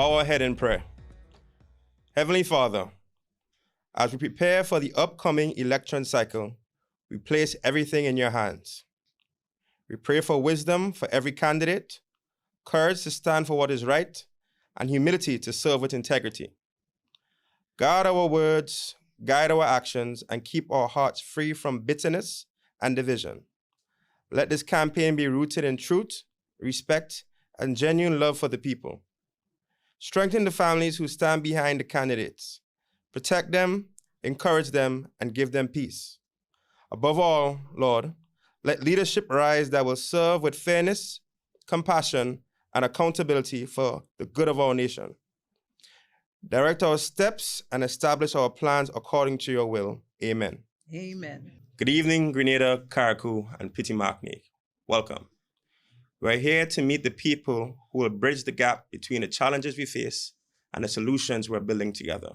Bow our head in prayer. Heavenly Father, as we prepare for the upcoming election cycle, we place everything in your hands. We pray for wisdom for every candidate, courage to stand for what is right, and humility to serve with integrity. Guard our words, guide our actions, and keep our hearts free from bitterness and division. Let this campaign be rooted in truth, respect, and genuine love for the people. Strengthen the families who stand behind the candidates. Protect them, encourage them, and give them peace. Above all, Lord, let leadership rise that will serve with fairness, compassion, and accountability for the good of our nation. Direct our steps and establish our plans according to your will. Amen. Amen. Good evening, Grenada, Carriacou, and Petit Martinique. Welcome. We're here to meet the people who will bridge the gap between the challenges we face and the solutions we're building together.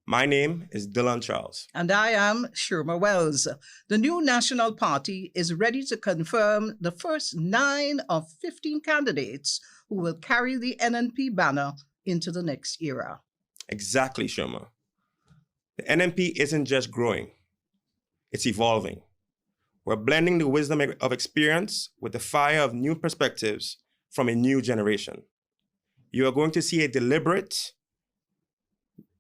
My name is Dylan Charles. And I am Shirma Wells. The new National Party is ready to confirm the first 9 of 15 candidates who will carry the NNP banner into the next era. Exactly, Shirma. The NNP isn't just growing, it's evolving. We're blending the wisdom of experience with the fire of new perspectives from a new generation. You are going to see a deliberate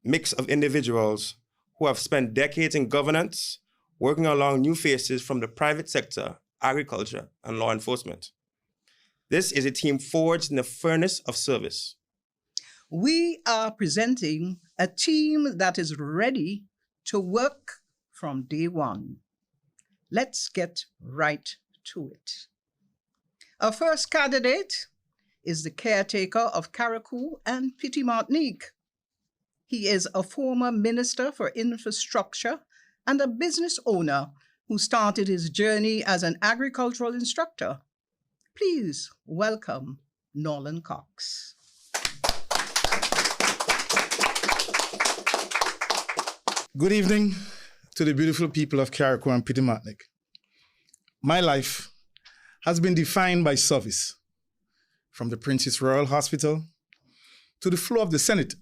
mix of individuals who have spent decades in governance, working along new faces from the private sector, agriculture, and law enforcement. This is a team forged in the furnace of service. We are presenting a team that is ready to work from day one. Let's get right to it. Our first candidate is the caretaker of Carriacou and Petit Martinique. He is a former Minister for Infrastructure and a business owner who started his journey as an agricultural instructor. Please welcome Nolan Cox. Good evening to the beautiful people of Carriacou and Petit Martinique. My life has been defined by service, from the Princess Royal Hospital to the floor of the Senate.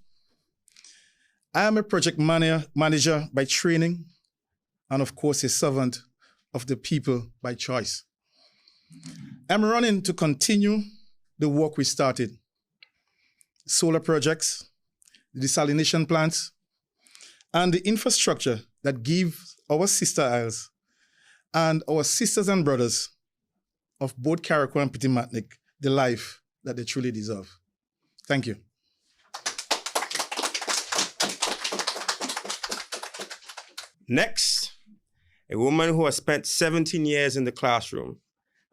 I am a project manager by training and, of course, a servant of the people by choice. I'm running to continue the work we started. Solar projects, the desalination plants, and the infrastructure that gives our sister isles and our sisters and brothers of both Carriacou and Petit Martinique the life that they truly deserve. Thank you. Next, a woman who has spent 17 years in the classroom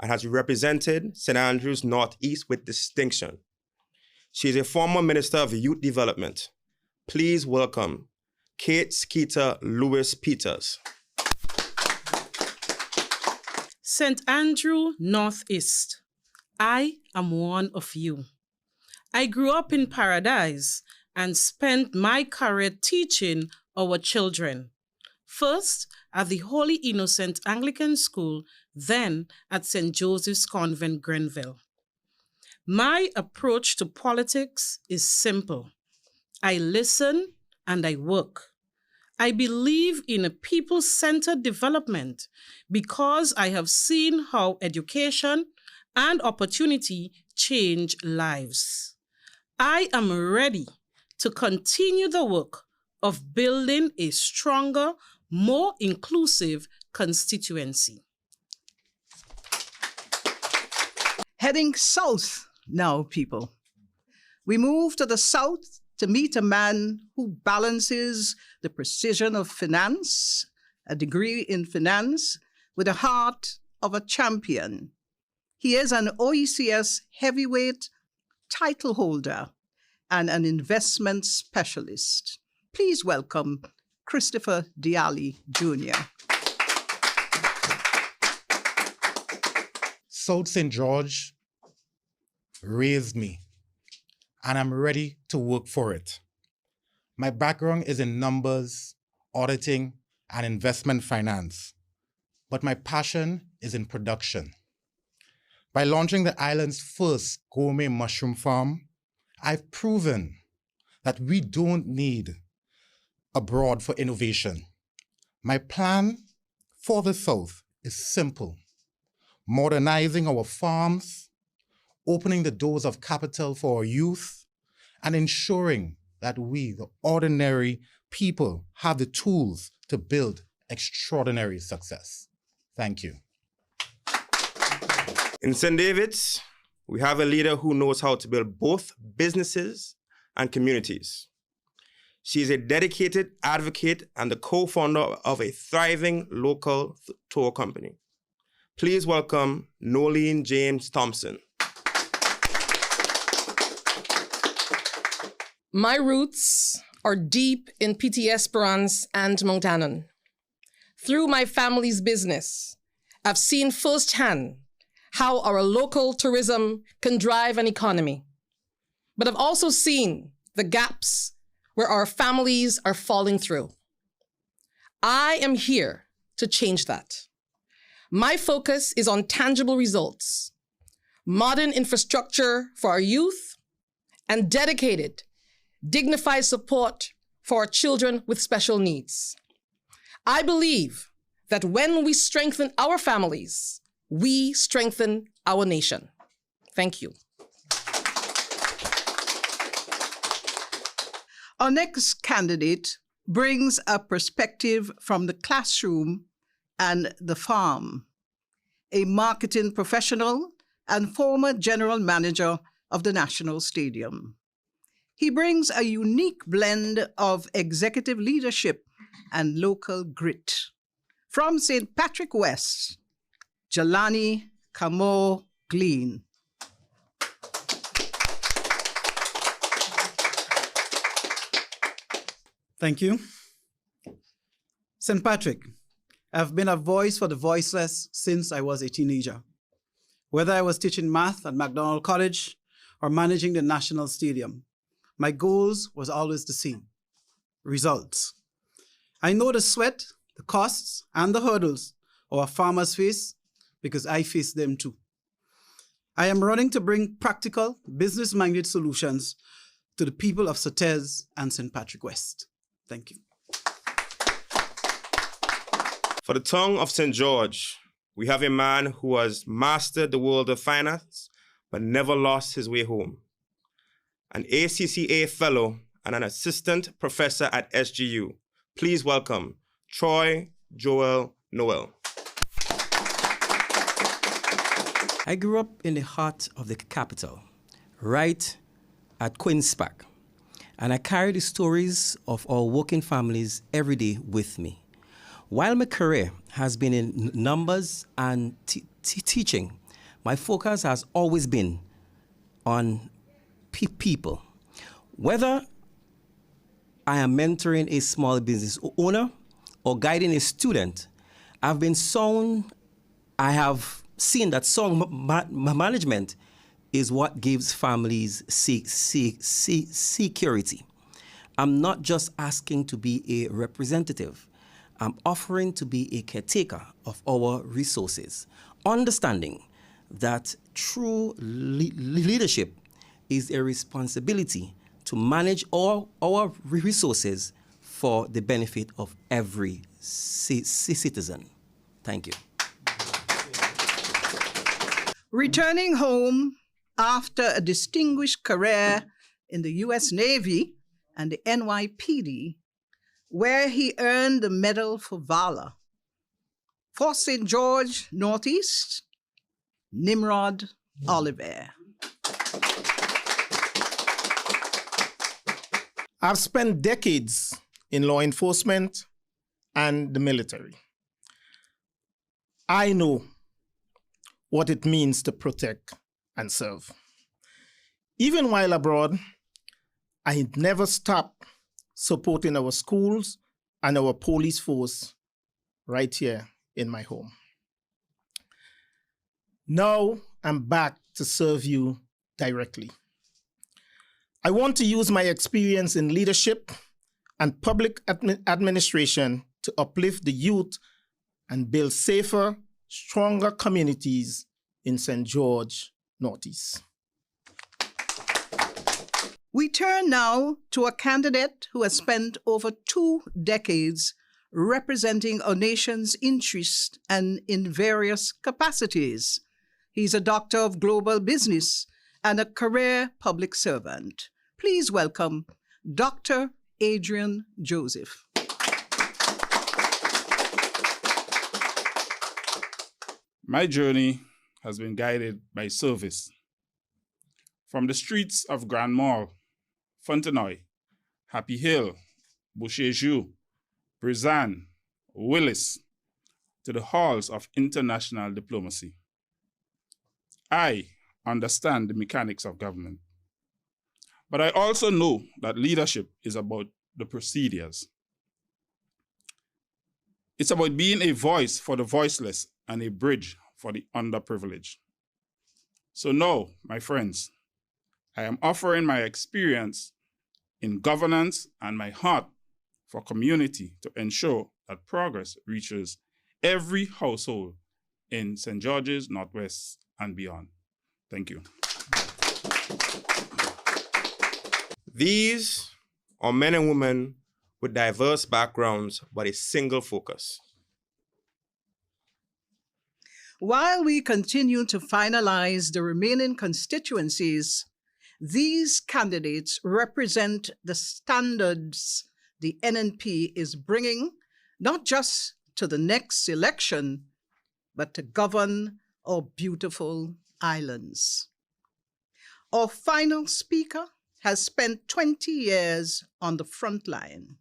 and has represented St. Andrews Northeast with distinction. She is a former Minister of Youth Development. Please welcome Kate Skeeter Lewis Peters. St. Andrew Northeast, I am one of you. I grew up in Paradise and spent my career teaching our children. First at the Holy Innocent Anglican School, then at St. Joseph's Convent, Grenville. My approach to politics is simple. I listen and I work. I believe in a people-centered development because I have seen how education and opportunity change lives. I am ready to continue the work of building a stronger, more inclusive constituency. Heading south now, people. We move to the south to meet a man who balances the precision of finance, a degree in finance, with the heart of a champion. He is an OECS heavyweight title holder and an investment specialist. Please welcome Christopher Diali Jr. South St. George raised me, and I'm ready to work for it. My background is in numbers, auditing, and investment finance, but my passion is in production. By launching the island's first gourmet mushroom farm, I've proven that we don't need abroad for innovation. My plan for the South is simple: modernizing our farms, opening the doors of capital for our youth, and ensuring that we, the ordinary people, have the tools to build extraordinary success. Thank you. In St. David's, we have a leader who knows how to build both businesses and communities. She is a dedicated advocate and the co-founder of a thriving local tour company. Please welcome Nolene James Thompson. My roots are deep in P.T. Esperance and Mount Annan. Through my family's business, I've seen firsthand how our local tourism can drive an economy. But I've also seen the gaps where our families are falling through. I am here to change that. My focus is on tangible results, modern infrastructure for our youth, and dedicated, dignified support for our children with special needs. I believe that when we strengthen our families, we strengthen our nation. Thank you. Our next candidate brings a perspective from the classroom and the farm. A marketing professional and former general manager of the National Stadium. He brings a unique blend of executive leadership and local grit. From St. Patrick West, Jelani Kamo Glean. Thank you. St. Patrick, I've been a voice for the voiceless since I was a teenager. Whether I was teaching math at McDonald College or managing the National Stadium, my goals was always the same: results. I know the sweat, the costs, and the hurdles our farmers face because I face them too. I am running to bring practical, business-minded solutions to the people of Sotez and St. Patrick West. Thank you. For the tongue of St. George, we have a man who has mastered the world of finance, but never lost his way home. An ACCA fellow and an assistant professor at SGU. Please welcome Troy Joel Noel. I grew up in the heart of the capital, right at Queen's Park, and I carry the stories of our working families every day with me. While my career has been in numbers and teaching, my focus has always been on people. Whether I am mentoring a small business owner or guiding a student, I have seen that sound management is what gives families security. I'm not just asking to be a representative. I'm offering to be a caretaker of our resources, understanding that true leadership is a responsibility to manage all our resources for the benefit of every citizen. Thank you. Returning home after a distinguished career in the U.S. Navy and the NYPD, where he earned the Medal for Valor. For St. George Northeast, Nimrod Oliver. I've spent decades in law enforcement and the military. I know what it means to protect and serve. Even while abroad, I never stopped supporting our schools and our police force right here in my home. Now I'm back to serve you directly. I want to use my experience in leadership and public administration to uplift the youth and build safer, stronger communities in St. George Northeast. We turn now to a candidate who has spent over 2 decades representing our nation's interests and in various capacities. He's a doctor of global business and a career public servant. Please welcome Dr. Adrian Joseph. My journey has been guided by service. From the streets of Grand Mall, Fontenoy, Happy Hill, Boucher-Joux, Brizan, Willis, to the halls of international diplomacy. I understand the mechanics of government, but I also know that leadership is about the procedures. It's about being a voice for the voiceless and a bridge for the underprivileged. So now, my friends, I am offering my experience in governance and my heart for community to ensure that progress reaches every household in St. George's, Northwest, and beyond. Thank you. These are men and women with diverse backgrounds, but a single focus. While we continue to finalize the remaining constituencies, these candidates represent the standards the NNP is bringing, not just to the next election, but to govern our beautiful islands. Our final speaker has spent 20 years on the front line.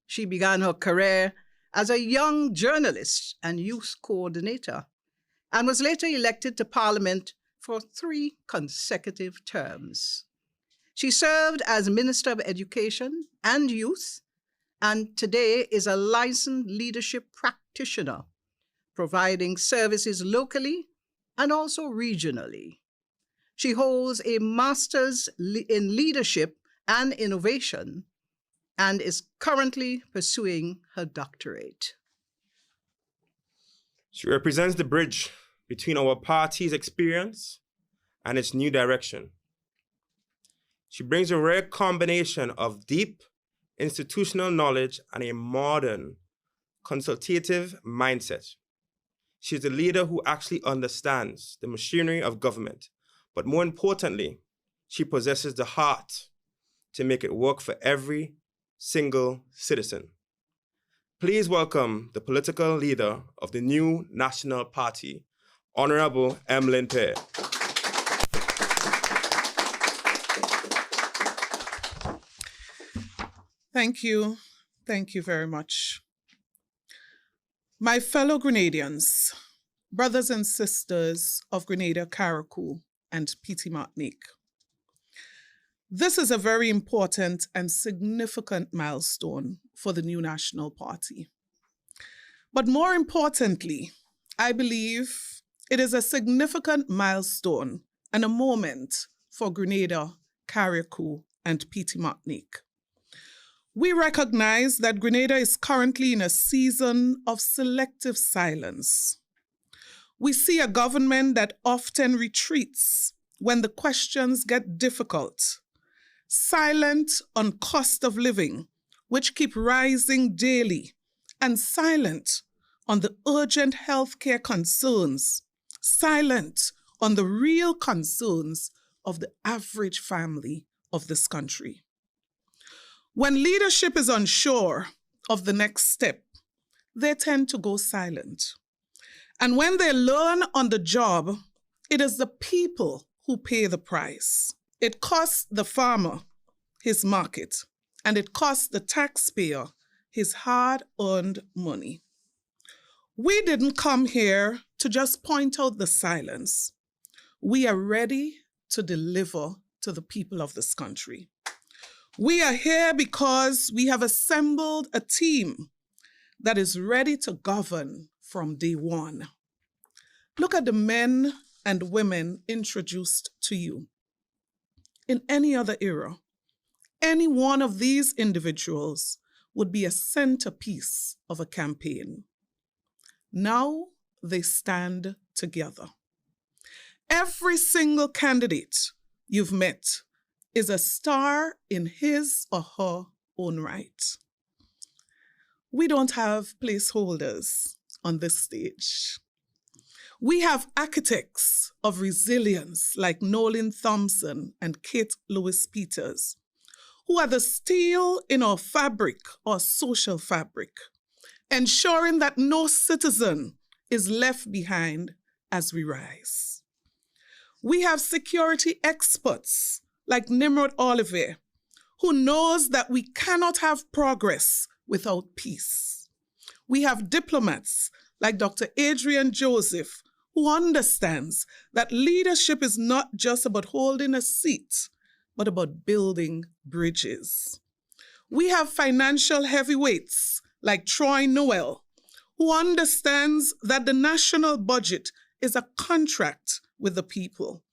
She began her career as a young journalist and youth coordinator, and was later elected to Parliament for 3 consecutive terms. She served as Minister of Education and Youth, and today is a licensed leadership practitioner, providing services locally and also regionally. She holds a master's in leadership and innovation and is currently pursuing her doctorate. She represents the bridge between our party's experience and its new direction. She brings a rare combination of deep institutional knowledge and a modern, consultative mindset. She's a leader who actually understands the machinery of government, but more importantly, she possesses the heart to make it work for every single citizen. Please welcome the political leader of the new National Party, Honorable Emlyn Pear. Thank you. Thank you very much. My fellow Grenadians, brothers and sisters of Grenada, Carriacou, and Petite Martinique, this is a very important and significant milestone for the new National Party. But more importantly, I believe it is a significant milestone and a moment for Grenada, Carriacou, and Petite Martinique. We recognize that Grenada is currently in a season of selective silence. We see a government that often retreats when the questions get difficult, silent on cost of living, which keep rising daily, and silent on the urgent healthcare concerns, silent on the real concerns of the average family of this country. When leadership is unsure of the next step, they tend to go silent. And when they learn on the job, it is the people who pay the price. It costs the farmer his market, and it costs the taxpayer his hard-earned money. We didn't come here to just point out the silence. We are ready to deliver to the people of this country. We are here because we have assembled a team that is ready to govern from day one. Look at the men and women introduced to you. In any other era, any one of these individuals would be a centerpiece of a campaign. Now they stand together. Every single candidate you've met is a star in his or her own right. We don't have placeholders on this stage. We have architects of resilience like Nolan Thompson and Kate Lewis Peters, who are the steel in our fabric, our social fabric, ensuring that no citizen is left behind as we rise. We have security experts like Nimrod Oliver, who knows that we cannot have progress without peace. We have diplomats like Dr. Adrian Joseph, who understands that leadership is not just about holding a seat, but about building bridges. We have financial heavyweights like Troy Noel, who understands that the national budget is a contract with the people,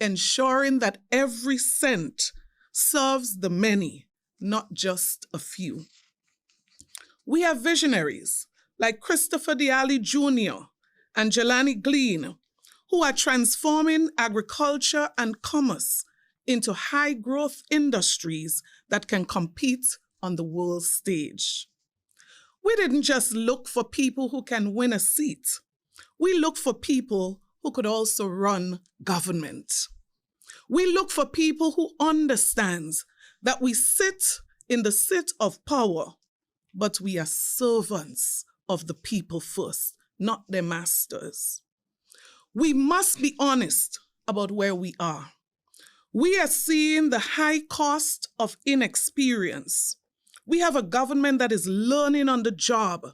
ensuring that every cent serves the many, not just a few. We have visionaries like Christopher Dialli Jr. and Jelani Glean, who are transforming agriculture and commerce into high-growth industries that can compete on the world stage. We didn't just look for people who can win a seat. We look for people who could also run government. We look for people who understands that we sit in the seat of power, but we are servants of the people first, not their masters. We must be honest about where we are. We are seeing the high cost of inexperience. We have a government that is learning on the job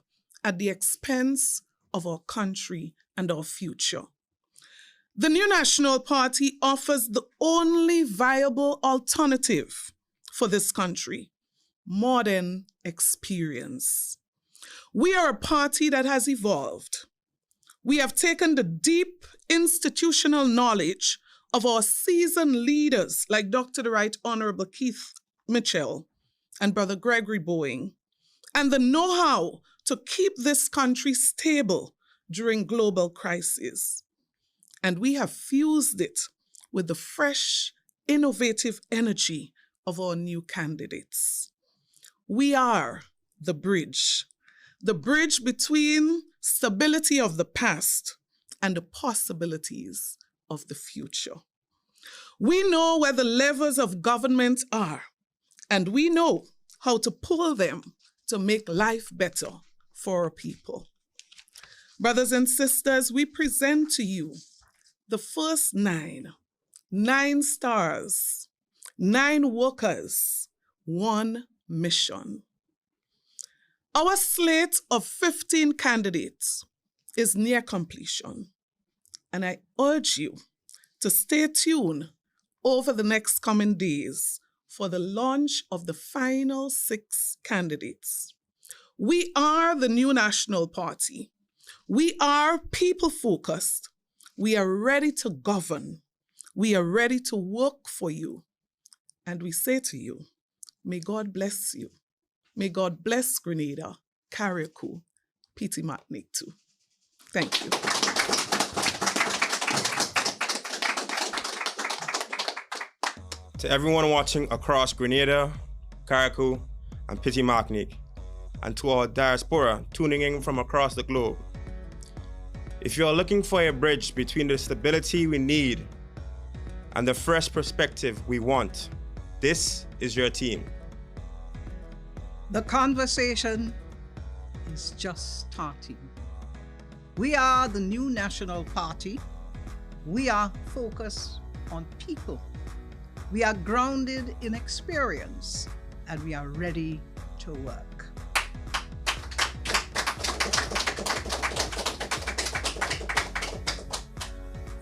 at the expense of our country and our future. The New National Party offers the only viable alternative for this country: modern experience. We are a party that has evolved. We have taken the deep institutional knowledge of our seasoned leaders like Dr. the Right Honorable Keith Mitchell and Brother Gregory Boeing, and the know-how to keep this country stable during global crises. And we have fused it with the fresh, innovative energy of our new candidates. We are the bridge between stability of the past and the possibilities of the future. We know where the levers of government are, and we know how to pull them to make life better for our people. Brothers and sisters, we present to you the first 9 stars, 9 workers, 1 mission. Our slate of 15 candidates is near completion, and I urge you to stay tuned over the next coming days for the launch of the final 6 candidates. We are the New National Party. We are people-focused. We are ready to govern. We are ready to work for you. And we say to you, may God bless you. May God bless Grenada, Carriacou, Piti Martinique too. Thank you. To everyone watching across Grenada, Carriacou, and Piti Martinique, and to our diaspora tuning in from across the globe, if you are looking for a bridge between the stability we need and the fresh perspective we want, this is your team. The conversation is just starting. We are the New National Party. We are focused on people. We are grounded in experience, and we are ready to work.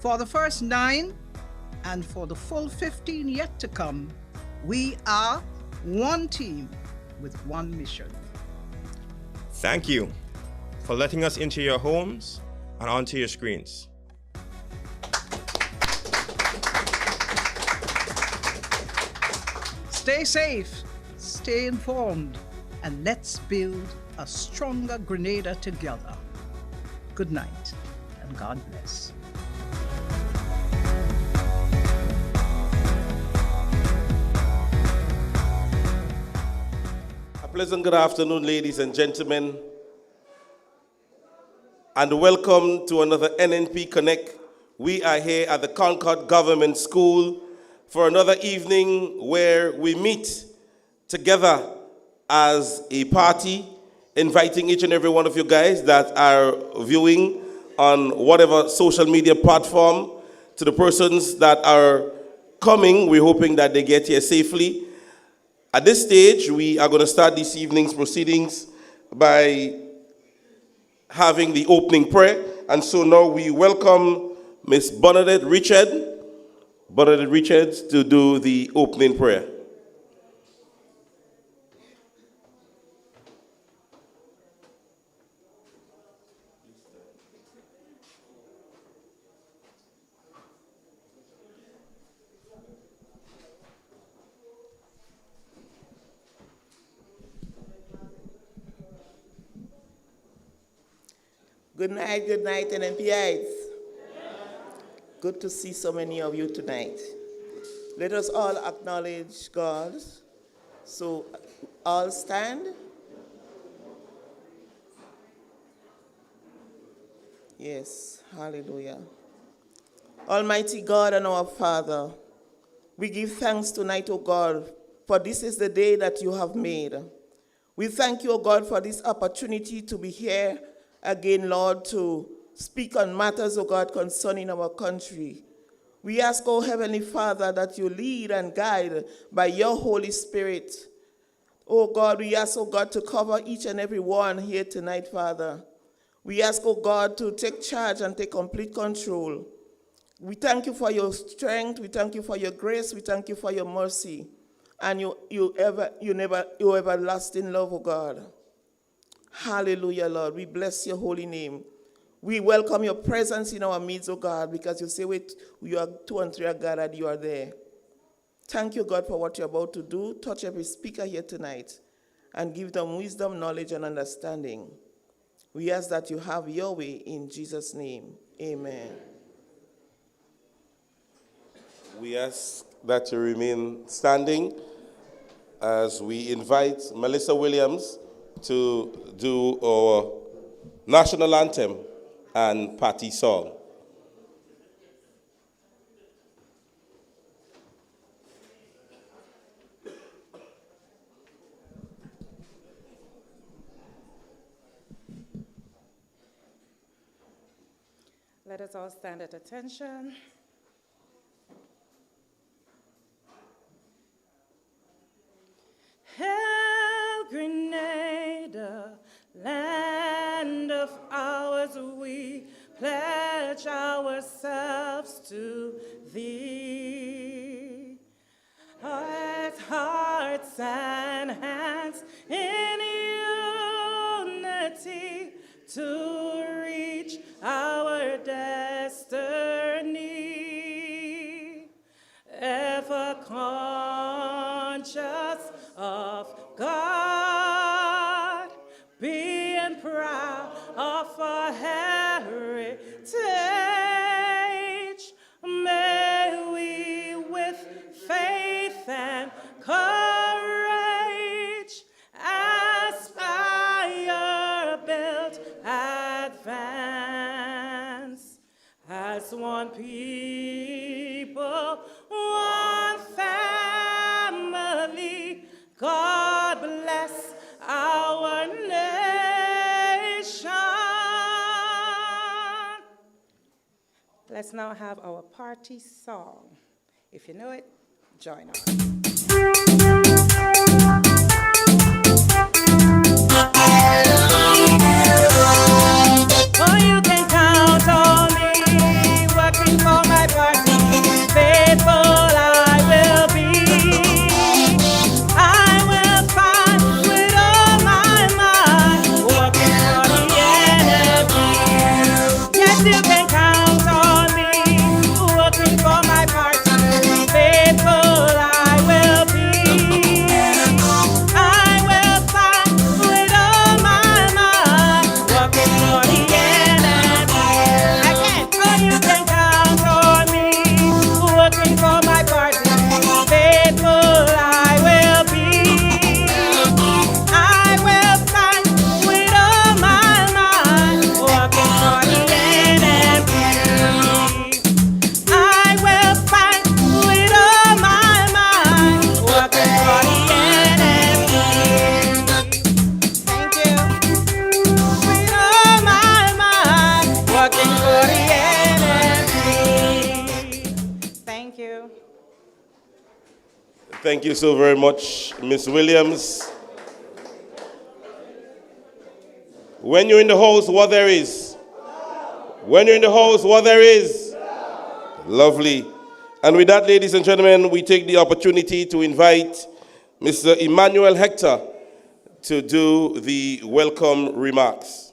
For the first 9 and for the full 15 yet to come, we are one team with one mission. Thank you for letting us into your homes and onto your screens. Stay safe, stay informed, and let's build a stronger Grenada together. Good night, and God bless. Pleasant good afternoon, ladies and gentlemen, and welcome to another NNP Connect. We are here at the Concord Government School for another evening where we meet together as a party, inviting each and every one of you guys that are viewing on whatever social media platform. To the persons that are coming, we're hoping that they get here safely. At this stage, we are going to start this evening's proceedings by having the opening prayer. And so now we welcome Miss Bernadette Richards to do the opening prayer. Good night, NNPites. Good to see so many of you tonight. Let us all acknowledge God. So, all stand. Yes, hallelujah. Almighty God and our Father, we give thanks tonight, O God, for this is the day that you have made. We thank you, O God, for this opportunity to be here again, Lord, to speak on matters, O God, concerning our country. We ask, O Heavenly Father, that you lead and guide by your Holy Spirit. O God, we ask, O God, to cover each and every one here tonight, Father. We ask, O God, to take charge and take complete control. We thank you for your strength. We thank you for your grace. We thank you for your mercy and your everlasting love, O God. Hallelujah, Lord. We bless your holy name. We welcome your presence in our midst, O God, because you say, wait, you are 2 and 3 are gathered, you are there. Thank you, God, for what you're about to do. Touch every speaker here tonight and give them wisdom, knowledge, and understanding. We ask that you have your way in Jesus' name. Amen. We ask that you remain standing as we invite Melissa Williams to do our national anthem and party song. Let us all stand at attention. Hail, Grenada, land of ours, we pledge ourselves to thee. As hearts and hands in unity to reach our destiny, ever conscious of God, being proud of our heritage, may we with faith and courage aspire, build, advance as one people, one family. God bless our nation. Let's now have our party song. If you know it, join us. Oh, you can count on me, working for my party. Faithful I will be. I will fight with all my might, working for the NNP. Yes, you can count on me, working for my party. Faithful I will be. I will fight with all my Thank you so very much, Ms. Williams. When you're in the house, what there is? When you're in the house, what there is? Lovely. And with that, ladies and gentlemen, we take the opportunity to invite Mr. Emmanuel Hector to do the welcome remarks.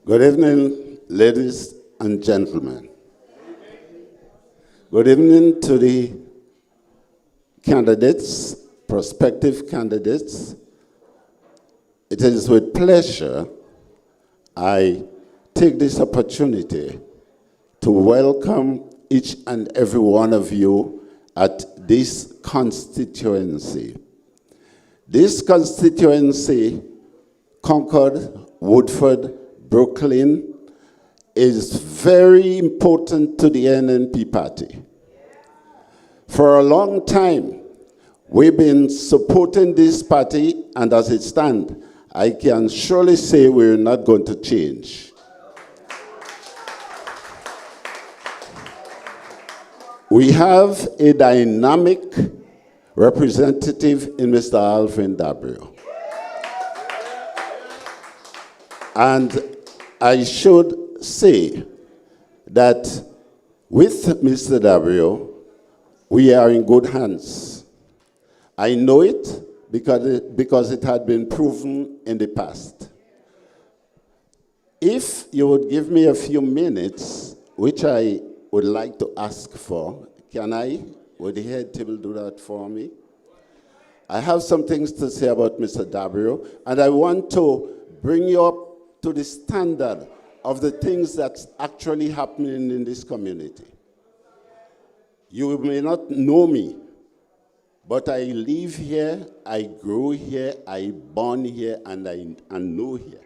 Good evening, ladies and gentlemen. Good evening to the candidates, prospective candidates. It is with pleasure I take this opportunity to welcome each and every one of you at this constituency. This constituency, Concord, Woodford, Brooklyn, is very important to the NNP party. For a long time, we've been supporting this party, and as it stands, I can surely say we're not going to change. We have a dynamic representative in Mr. Alvin Dabrio. And I should say that with Mr. Dabrio, we are in good hands. I know it because it had been proven in the past. If you would give me a few minutes, which I would like to ask for, can I, would the head table do that for me? I have some things to say about Mr. Dabrio, and I want to bring you up to the standard of the things that's actually happening in this community. You may not know me, but I live here, I grew here, I born here, and I know here.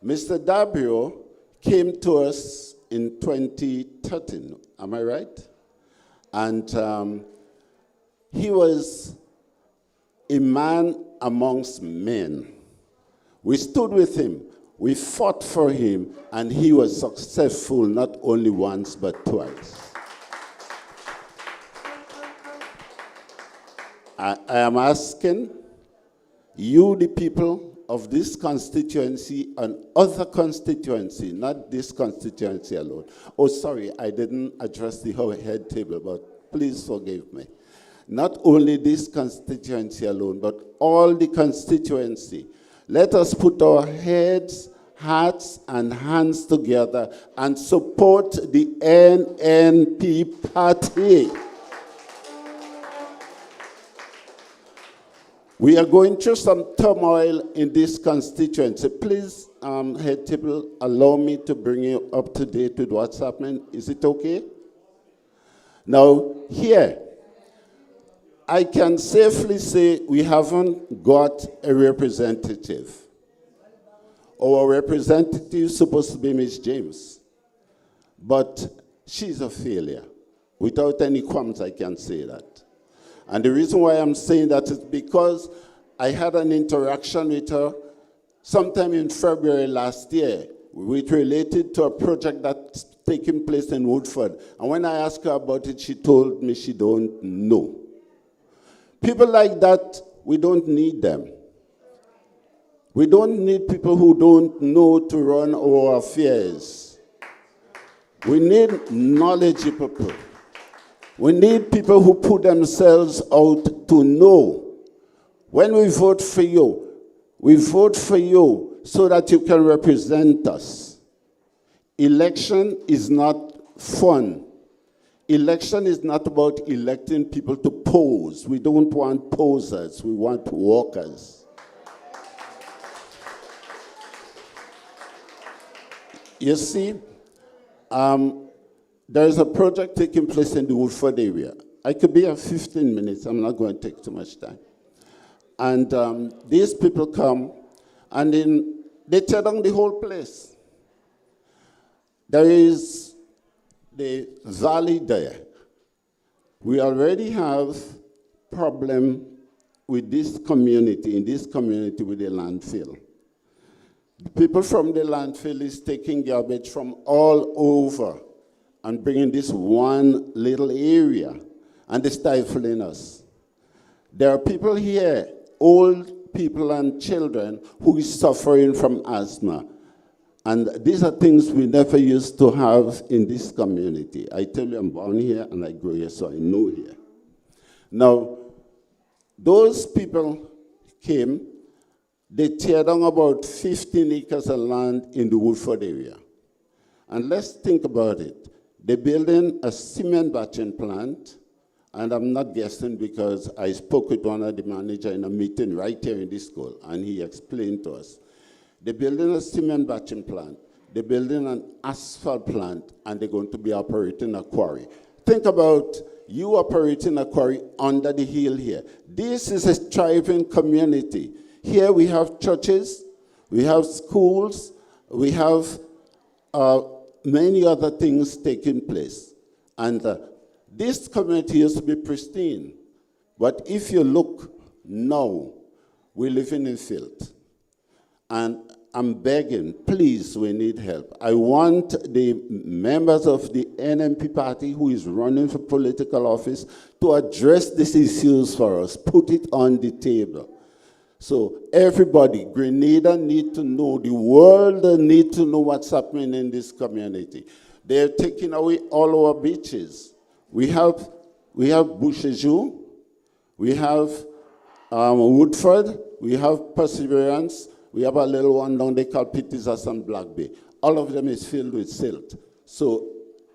Mr. Dabrio came to us in 2013, am I right? And he was a man amongst men. We stood with him, we fought for him, and he was successful not only once, but twice. I am asking you, the people of this constituency and other constituency, not this constituency alone. Oh, sorry, I didn't address the whole head table, but please forgive me. Not only this constituency alone, but all the constituency. Let us put our heads, hearts, and hands together and support the NNP party. We are going through some turmoil in this constituency. Please, head table, allow me to bring you up to date with what's happening. Is it okay? Now, here, I can safely say we haven't got a representative. Our representative is supposed to be Ms. James, but she's a failure. Without any qualms, I can say that. And the reason why I'm saying that is because I had an interaction with her sometime in February last year, which related to a project that's taking place in Woodford. And when I asked her about it, she told me she don't know. People like that, we don't need them. We don't need people who don't know to run our affairs. We need knowledgeable people. We need people who put themselves out to know. When we vote for you so that you can represent us. Election is not fun. Election is not about electing people to pose. We don't want posers, we want workers. You see, there is a project taking place in the Woodford area. I could be here 15 minutes, I'm not going to take too much time. And these people come, and then they tear down the whole place. There is the valley there. We already have problem with this community, in this community with the landfill. People from the landfill is taking garbage from all over and bringing this one little area, and they're stifling us. There are people here, old people and children, who is suffering from asthma. And these are things we never used to have in this community. I tell you, I'm born here and I grew here, so I know here. Now, those people came, they tear down about 15 acres of land in the Woodford area. And let's think about it. They're building a cement batching plant, and I'm not guessing because I spoke with one of the managers in a meeting right here in this school, and he explained to us. They're building a cement batching plant, they're building an asphalt plant, and they're going to be operating a quarry. Think about you operating a quarry under the hill here. This is a thriving community. Here we have churches, we have schools, we have many other things taking place. And this community used to be pristine. But if you look now, we're living in filth. And I'm begging, please, we need help. I want the members of the NNP party who is running for political office to address these issues for us, put it on the table. So everybody, Grenada need to know, the world need to know what's happening in this community. They're taking away all our beaches. We have Bouchejou, we have Woodford, we have Perseverance, we have a little one down there called Pitizas and Black Bay. All of them is filled with silt. So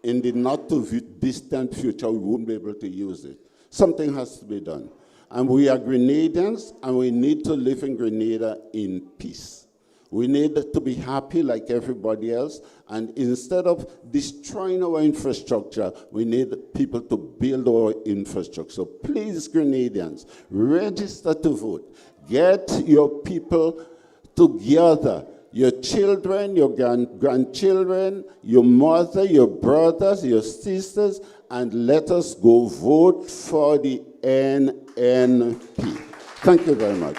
in the not too distant future, we won't be able to use it. Something has to be done. And we are Grenadians, and we need to live in Grenada in peace. We need to be happy like everybody else, and instead of destroying our infrastructure, we need people to build our infrastructure. So please, Grenadians, register to vote. Get your people together. Your children, your grandchildren, your mother, your brothers, your sisters, and let us go vote for the NNP. Thank you very much.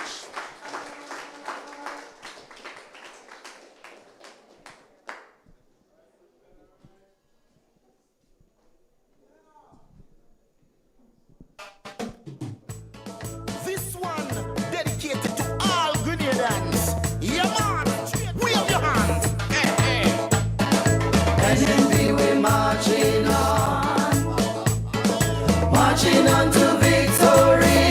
This one dedicated to all Grenadians. Yeah, man. Wave your hands. Hey, hey. NNP, we're marching on to victory.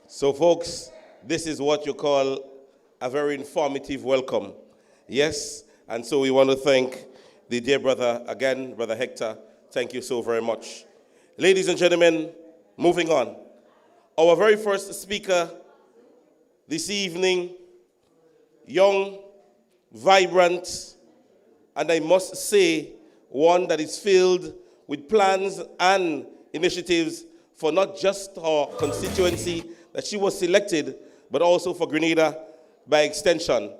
So, folks, this is what you call a very informative welcome. Yes, and so we want to thank the dear brother, again, Brother Hector. Thank you so very much. Ladies and gentlemen, moving on. Our very first speaker this evening, young, vibrant, and I must say, one that is filled with plans and initiatives for not just our constituency that she was selected, but also for Grenada by extension.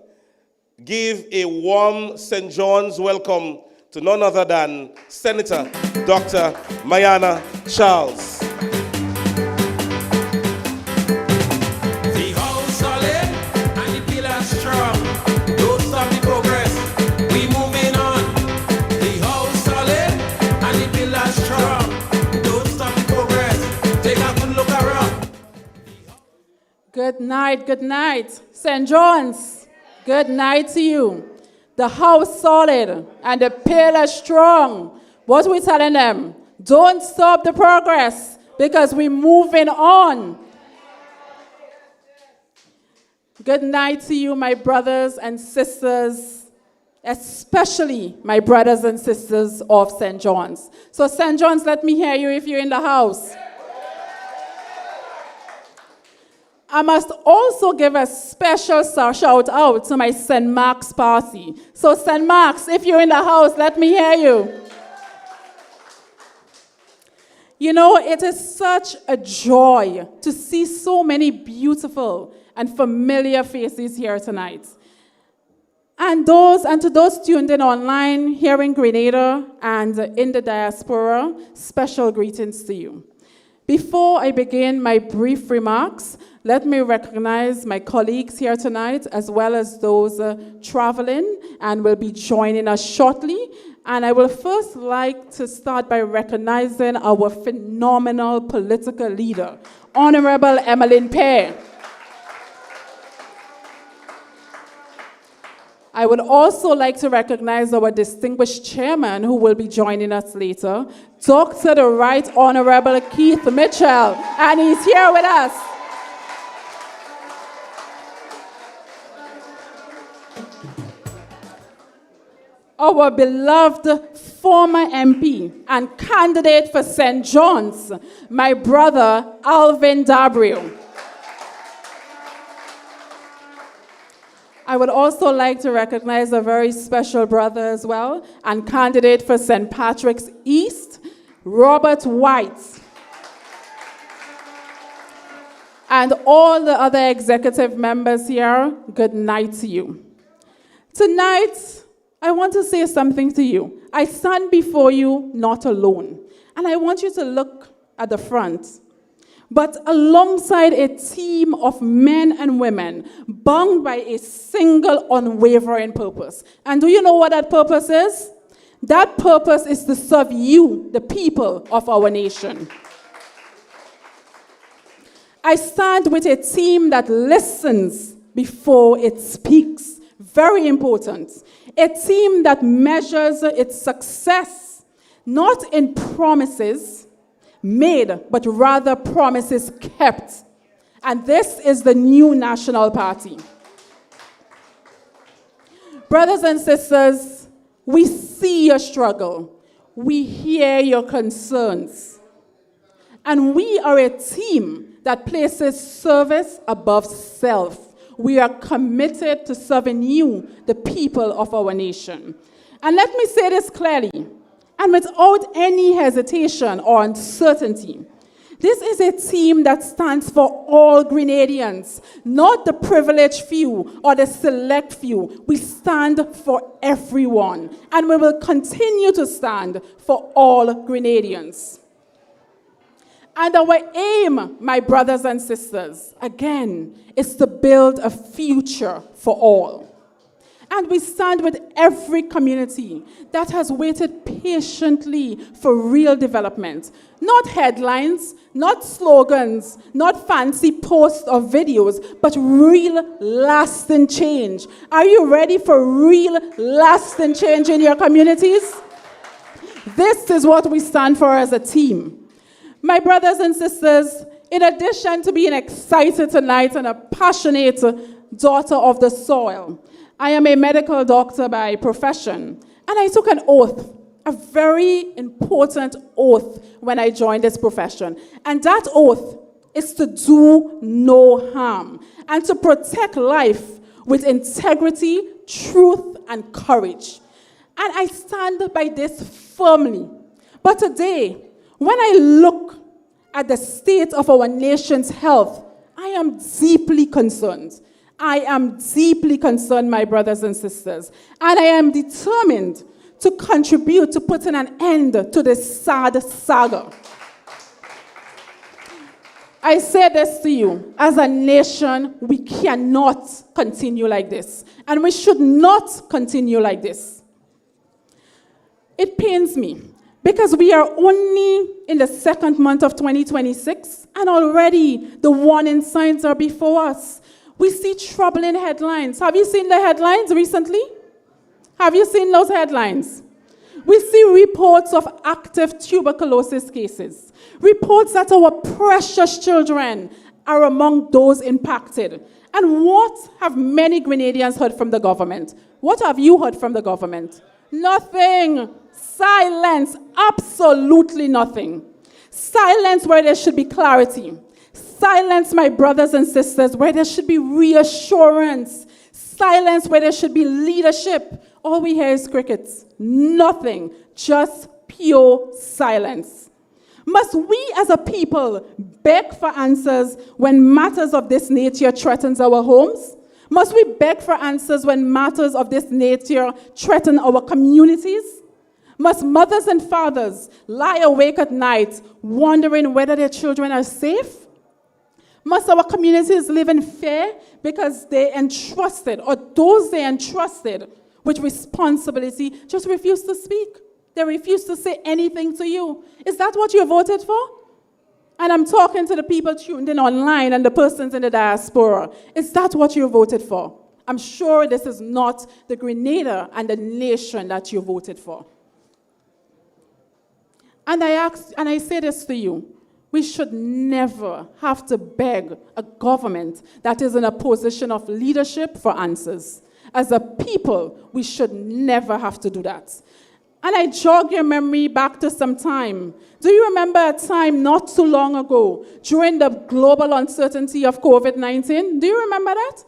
Give a warm St. John's welcome to none other than Senator Dr. Mayana Charles. The house solid and the pillars strong. Don't stop the progress. We moving on. The house solid and the pillars strong. Don't stop the progress. Take a good look around. Good night, St. John's. Good night to you. The house solid and the pillar strong. What we telling them? Don't stop the progress because we're moving on. Good night to you, my brothers and sisters, especially my brothers and sisters of St. John's. So St. John's, let me hear you if you're in the house. I must also give a special shout out to my St. Mark's party. So St. Mark's, if you're in the house, let me hear you. You know, it is such a joy to see so many beautiful and familiar faces here tonight. And to those tuned in online here in Grenada and in the diaspora, special greetings to you. Before I begin my brief remarks, let me recognize my colleagues here tonight, as well as those traveling and will be joining us shortly. And I will first like to start by recognizing our phenomenal political leader, Honorable Emmeline Pear. I would also like to recognize our distinguished chairman who will be joining us later, Dr. the Right Honorable Keith Mitchell, and he's here with us. Our beloved former MP and candidate for St. John's, my brother Alvin Dabrio. I would also like to recognize a very special brother as well, and candidate for St. Patrick's East, Robert White. And all the other executive members here, good night to you. Tonight, I want to say something to you. I stand before you not alone, and I want you to look at the front, but alongside a team of men and women bound by a single unwavering purpose. And do you know what that purpose is? That purpose is to serve you, the people of our nation. I stand with a team that listens before it speaks. Very important. A team that measures its success not in promises made, but rather promises kept. And this is the new National Party. Brothers and sisters, we see your struggle. We hear your concerns. And we are a team that places service above self. We are committed to serving you, the people of our nation. And let me say this clearly, and without any hesitation or uncertainty. This is a team that stands for all Grenadians, not the privileged few or the select few. We stand for everyone, and we will continue to stand for all Grenadians. And our aim, my brothers and sisters, again, is to build a future for all. And we stand with every community that has waited patiently for real development. Not headlines, not slogans, not fancy posts or videos, but real lasting change. Are you ready for real lasting change in your communities? This is what we stand for as a team. My brothers and sisters, in addition to being excited tonight and a passionate daughter of the soil, I am a medical doctor by profession, and I took an oath, a very important oath when I joined this profession. And that oath is to do no harm and to protect life with integrity, truth, and courage. And I stand by this firmly. But today, when I look at the state of our nation's health, I am deeply concerned. I am deeply concerned, my brothers and sisters, and I am determined to contribute to putting an end to this sad saga. I say this to you, as a nation, we cannot continue like this, and we should not continue like this. It pains me, because we are only in the second month of 2026, and already the warning signs are before us. We see troubling headlines. Have you seen the headlines recently? Have you seen those headlines? We see reports of active tuberculosis cases, reports that our precious children are among those impacted. And what have many Grenadians heard from the government? What have you heard from the government? Nothing. Silence. Absolutely nothing. Silence where there should be clarity. Silence, my brothers and sisters, where there should be reassurance. Silence where there should be leadership. All we hear is crickets. Nothing. Just pure silence. Must we as a people beg for answers when matters of this nature threatens our homes? Must we beg for answers when matters of this nature threaten our communities? Must mothers and fathers lie awake at night wondering whether their children are safe? Must our communities live in fear because they entrusted, or those they entrusted with responsibility just refuse to speak? They refuse to say anything to you. Is that what you voted for? And I'm talking to the people tuned in online and the persons in the diaspora. Is that what you voted for? I'm sure this is not the Grenada and the nation that you voted for. And I say this to you. We should never have to beg a government that is in a position of leadership for answers. As a people, we should never have to do that. And I jog your memory back to some time. Do you remember a time not too long ago during the global uncertainty of COVID-19? Do you remember that?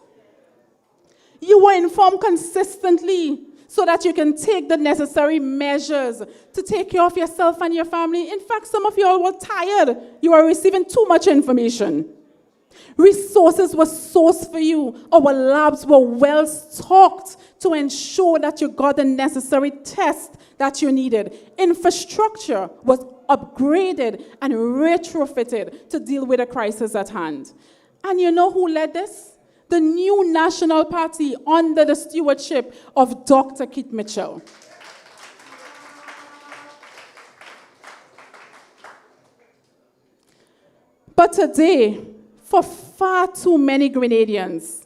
You were informed consistently so that you can take the necessary measures to take care of yourself and your family. In fact, some of you all were tired. You were receiving too much information. Resources were sourced for you. Our labs were well stocked to ensure that you got the necessary tests that you needed. Infrastructure was upgraded and retrofitted to deal with the crisis at hand. And you know who led this? The new National Party under the stewardship of Dr. Keith Mitchell. But today, for far too many Grenadians,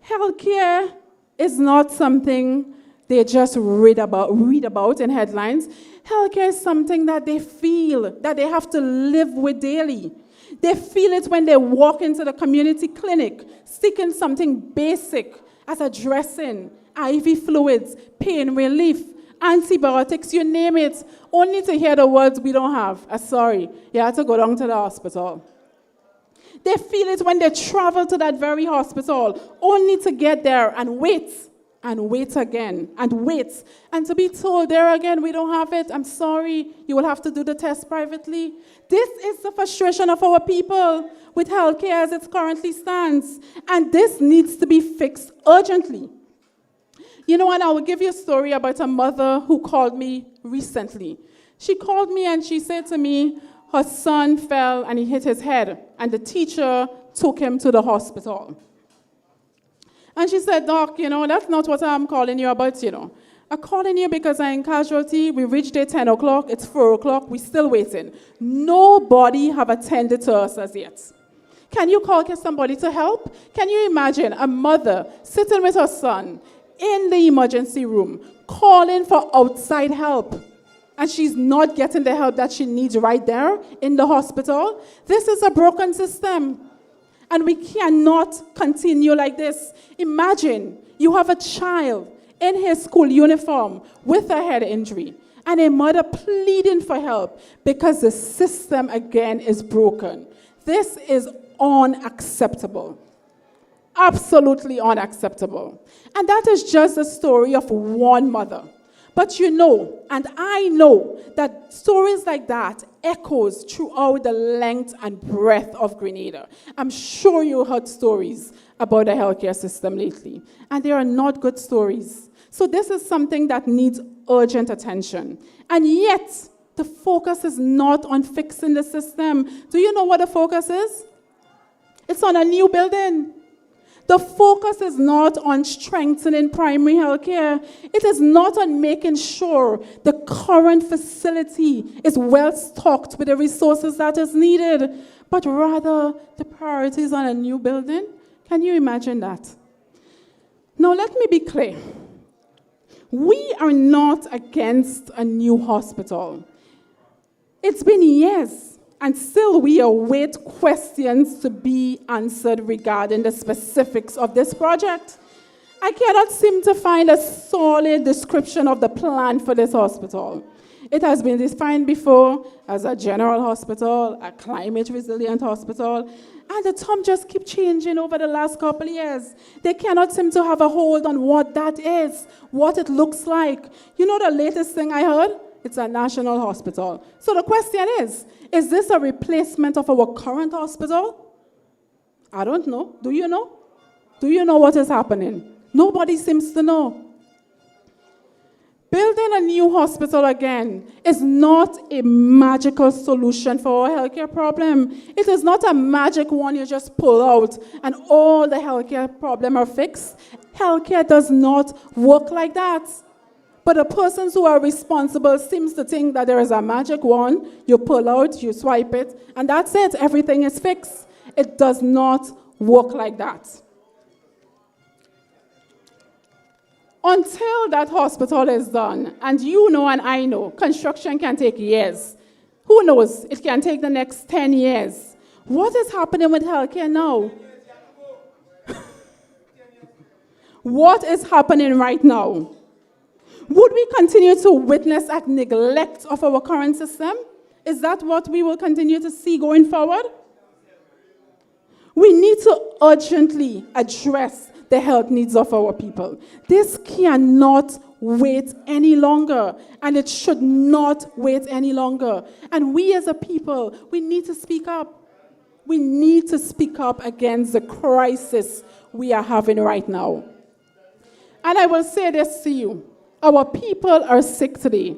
healthcare is not something they just read about in headlines. Healthcare is something that they feel, that they have to live with daily. They feel it when they walk into the community clinic, seeking something basic as a dressing, IV fluids, pain relief, antibiotics, you name it, only to hear the words we don't have. Sorry, you have to go down to the hospital. They feel it when they travel to that very hospital, only to get there and wait again, and to be told, there again, we don't have it. I'm sorry, you will have to do the test privately. This is the frustration of our people with healthcare as it currently stands, and this needs to be fixed urgently. You know what, I will give you a story about a mother who called me recently. She called me and she said to me, her son fell and he hit his head, and the teacher took him to the hospital. And she said, Doc, that's not what I'm calling you about, I'm calling you because I'm in casualty. We reached there 10 o'clock. It's 4 o'clock. We're still waiting. Nobody have attended to us as yet. Can you call somebody to help? Can you imagine a mother sitting with her son in the emergency room, calling for outside help, and she's not getting the help that she needs right there in the hospital? This is a broken system. And we cannot continue like this. Imagine you have a child in his school uniform with a head injury and a mother pleading for help because the system again is broken. This is unacceptable. Absolutely unacceptable. And that is just the story of one mother. But you know, and I know, that stories like that echoes throughout the length and breadth of Grenada. I'm sure you heard stories about the healthcare system lately, and they are not good stories. So this is something that needs urgent attention. And yet, the focus is not on fixing the system. Do you know what the focus is? It's on a new building. The focus is not on strengthening primary health care. It is not on making sure the current facility is well stocked with the resources that is needed, but rather the priorities on a new building. Can you imagine that? Now, let me be clear. We are not against a new hospital. It's been years, and still we await questions to be answered regarding the specifics of this project. I cannot seem to find a solid description of the plan for this hospital. It has been defined before as a general hospital, a climate resilient hospital, and the term just keeps changing over the last couple of years. They cannot seem to have a hold on what that is, what it looks like. You know the latest thing I heard? It's a national hospital. So the question is this a replacement of our current hospital? I don't know. Do you know? Do you know what is happening? Nobody seems to know. Building a new hospital again is not a magical solution for our healthcare problem. It is not a magic one you just pull out and all the healthcare problems are fixed. Healthcare does not work like that. But the persons who are responsible seems to think that there is a magic wand, you pull out, you swipe it, and that's it, everything is fixed. It does not work like that. Until that hospital is done, and you know and I know, construction can take years. Who knows? It can take the next 10 years. What is happening with healthcare now? What is happening right now? Would we continue to witness a neglect of our current system? Is that what we will continue to see going forward? We need to urgently address the health needs of our people. This cannot wait any longer, and it should not wait any longer. And we as a people, we need to speak up. We need to speak up against the crisis we are having right now. And I will say this to you. Our people are sick today.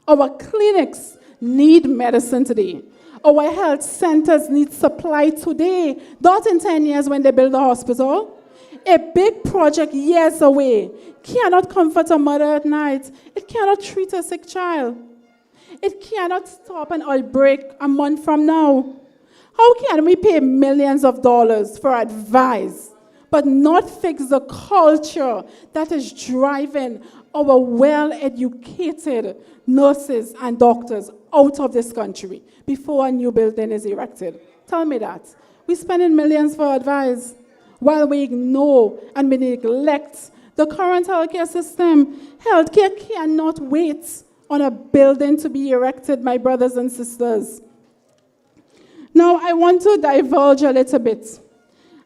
Our clinics need medicine today. Our health centers need supply today, not in 10 years when they build a hospital. A big project years away cannot comfort a mother at night. It cannot treat a sick child. It cannot stop an outbreak a month from now. How can we pay millions of dollars for advice, but not fix the culture that is driving our well-educated nurses and doctors out of this country before a new building is erected? Tell me that. We're spending millions for advice while we ignore and we neglect the current healthcare system. Healthcare cannot wait on a building to be erected, my brothers and sisters. Now, I want to divulge a little bit.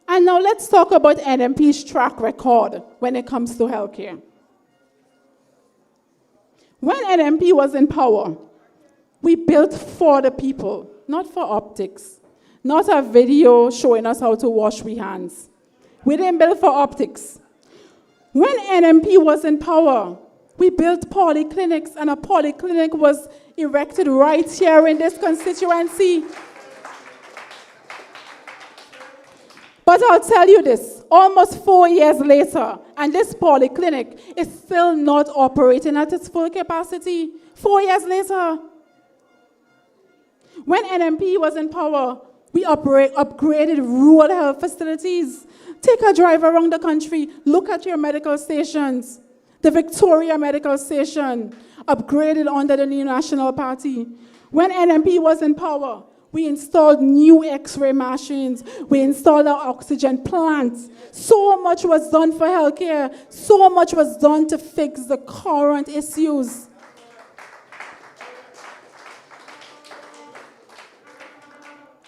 And now let's talk about NNP's track record when it comes to healthcare. When NNP was in power, we built for the people, not for optics, not a video showing us how to wash our hands. We didn't build for optics. When NNP was in power, we built polyclinics, and a polyclinic was erected right here in this constituency. But I'll tell you this, almost 4 years later, and this polyclinic is still not operating at its full capacity. 4 years later. When NNP was in power, we upgraded rural health facilities. Take a drive around the country, look at your medical stations. The Victoria Medical Station, upgraded under the new National Party. When NNP was in power, we installed new X-ray machines. We installed our oxygen plants. So much was done for healthcare. So much was done to fix the current issues.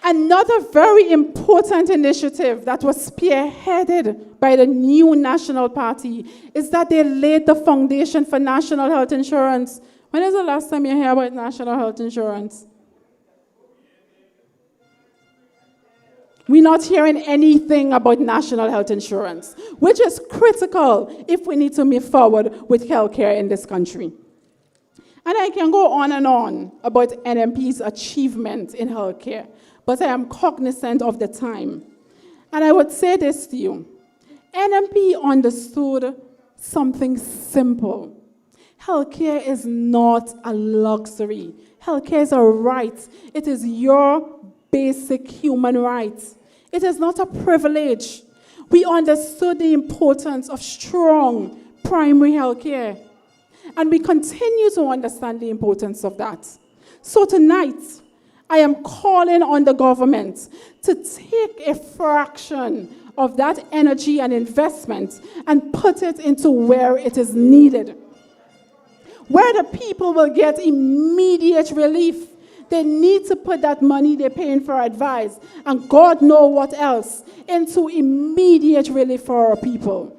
Another very important initiative that was spearheaded by the new National Party is that they laid the foundation for national health insurance. When is the last time you heard about national health insurance? We're not hearing anything about national health insurance, which is critical if we need to move forward with healthcare in this country. And I can go on and on about NNP's achievement in healthcare, but I am cognizant of the time. And I would say this to you. NNP understood something simple. Healthcare is not a luxury. Healthcare is a right. It is your basic human right. It is not a privilege. We understood the importance of strong primary healthcare, and we continue to understand the importance of that. So tonight, I am calling on the government to take a fraction of that energy and investment and put it into where it is needed, where the people will get immediate relief. They need to put that money they're paying for advice and God knows what else into immediate relief for our people.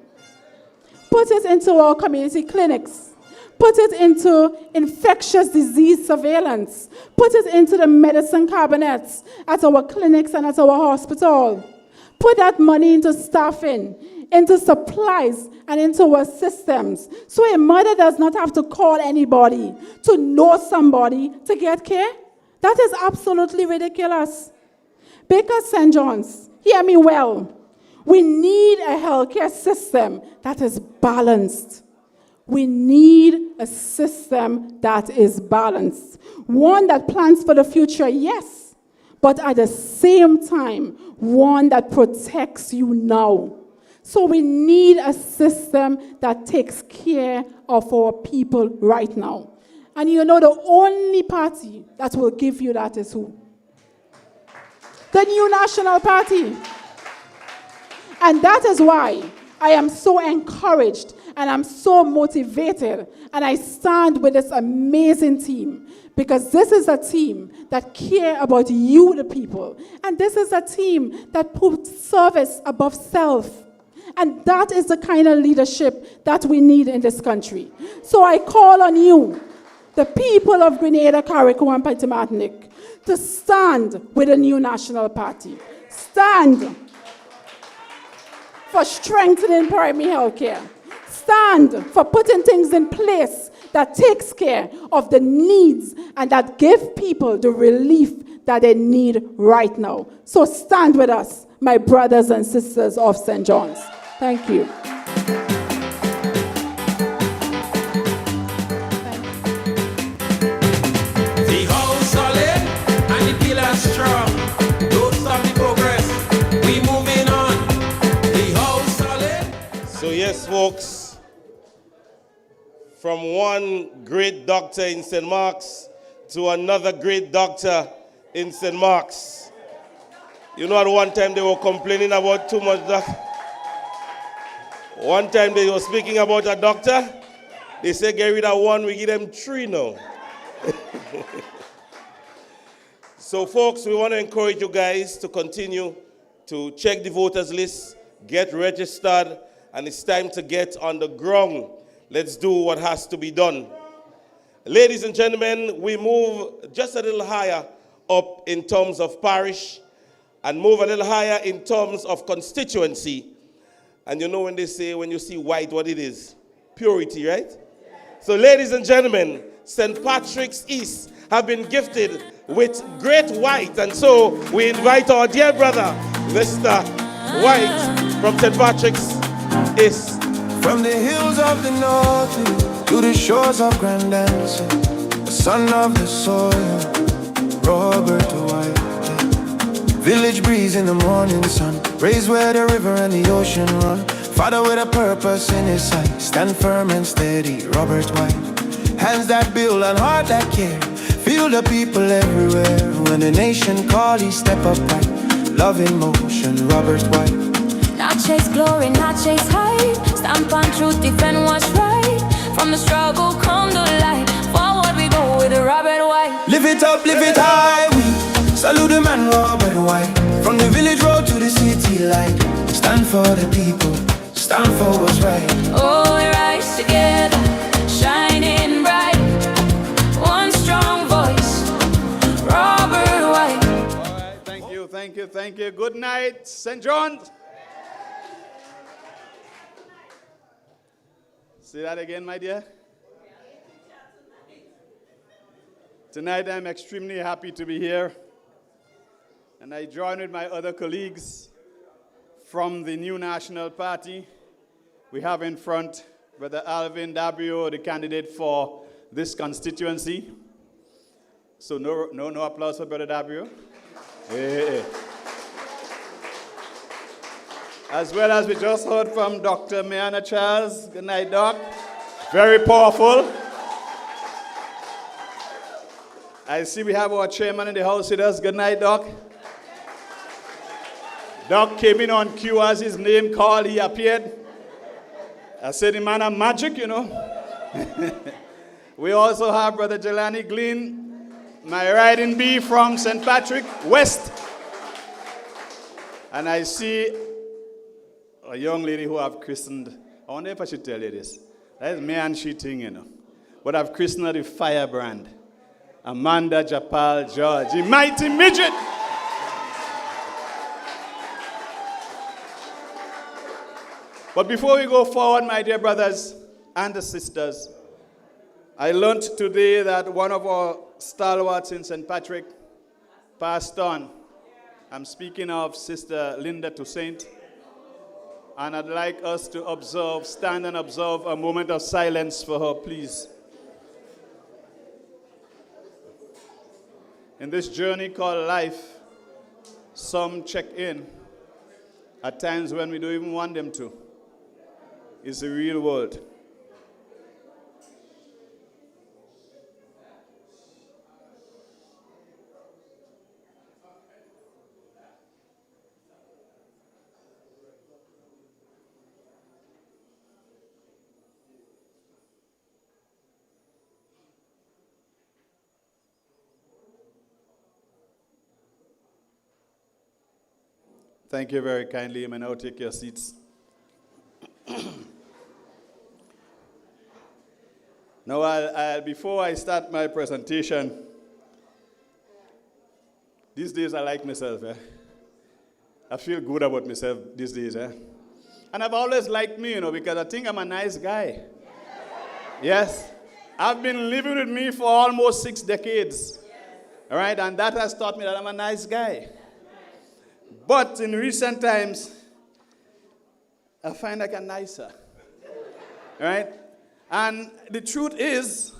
Put it into our community clinics. Put it into infectious disease surveillance. Put it into the medicine cabinets at our clinics and at our hospital. Put that money into staffing, into supplies, and into our systems. So a mother does not have to call anybody to know somebody to get care. That is absolutely ridiculous. Because St. John's, hear me well, we need a healthcare system that is balanced. We need a system that is balanced. One that plans for the future, yes, but at the same time, one that protects you now. So we need a system that takes care of our people right now. And you know the only party that will give you that is who? The New National Party. And that is why I am so encouraged and I'm so motivated and I stand with this amazing team because this is a team that care about you, the people. And this is a team that puts service above self. And that is the kind of leadership that we need in this country. So I call on you, the people of Grenada, Carriacou, and Petit Martinique, to stand with the New National Party. Stand for strengthening primary health care. Stand for putting things in place that takes care of the needs and that give people the relief that they need right now. So stand with us, my brothers and sisters of St. John's. Thank you. The house solid and the pillars strong. Don't stop the progress. We moving on. The house solid. So yes, folks, from one great doctor in St. Mark's to another great doctor in St. Mark's. You know, at one time they were complaining about too much doctor. One time they were speaking about a doctor. They said, get rid of one, we give them three now. So folks, we want to encourage you guys to continue to check the voters list, get registered, and it's time to get on the ground. Let's do what has to be done. Ladies and gentlemen, we move just a little higher up in terms of parish and move a little higher in terms of constituency. And you know when they say, when you see white, what it is? Purity, right? So ladies and gentlemen, St. Patrick's East have been gifted with great white. And so we invite our dear brother, Mr. White from St. Patrick's East. From the hills of the north to the shores of Grand Anse, the son of the soil, Robert White. Village breeze in the morning sun, raised where the river and the ocean run. Father with a purpose in his sight, stand firm and steady, Robert White. Hands that build and heart that care, feel the people everywhere. When the nation call, he step up right, love in motion, Robert White. Not chase glory, not chase hype, stamp on truth, defend what's right. From the struggle come the light, forward we go with the Robert White. Live it up, live it high, we salute the man Robert White. From the village road to the city light, stand for the people, stand for what's right. Oh, we rise together, shining bright. One strong voice, Robert White. All right, thank you, thank you, thank you. Good night, St. John's. Say that again, my dear. Tonight I'm extremely happy to be here. And I join with my other colleagues from the New National Party. We have in front Brother Alvin Dabrio, the candidate for this constituency. So no applause for Brother Dabrio. Hey. As well as we just heard from Dr. Mayana Charles. Good night, Doc. Very powerful. I see we have our chairman in the house with us. Good night, Doc. Doc came in on cue as his name called, he appeared. I said, the man of magic, you know. We also have Brother Jelani Glean, my riding bee from St. Patrick West. And I see a young lady who I've christened. I wonder if I should tell you this. That is me and she thing, you know. But I've christened her the firebrand. Amanda Japal George, the mighty midget. But before we go forward, my dear brothers and sisters, I learned today that one of our stalwarts in St. Patrick passed on. I'm speaking of Sister Linda Toussaint. And I'd like us to stand and observe a moment of silence for her, please. In this journey called life, some check in at times when we don't even want them to. It's the real world. Thank you very kindly. You may now take your seats. Now, before I start my presentation, these days I like myself. I feel good about myself these days. And I've always liked me, because I think I'm a nice guy. Yes. I've been living with me for almost 6 decades. All right, and that has taught me that I'm a nice guy. But in recent times, I find I get nicer, right? And the truth is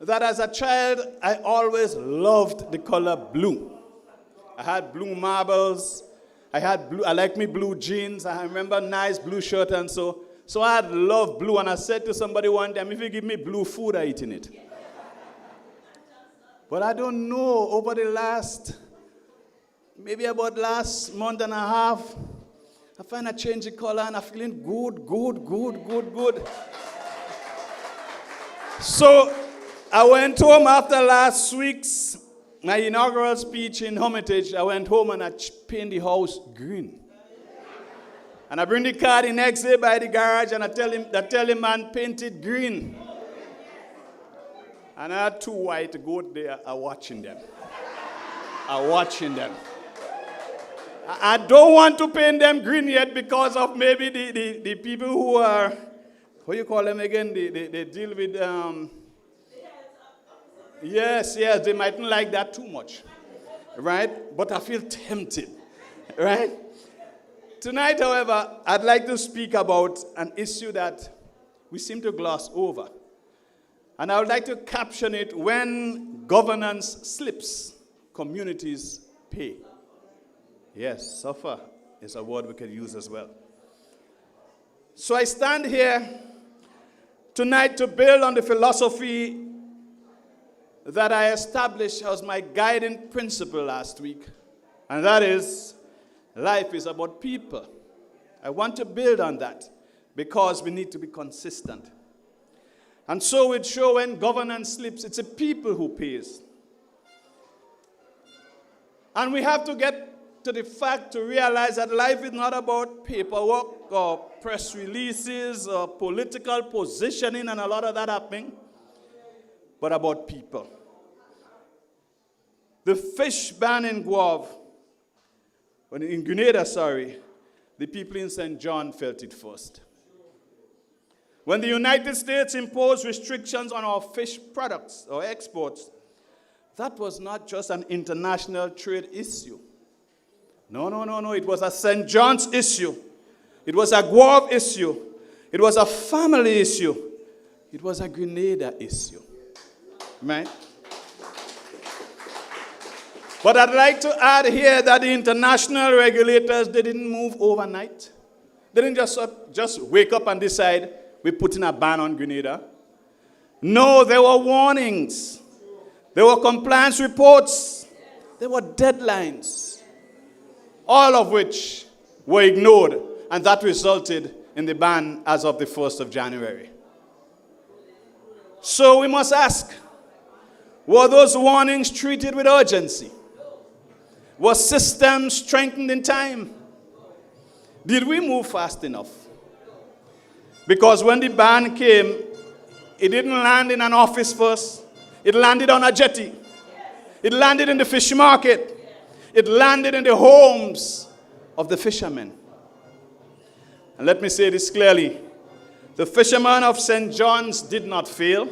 that as a child, I always loved the color blue. I had blue marbles. I like me blue jeans. I remember nice blue shirt and so I had loved blue. And I said to somebody one time, if you give me blue food, I eat in it. But I don't know, over the last month and a half, I find I change the color and I'm feeling good. So I went home after last week's, my inaugural speech in Hermitage. I went home and I paint the house green. And I bring the car the next day by the garage and I tell him man, paint it green. And I had 2 white goats there watching them. I don't want to paint them green yet because of maybe the people who are, what do you call them again? They deal with, yes, they mightn't like that too much, right? But I feel tempted, right? Tonight, however, I'd like to speak about an issue that we seem to gloss over. And I would like to caption it, when governance slips, communities pay. Yes, suffer is a word we could use as well. So I stand here tonight to build on the philosophy that I established as my guiding principle last week, and that is, life is about people. I want to build on that because we need to be consistent. And so it shows when governance slips, it's the people who pays. And we have to get to the fact to realize that life is not about paperwork or press releases or political positioning and a lot of that happening, but about people. The fish ban in Grenada, the people in St. John felt it first. When the United States imposed restrictions on our fish products or exports, that was not just an international trade issue. No. It was a St. John's issue. It was a Guave issue. It was a family issue. It was a Grenada issue. Right? But I'd like to add here that the international regulators, they didn't move overnight. They didn't just wake up and decide we're putting a ban on Grenada. No, there were warnings. There were compliance reports. There were deadlines. All of which were ignored, and that resulted in the ban as of the 1st of January. So we must ask, were those warnings treated with urgency? Were systems strengthened in time? Did we move fast enough? Because when the ban came, it didn't land in an office first. It landed on a jetty. It landed in the fish market. It landed in the homes of the fishermen. And let me say this clearly. The fishermen of St. John's did not fail.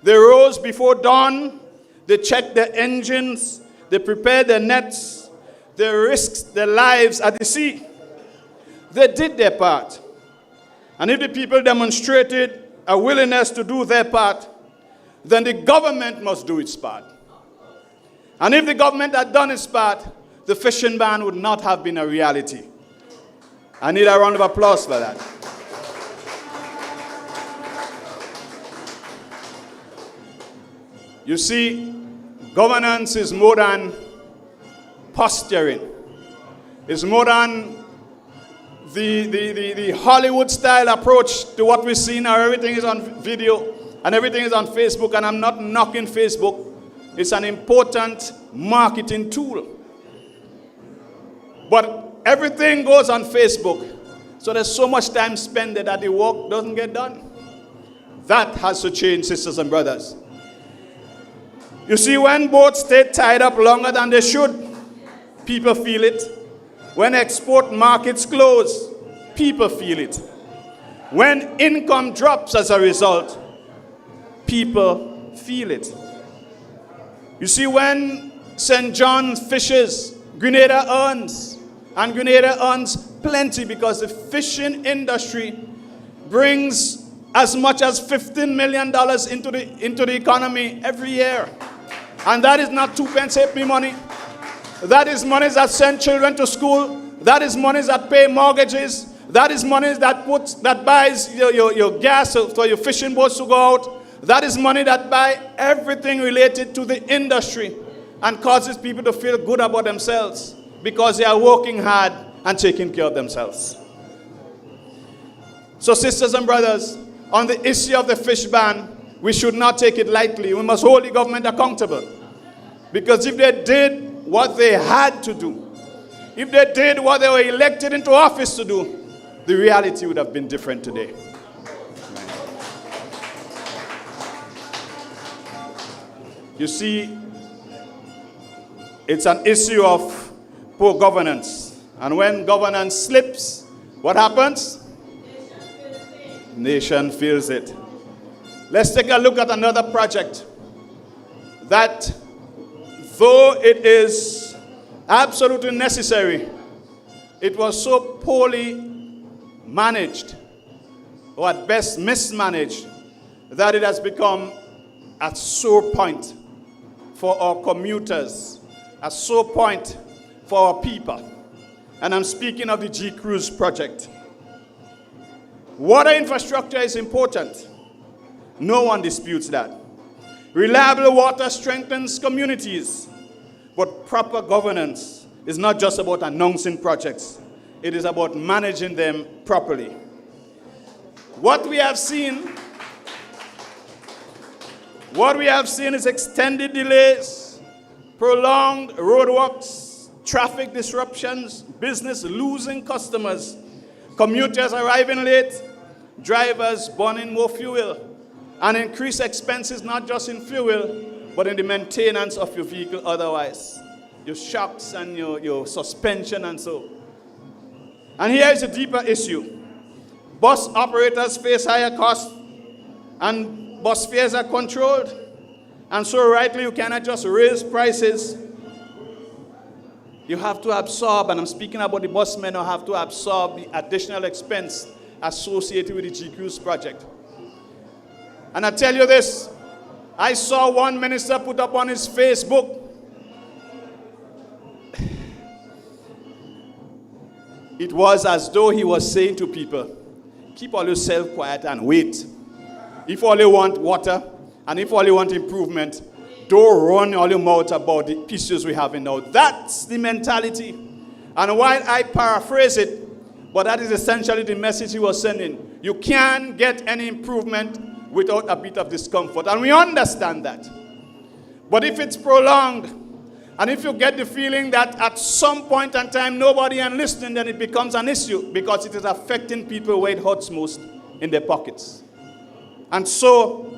They rose before dawn. They checked their engines. They prepared their nets. They risked their lives at the sea. They did their part. And if the people demonstrated a willingness to do their part, then the government must do its part. And if the government had done its part, the fishing ban would not have been a reality. I need a round of applause for that. You see, governance is more than posturing. It's more than the Hollywood-style approach to what we see now. Everything is on video and everything is on Facebook, and I'm not knocking Facebook. It's an important marketing tool. But everything goes on Facebook, so there's so much time spent there that the work doesn't get done. That has to change, sisters and brothers. You see, when boats stay tied up longer than they should, people feel it. When export markets close, people feel it. When income drops as a result, people feel it. You see, when St. John fishes, Grenada earns. And Grenada earns plenty because the fishing industry brings as much as $15 million into the economy every year. And that is not 2 pence halfpenny money. That is money that send children to school. That is money that pay mortgages. That is money that buys your gas for your fishing boats to go out. That is money that buys everything related to the industry and causes people to feel good about themselves because they are working hard and taking care of themselves. So, sisters and brothers, on the issue of the fish ban, we should not take it lightly. We must hold the government accountable. Because if they did what they had to do, if they did what they were elected into office to do, the reality would have been different today. You see, it's an issue of poor governance. And when governance slips, what happens? Nation feels it. Let's take a look at another project that, though it is absolutely necessary, it was so poorly managed, or at best mismanaged, that it has become a sore point for our commuters, a sore point for our people. And I'm speaking of the G-Cruise project. Water infrastructure is important. No one disputes that. Reliable water strengthens communities, but proper governance is not just about announcing projects. It is about managing them properly. What we have seen is extended delays, prolonged roadworks, traffic disruptions, business losing customers, commuters arriving late, drivers burning more fuel, and increased expenses not just in fuel, but in the maintenance of your vehicle otherwise. Your shocks and your suspension and so. And here is a deeper issue. Bus operators face higher costs and bus fares are controlled. And so rightly you cannot just raise prices. You have to absorb, and I'm speaking about the busmen who have to absorb the additional expense associated with the G-Cruise project. And I tell you this, I saw one minister put up on his Facebook, it was as though he was saying to people, keep all yourself quiet and wait. If all you want water, and if all you want improvement, don't run all your mouth about the issues we have now. That's the mentality. And while I paraphrase it, but that is essentially the message he was sending. You can't get any improvement without a bit of discomfort. And we understand that. But if it's prolonged, and if you get the feeling that at some point in time nobody is listening, then it becomes an issue because it is affecting people where it hurts most, in their pockets. And so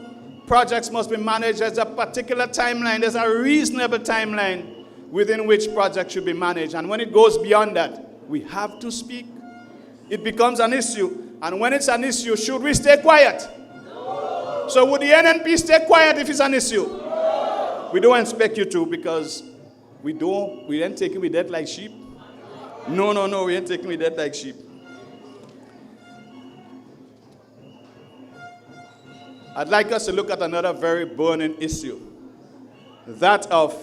projects must be managed as a particular timeline. There's a reasonable timeline within which projects should be managed. And when it goes beyond that, we have to speak. it becomes an issue. And when it's an issue, should we stay quiet? No. So would the NNP stay quiet if it's an issue? No. We don't expect you to, because we ain't taking we dead like sheep. No, we ain't taking we dead like sheep. I'd like us to look at another very burning issue, that of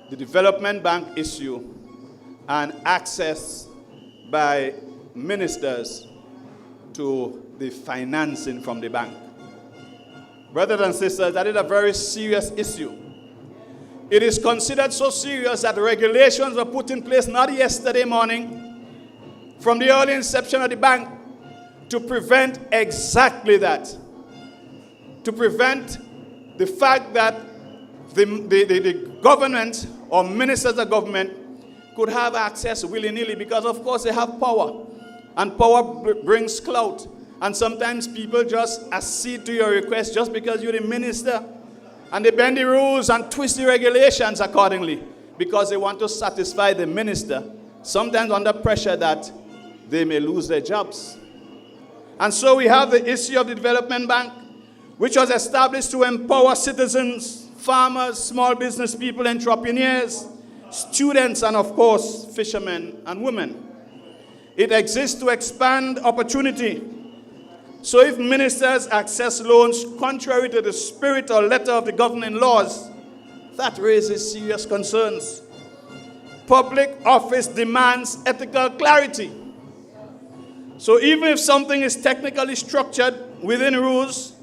the development bank issue and access by ministers to the financing from the bank. Brothers and sisters, that is a very serious issue. It is considered so serious that regulations were put in place not yesterday morning, from the early inception of the bank, to prevent exactly that. To prevent the fact that the government or ministers of government could have access willy-nilly, because of course they have power, and power brings clout, and sometimes people just accede to your request just because you're the minister, and they bend the rules and twist the regulations accordingly because they want to satisfy the minister, sometimes under pressure that they may lose their jobs. And so we have the issue of the development bank, which was established to empower citizens, farmers, small business people, entrepreneurs, students, and of course, fishermen and women. It exists to expand opportunity. So if ministers access loans contrary to the spirit or letter of the governing laws, that raises serious concerns. Public office demands ethical clarity. So even if something is technically structured within rules,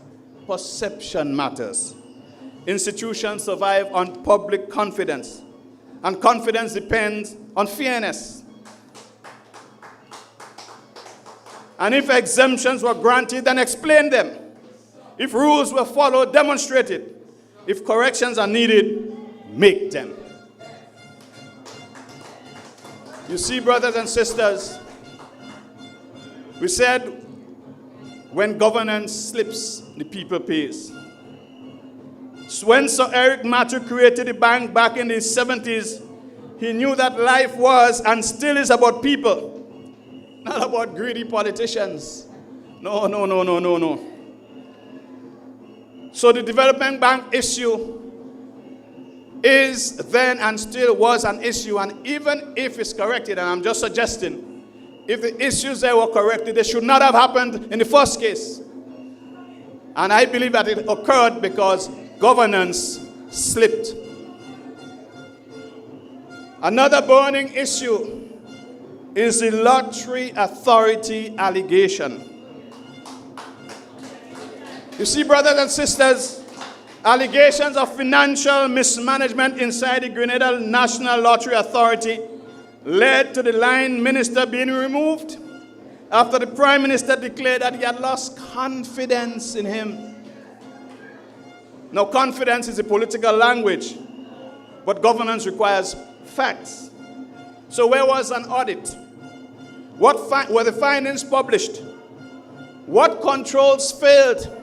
perception matters. Institutions survive on public confidence, and confidence depends on fairness. And if exemptions were granted, then explain them. If rules were followed, demonstrate it. If corrections are needed, make them. You see, brothers and sisters, we said when governance slips, the people pays. So when Sir Eric Matthew created the bank back in the 70s, he knew that life was and still is about people. Not about greedy politicians. No. So the development bank issue is then and still was an issue. And even if it's corrected, and I'm just suggesting, if the issues there were corrected, they should not have happened in the first case. And I believe that it occurred because governance slipped. Another burning issue is the Lottery Authority allegation. You see, brothers and sisters, allegations of financial mismanagement inside the Grenada National Lottery Authority led to the line minister being removed after the Prime Minister declared that he had lost confidence in him. Now, confidence is a political language, but governance requires facts. So where was an audit? What were the findings published? What controls failed?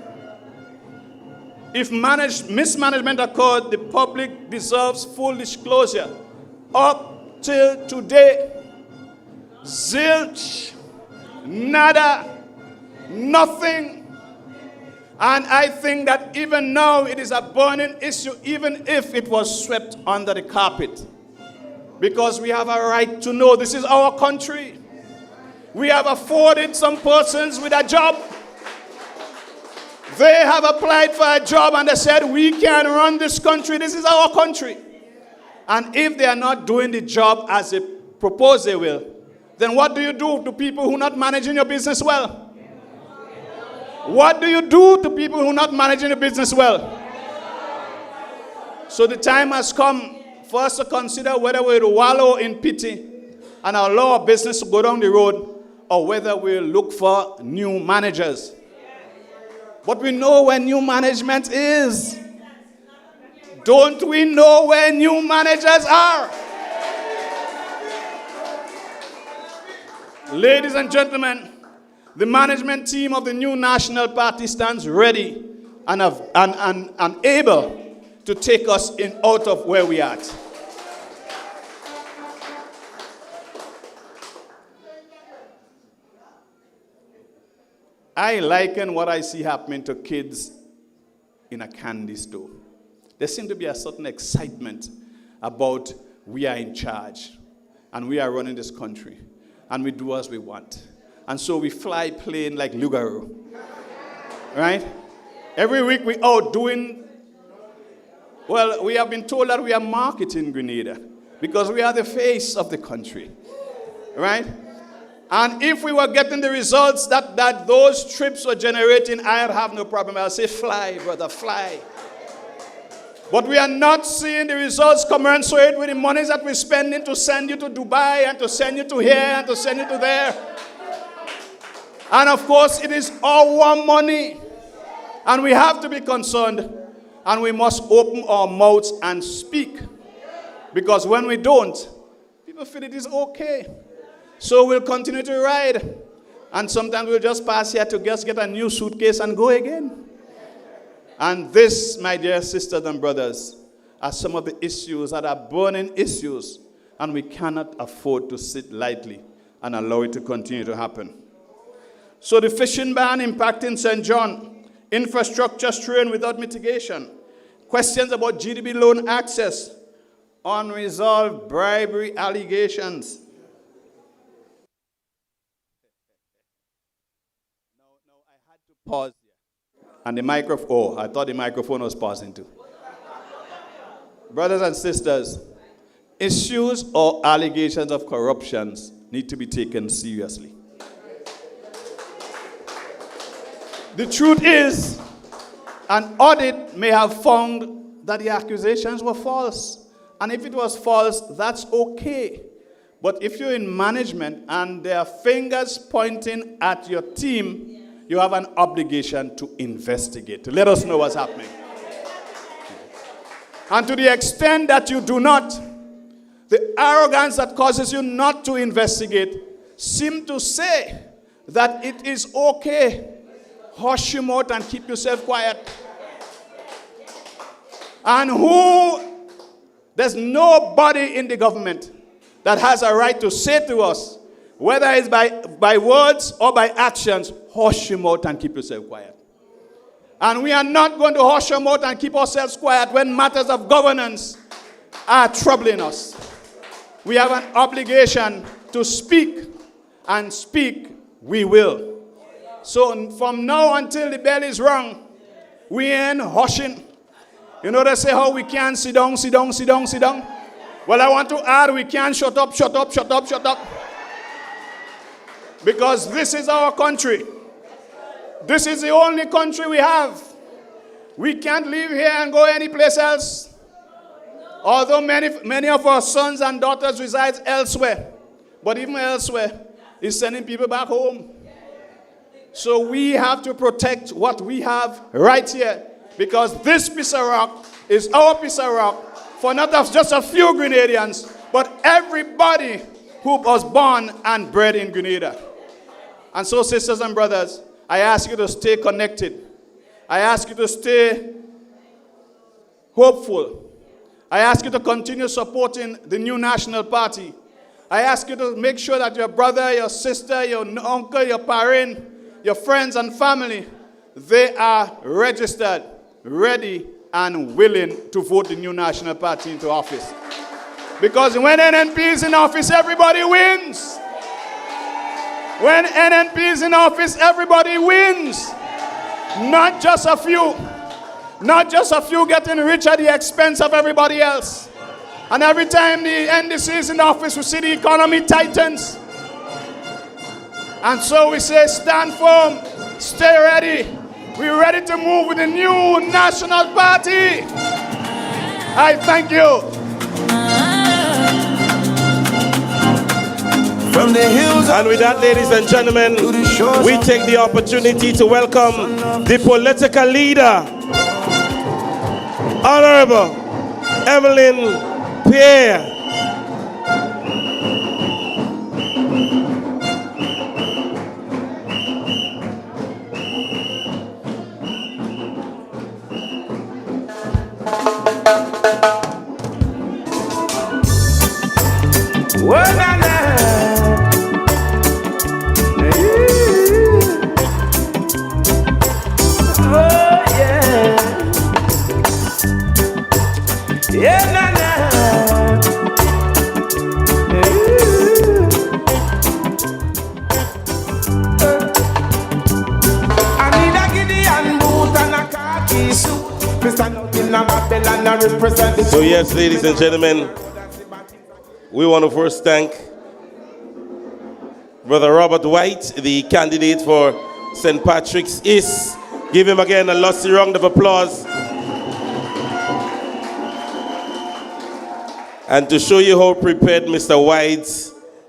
If mismanagement occurred, the public deserves full disclosure. Up till today, zilch, nada, nothing. And I think that even now it is a burning issue, even if it was swept under the carpet. Because we have a right to know. This is our country. We have afforded some persons with a job. They have applied for a job and they said, we can run this country. This is our country. And if they are not doing the job as they propose they will, then what do you do to people who are not managing your business well? What do you do to people who are not managing your business well? So the time has come for us to consider whether we'll wallow in pity and allow our business to go down the road, or whether we'll look for new managers. But we know where new management is. Don't we know where new managers are? Ladies and gentlemen, the management team of the new National Party stands ready and able to take us out of where we are at. I liken what I see happening to kids in a candy store. There seems to be a certain excitement about we are in charge and we are running this country and we do as we want. And so we fly plane like Lugaro, right? Every week we out doing, well, we have been told that we are marketing Grenada because we are the face of the country, right? And if we were getting the results that those trips were generating, I'd have no problem. I'll say, fly, brother, fly. But we are not seeing the results commensurate with the monies that we're spending to send you to Dubai and to send you to here and to send you to there. And of course, it is our money. And we have to be concerned. And we must open our mouths and speak. Because when we don't, people feel it is okay. So we'll continue to ride. And sometimes we'll just pass here to just get a new suitcase and go again. And this, my dear sisters and brothers, are some of the issues that are burning issues. And we cannot afford to sit lightly and allow it to continue to happen. So the fishing ban impacting St. John, infrastructure strain without mitigation, questions about GDP loan access, unresolved bribery allegations. Pause. And the microphone, oh, I thought the microphone was pausing too. Brothers and sisters, issues or allegations of corruptions need to be taken seriously. The truth is, an audit may have found that the accusations were false. And if it was false, that's okay. But if you're in management and there are fingers pointing at your team, you have an obligation to investigate. Let us know what's happening. And to the extent that you do not, the arrogance that causes you not to investigate seem to say that it is okay. Hush your mouth and keep yourself quiet. And there's nobody in the government that has a right to say to us, whether it's by words or by actions, hush your mouth and keep yourself quiet. And we are not going to hush our mouth and keep ourselves quiet when matters of governance are troubling us. We have an obligation to speak, and speak we will. So from now until the bell is rung, we ain't hushing. You know they say how we can't sit down, sit down, sit down, sit down. Well, I want to add, we can't shut up, shut up, shut up, shut up. Because this is our country. This is the only country we have. We can't live here and go anyplace else. Although many of our sons and daughters reside elsewhere. But even elsewhere, is sending people back home. So we have to protect what we have right here. Because this piece of rock is our piece of rock for not just a few Grenadians, but everybody who was born and bred in Grenada. And so, sisters and brothers, I ask you to stay connected. I ask you to stay hopeful. I ask you to continue supporting the new National Party. I ask you to make sure that your brother, your sister, your uncle, your parent, your friends and family, they are registered, ready, and willing to vote the new National Party into office. Because when NNP is in office, everybody wins. When NNP is in office, everybody wins. Not just a few. Not just a few getting rich at the expense of everybody else. And every time the NDC is in office, we see the economy tightens. And so we say, stand firm, stay ready. We're ready to move with the new National Party. I thank you. From the hills and with that, ladies and gentlemen, we take the opportunity to welcome the political leader, Honorable Evelyn Pierre. So yes, ladies and gentlemen, we want to first thank Brother Robert White, the candidate for St. Patrick's East. Give him again a lusty round of applause. And to show you how prepared Mr. White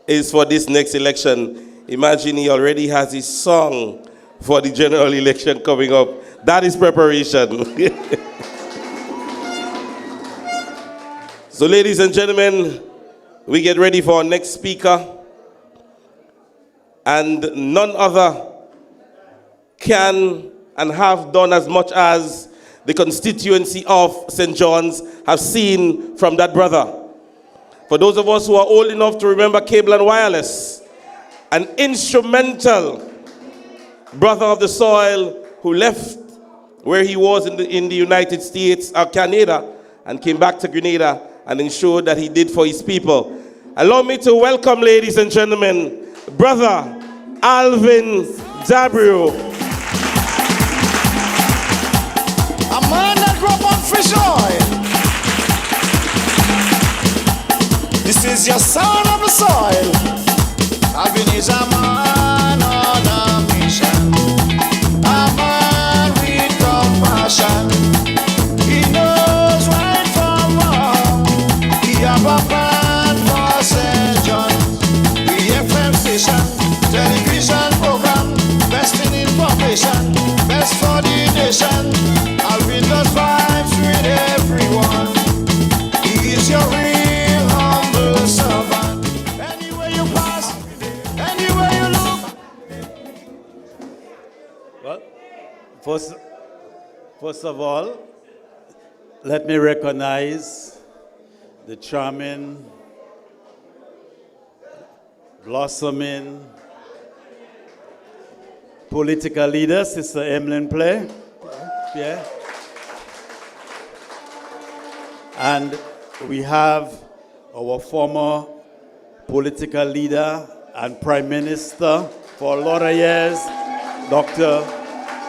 is for this next election, imagine he already has his song for the general election coming up. That is preparation. So ladies and gentlemen, we get ready for our next speaker. And none other can and have done as much as the constituency of St. John's have seen from that brother. For those of us who are old enough to remember Cable and Wireless, an instrumental brother of the soil who left where he was in the United States or Canada and came back to Grenada and ensured that he did for his people. Allow me to welcome, ladies and gentlemen, Brother Alvin Dabrio. A man that grew up on fish oil. This is your son of the soil. Alvin is a man on a mission. A man with compassion. He knows right from wrong. He have a plan for St. John's. The FM station, television program, best in information, best for the nation. Alvin does vibes with everyone. He is your real humble servant. Anywhere you pass, anywhere you look. Well, first of all, let me recognize the charming, blossoming political leader, Sister Emlyn Play. Yeah. And we have our former political leader and Prime Minister for a lot of years, Dr.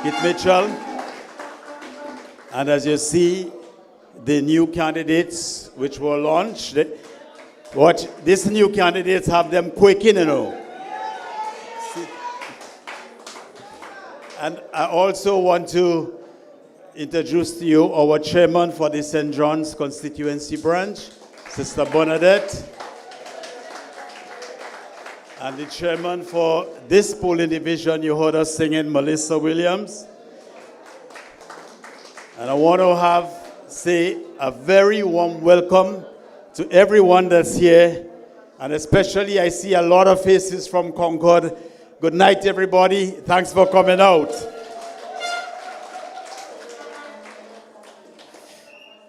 Kit Mitchell. And as you see, the new candidates which were launched, these new candidates have them quaking, you know. And I also want to introduce to you our chairman for the St. John's Constituency branch, Sister Bernadette. And the chairman for this polling division, you heard us singing, Melissa Williams. And I want to say a very warm welcome to everyone that's here. And especially I see a lot of faces from Concord. Good night, everybody. Thanks for coming out.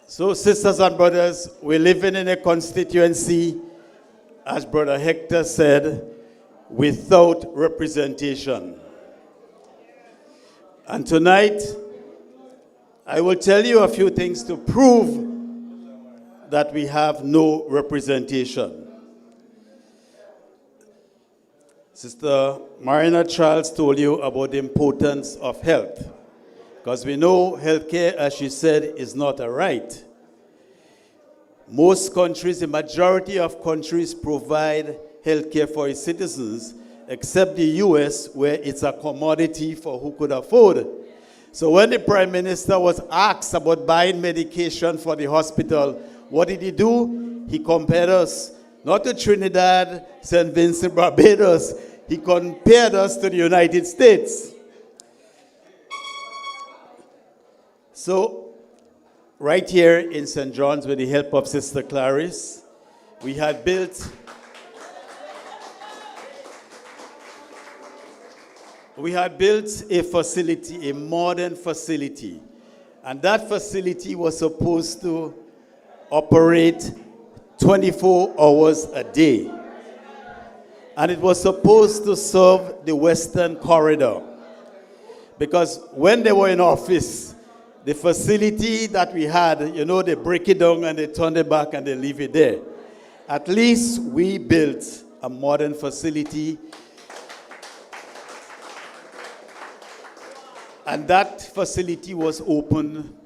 So, sisters and brothers, we're living in a constituency, as Brother Hector said, without representation. And tonight, I will tell you a few things to prove that we have no representation. Sister Marina Charles told you about the importance of health, because we know healthcare, as she said, is not a right. Most countries, the majority of countries provide healthcare for its citizens, except the US, where it's a commodity for who could afford. So when the Prime Minister was asked about buying medication for the hospital, what did he do? He compared us, not to Trinidad, St. Vincent, Barbados. He compared us to the United States. So, right here in St. John's, with the help of Sister Clarice, we had built a facility, a modern facility. And that facility was supposed to operate 24 hours a day. And it was supposed to serve the Western Corridor. Because when they were in office, the facility that we had, you know, they break it down and they turn it back and they leave it there. At least we built a modern facility. And that facility was open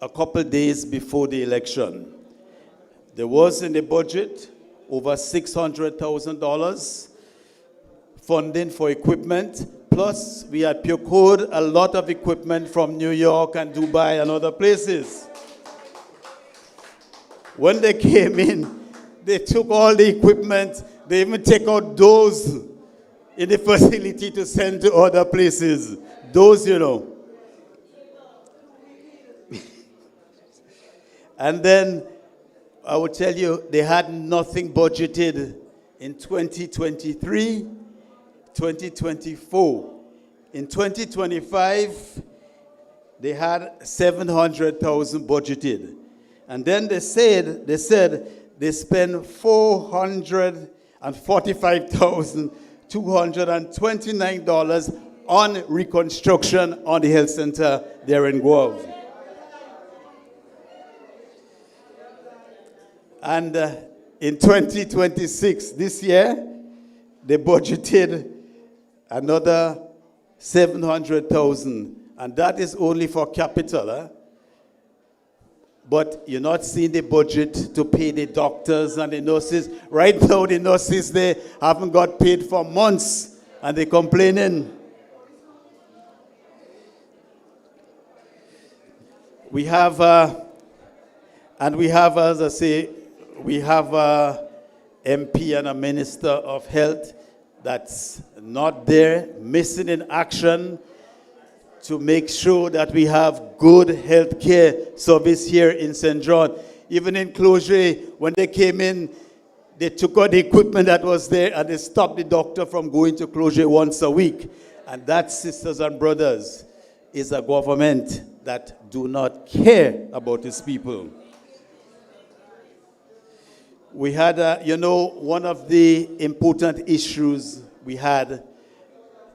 a couple days before the election. There was in the budget over $600,000 funding for equipment. Plus, we had procured a lot of equipment from New York and Dubai and other places. When they came in, they took all the equipment. They even take out those in the facility to send to other places. Those, you know. And then I will tell you, they had nothing budgeted in 2023, 2024. In 2025, they had 700,000 budgeted. And then they said they spent $445,229 on reconstruction on the health center there in Guelph. And in 2026, this year, they budgeted another 700,000, and that is only for capital. But you're not seeing the budget to pay the doctors and the nurses. Right now, the nurses, they haven't got paid for months, and they're complaining. We have, as I say, we have a MP and a Minister of Health that's not there, missing in action to make sure that we have good health care service here in St. John. Even in Cloger, when they came in, they took out the equipment that was there and they stopped the doctor from going to Cloger once a week. And that, sisters and brothers, is a government that do not care about its people. We had, one of the important issues we had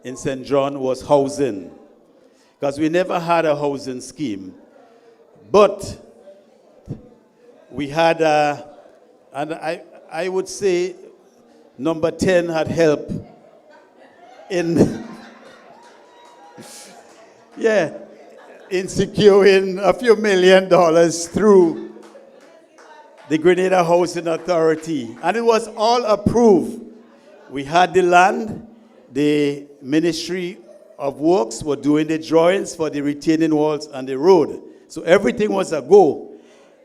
in St. John was housing, because we never had a housing scheme. But we had, and I would say number 10 had help in, in securing a few $1 million through the Grenada Housing Authority. And it was all approved. We had the land. The Ministry of Works were doing the drawings for the retaining walls and the road. So everything was a go.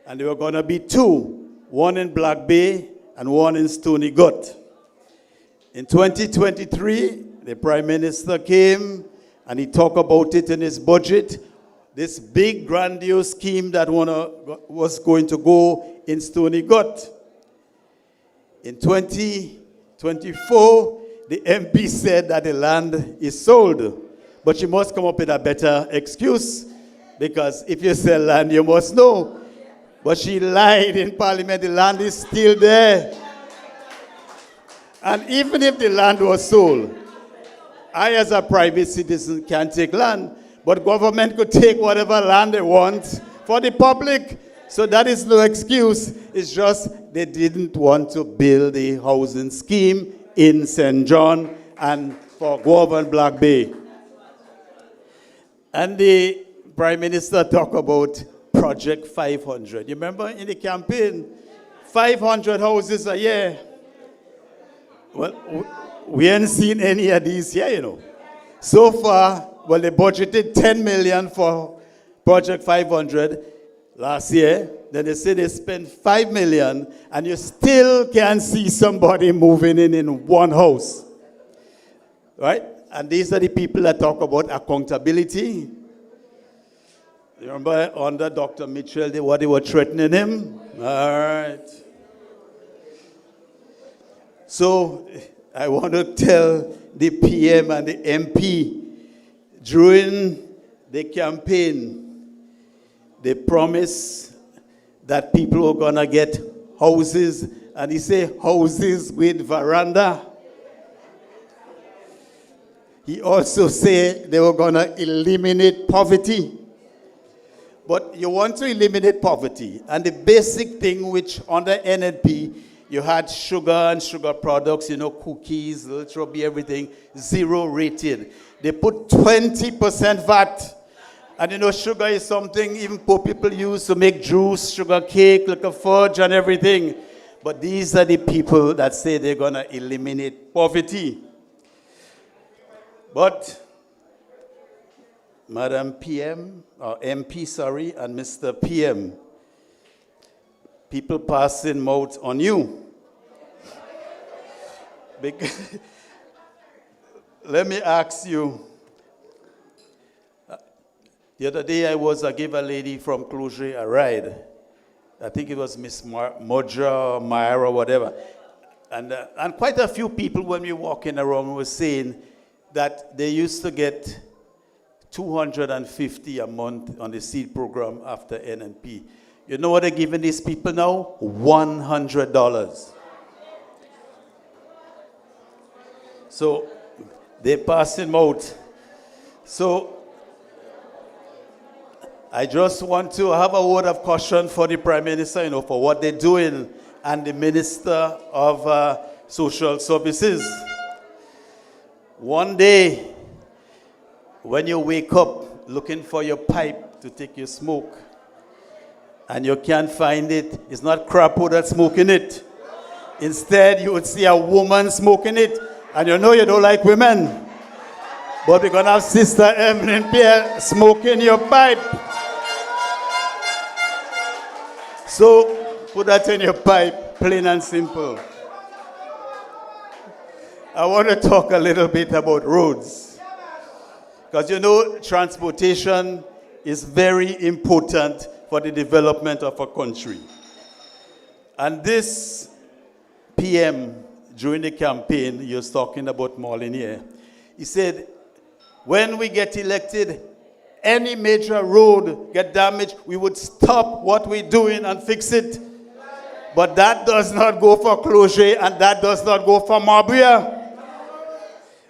And there were going to be two, one in Black Bay and one in Stony Gut. In 2023, the Prime Minister came and he talked about it in his budget. This big grandiose scheme that was going to go in Stony Gut. In 2024, the MP said that the land is sold. But you must come up with a better excuse, because if you sell land, you must know. But she lied in Parliament. The land is still there. And even if the land was sold, I as a private citizen can't take land, but government could take whatever land they want for the public. So that is no excuse. It's just they didn't want to build a housing scheme in St. John and for Guelph and Black Bay. And the Prime Minister talked about Project 500. You remember in the campaign, 500 houses a year. Well, we ain't seen any of these here, you know. So far, well, they budgeted 10 million for Project 500 last year. Then they say they spent 5 million, and you still can't see somebody moving in one house. Right? And these are the people that talk about accountability. You remember under Dr. Mitchell, what they were threatening him? All right. So I want to tell the PM and the MP, during the campaign, they promised that people were going to get houses, and he said houses with veranda. He also said they were going to eliminate poverty. But you want to eliminate poverty, and the basic thing which under NNP, you had sugar and sugar products, cookies, little chubby, everything, 0 rated. They put 20% VAT And you know, sugar is something even poor people use to make juice, sugar cake, like a fudge and everything. But these are the people that say they're going to eliminate poverty. But Madam PM, or MP, sorry, and Mr. PM, people passing mouth on you. Let me ask you. The other day I gave a lady from Cloger a ride. I think it was Miss Moja, Myra, whatever. And quite a few people when we were walking around were saying that they used to get $250 a month on the seed program after NNP. You know what they're giving these people now? $100. So they're passing out. So I just want to have a word of caution for the Prime Minister, for what they're doing, and the Minister of Social Services. One day, when you wake up looking for your pipe to take your smoke, and you can't find it, it's not Crapo that's smoking it. Instead, you would see a woman smoking it, and you know you don't like women. But we're going to have Sister Evelyn Pierre smoking your pipe. So, put that in your pipe, plain and simple. I want to talk a little bit about roads. Because transportation is very important for the development of a country. And this PM, during the campaign, he was talking about Molinier. He said, when we get elected, any major road get damaged, we would stop what we're doing and fix it. But that does not go for Cloger, and that does not go for Marbury.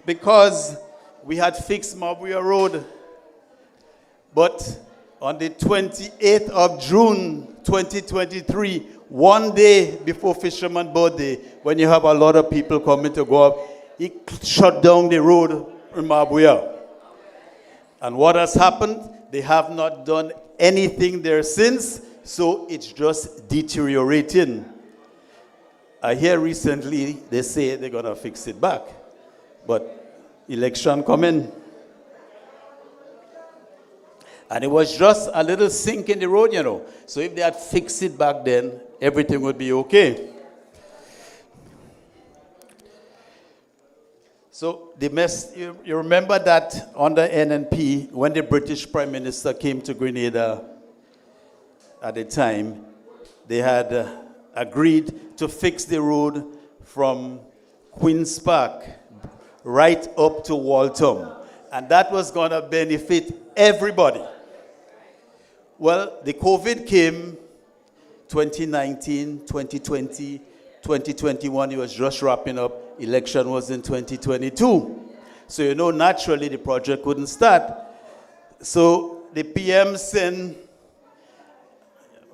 Because we had fixed Marbury Road. But on the 28th of June, 2023, one day before Fisherman's birthday, when you have a lot of people coming to go up, he shut down the road in Marbury. And what has happened? They have not done anything there since, so it's just deteriorating. I hear recently they say they're going to fix it back. But election coming. And it was just a little sink in the road, So if they had fixed it back then, everything would be okay. So you remember that under NNP, when the British Prime Minister came to Grenada at the time, they had agreed to fix the road from Queen's Park right up to Waltham. And that was going to benefit everybody. Well, the COVID came 2019, 2020, 2021, it was just wrapping up. Election was in 2022. So, naturally the project couldn't start. So the PM sent,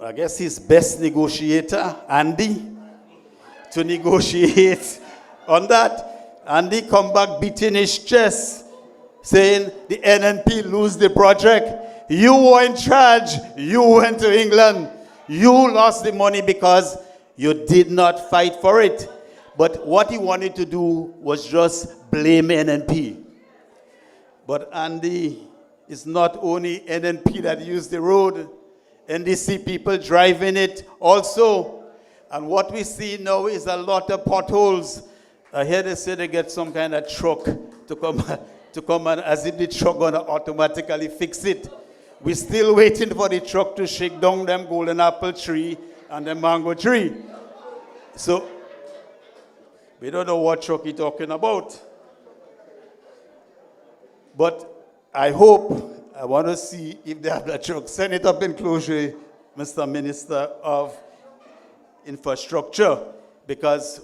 I guess, his best negotiator, Andy, to negotiate on that. Andy come back beating his chest, saying the NNP lose the project. You were in charge. You went to England. You lost the money because you did not fight for it. But what he wanted to do was just blame NNP. But Andy, it's not only NNP that used the road. NDC people driving it also. And what we see now is a lot of potholes. I hear they say they get some kind of truck to come and as if the truck gonna automatically fix it. We're still waiting for the truck to shake down them golden apple tree and the mango tree. So we don't know what truck he's talking about. But I want to see if they have that truck. Send it up in Cloger, Mr. Minister of Infrastructure, because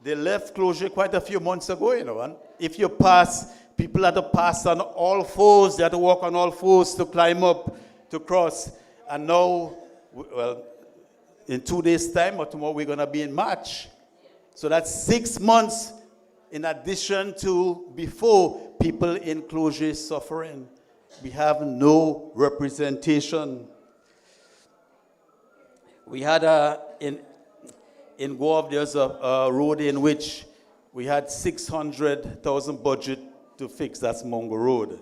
they left Cloger quite a few months ago, and if you pass, people had to pass on all fours. They had to walk on all fours to climb up, to cross. And now, well, in 2 days' time or tomorrow, we're going to be in March. So that's 6 months in addition to before people in Cloger suffering. we have no representation. We had in Guelph, there's a road in which we had 600,000 budget to fix. That's Mongo Road.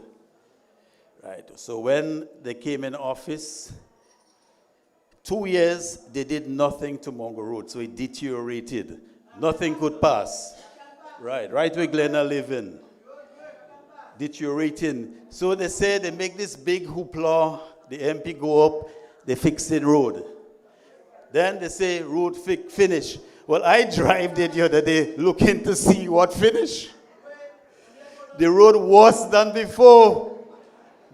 Right. So when they came in office, 2 years, they did nothing to Mongo Road, so it deteriorated. Nothing could pass. Right where Glenna live in. Deteriorating. So they say they make this big hoopla, the MP go up, they fix the road. Then they say road finish. Well, I drive there the other day looking to see what finish. The road was done before.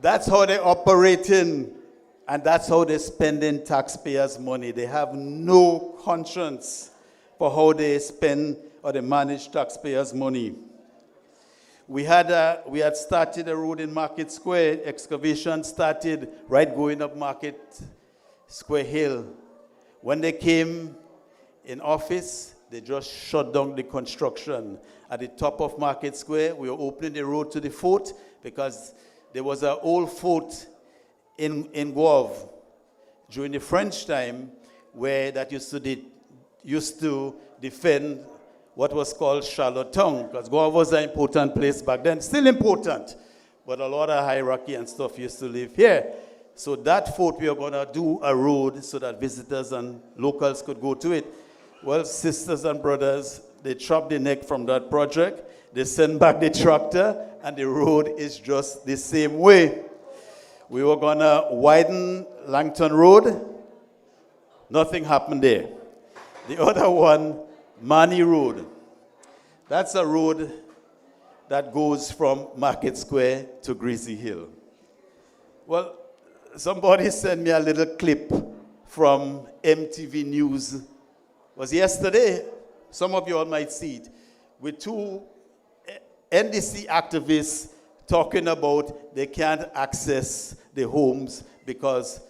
That's how they're operating, and that's how they're spending taxpayers' money. They have no conscience for how they spend or they manage taxpayers' money. We had started a road in Market Square. Excavation started right going up Market Square Hill. When they came in office, they just shut down the construction. At the top of Market Square, we were opening the road to the fort because there was an old fort in Guelph during the French time where that used to defend what was called Charlottetown, because Guelph was an important place back then, still important, but a lot of hierarchy and stuff used to live here. So that fort, we are going to do a road so that visitors and locals could go to it. Well, sisters and brothers, they chopped the neck from that project. They sent back the tractor, and the road is just the same way. We were going to widen Langton Road. Nothing happened there. The other one, Mani Road. That's a road that goes from Market Square to Greasy Hill. Well, somebody sent me a little clip from MTV News. It was yesterday. Some of you all might see it. With two NDC activists talking about they can't access the homes because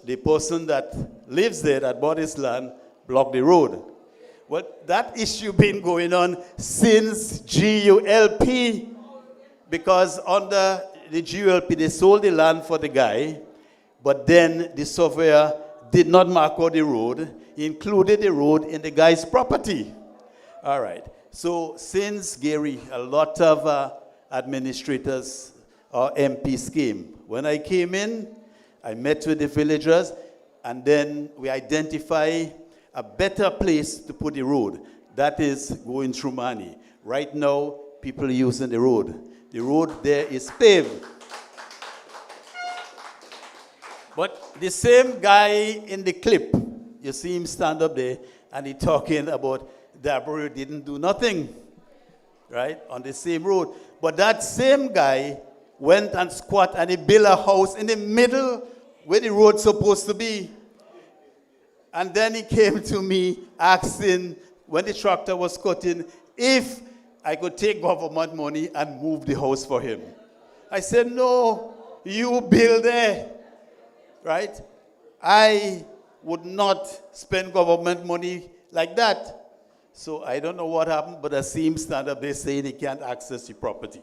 the person that lives there, that bought his land, blocked the road. Well, that issue been going on since GULP, because under the GULP, they sold the land for the guy, but then the surveyor did not mark out the road. He included the road in the guy's property. All right. So since Gary, a lot of administrators or MPs came. When I came in, I met with the villagers, and then we identify a better place to put the road. That is going through Mani. Right now, people are using the road. The road there is paved. But the same guy in the clip, you see him stand up there, and he talking about Deborah didn't do nothing, right, on the same road. But that same guy went and squat and he built a house in the middle where the road's supposed to be. And then he came to me asking, when the tractor was cutting, if I could take government money and move the house for him. I said, no, you build there, right? I would not spend government money like that. So I don't know what happened, but I see him stand up there saying he can't access the property.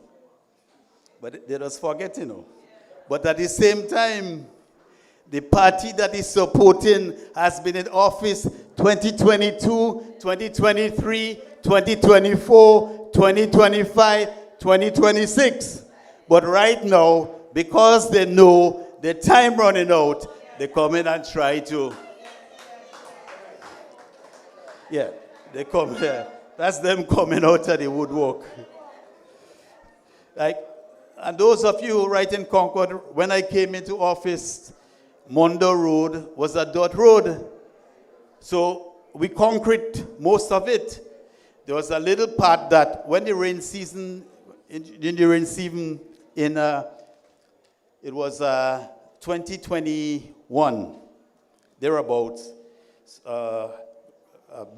But they just forget, But at the same time, the party that is supporting has been in office 2022, 2023, 2024, 2025, 2026. But right now, because they know the time running out, they come in and try to. Yeah, they come here. That's them coming out of the woodwork. And those of you right in Concord, when I came into office, Mondo Road was a dirt road. So we concrete most of it. There was a little part that when the rain season, it was 2021, thereabouts, a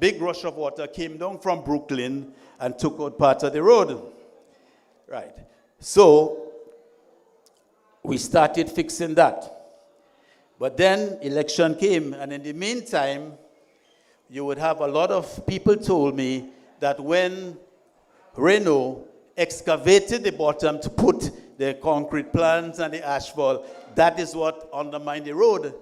big rush of water came down from Brooklyn and took out part of the road. Right. So we started fixing that. But then election came, and in the meantime, you would have a lot of people told me that when Renault excavated the bottom to put the concrete plants and the asphalt. That is what undermined the road.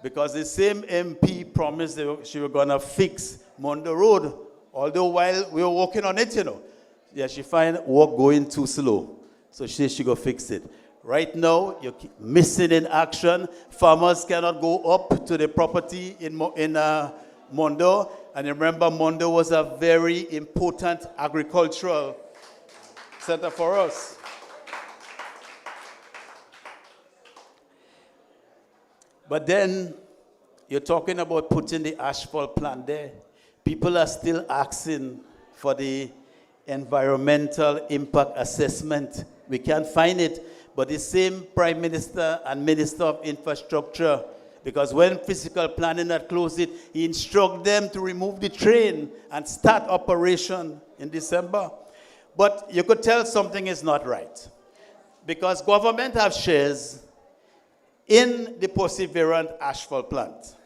Because the same MP promised she was going to fix Mondo Road. Although while we were working on it, she find work going too slow. So she said she go fix it. Right now, you're missing in action. Farmers cannot go up to the property in Mondo. And remember, Mondo was a very important agricultural center for us. But then, you're talking about putting the asphalt plant there. People are still asking for the environmental impact assessment. We can't find it. But the same Prime Minister and Minister of Infrastructure, because when physical planning had closed it, he instructed them to remove the train and start operation in December. But you could tell something is not right. Because government have shares in the Perseverant asphalt plant.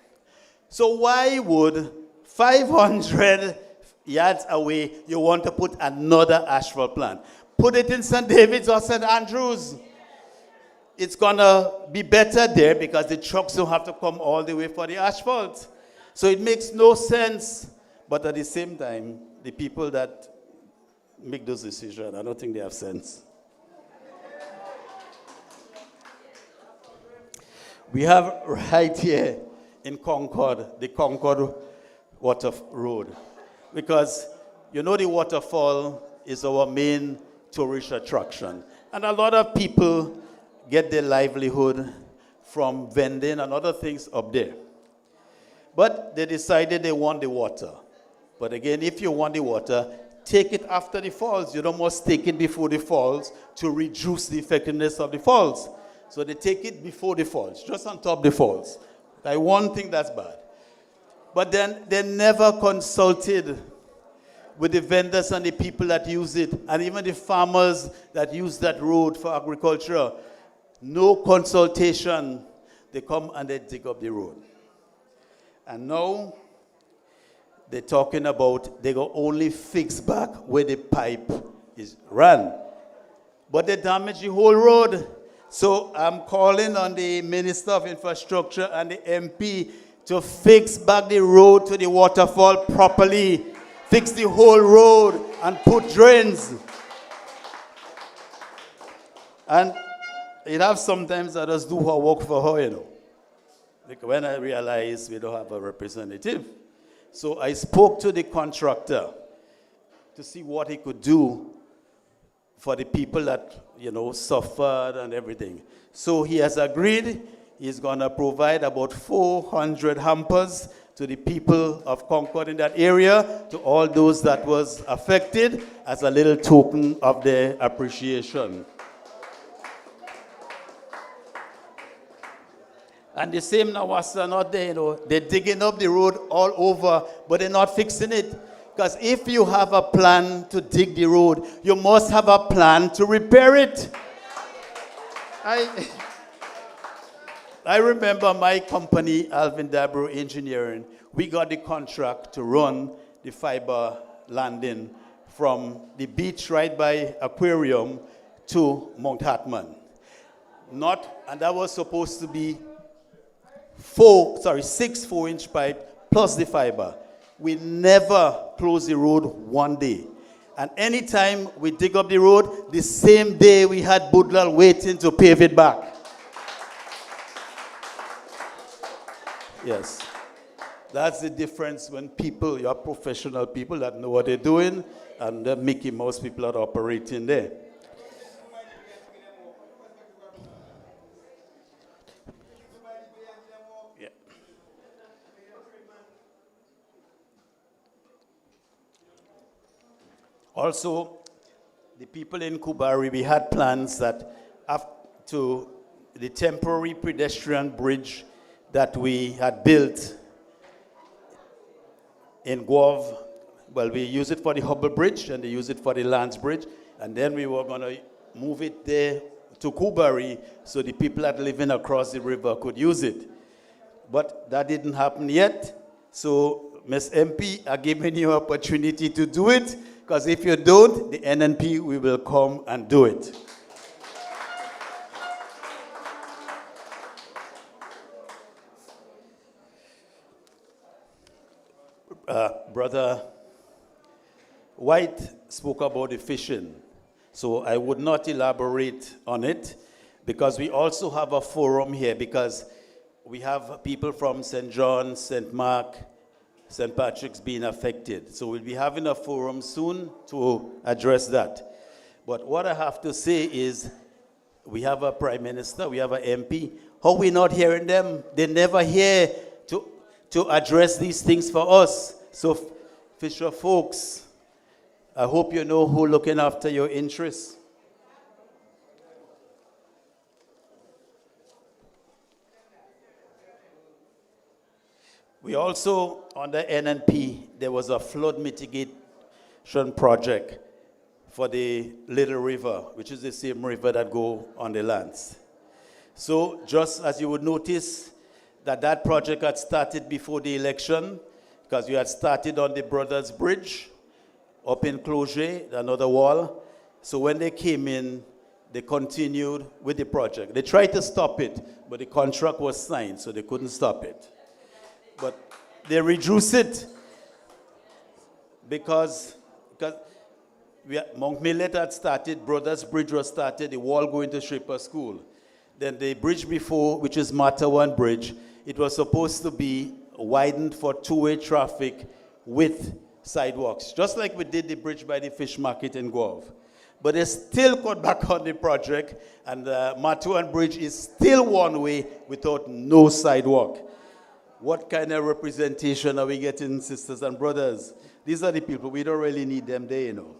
So why would 500 yards away you want to put another asphalt plant? Put it in St. David's or St. Andrews. It's going to be better there because the trucks don't have to come all the way for the asphalt. So it makes no sense. But at the same time, the people that make those decisions, I don't think they have sense. We have right here in Concord, the Concord Water Road. Because the waterfall is our main tourist attraction. And a lot of people get their livelihood from vending and other things up there. But they decided they want the water. But again, if you want the water, take it after the falls. You don't must take it before the falls to reduce the effectiveness of the falls. So they take it before the falls, just on top of the falls. I one thing that's bad. But then they never consulted with the vendors and the people that use it, and even the farmers that use that road for agriculture. No consultation. They come and they dig up the road. And now they're talking about they go only fix back where the pipe is run. But they damage the whole road. So I'm calling on the Minister of Infrastructure and the MP to fix back the road to the waterfall properly. Fix the whole road and put drains. And it have sometimes I just do her work for her, Like when I realize we don't have a representative. So I spoke to the contractor to see what he could do for the people that, suffered and everything. So he has agreed he's going to provide about 400 hampers to the people of Concord in that area, to all those that was affected, as a little token of their appreciation. And the same now was not there, They're digging up the road all over, but they're not fixing it. Because if you have a plan to dig the road, you must have a plan to repair it. I remember my company, Alvin Dabro Engineering, we got the contract to run the fiber landing from the beach right by Aquarium to Mount Hartman. And that was supposed to be 6 4-inch pipe plus the fiber. We never close the road one day. And anytime we dig up the road, the same day we had Budlal waiting to pave it back. Yes. That's the difference when people, you are professional people that know what they're doing, and the Mickey Mouse people are operating there. Also, the people in Kubari, we had plans that up to the temporary pedestrian bridge that we had built in Guave. Well, we use it for the Hubble Bridge and they use it for the Lance Bridge. And then we were going to move it there to Kubari so the people that living across the river could use it. But that didn't happen yet. So, Ms. MP, I'm giving you an opportunity to do it. Because if you don't, the NNP, we will come and do it. Brother White spoke about the fishing, so I would not elaborate on it because we also have a forum here because we have people from St. John, St. Mark, St. Patrick's being affected. So we'll be having a forum soon to address that. But what I have to say is we have a Prime Minister, we have an MP. How we not hearing them? They never hear to address these things for us. So Fisher folks, I hope you know who's looking after your interests. We also, under NNP, there was a flood mitigation project for the Little River, which is the same river that go on the lands. So just as you would notice that project had started before the election, because we had started on the Brothers Bridge, up in Cloger, another wall. So when they came in, they continued with the project. They tried to stop it, but the contract was signed, so they couldn't stop it. But they reduced it because Mount Millet had started, Brothers Bridge was started, the wall going to Shripper School. Then the bridge before, which is Matawan Bridge, it was supposed to be widened for two-way traffic with sidewalks, just like we did the bridge by the fish market in Guelph. But they still cut back on the project, and Matawan Bridge is still one way without no sidewalk. What kind of representation are we getting, sisters and brothers? These are the people, we don't really need them there, you know.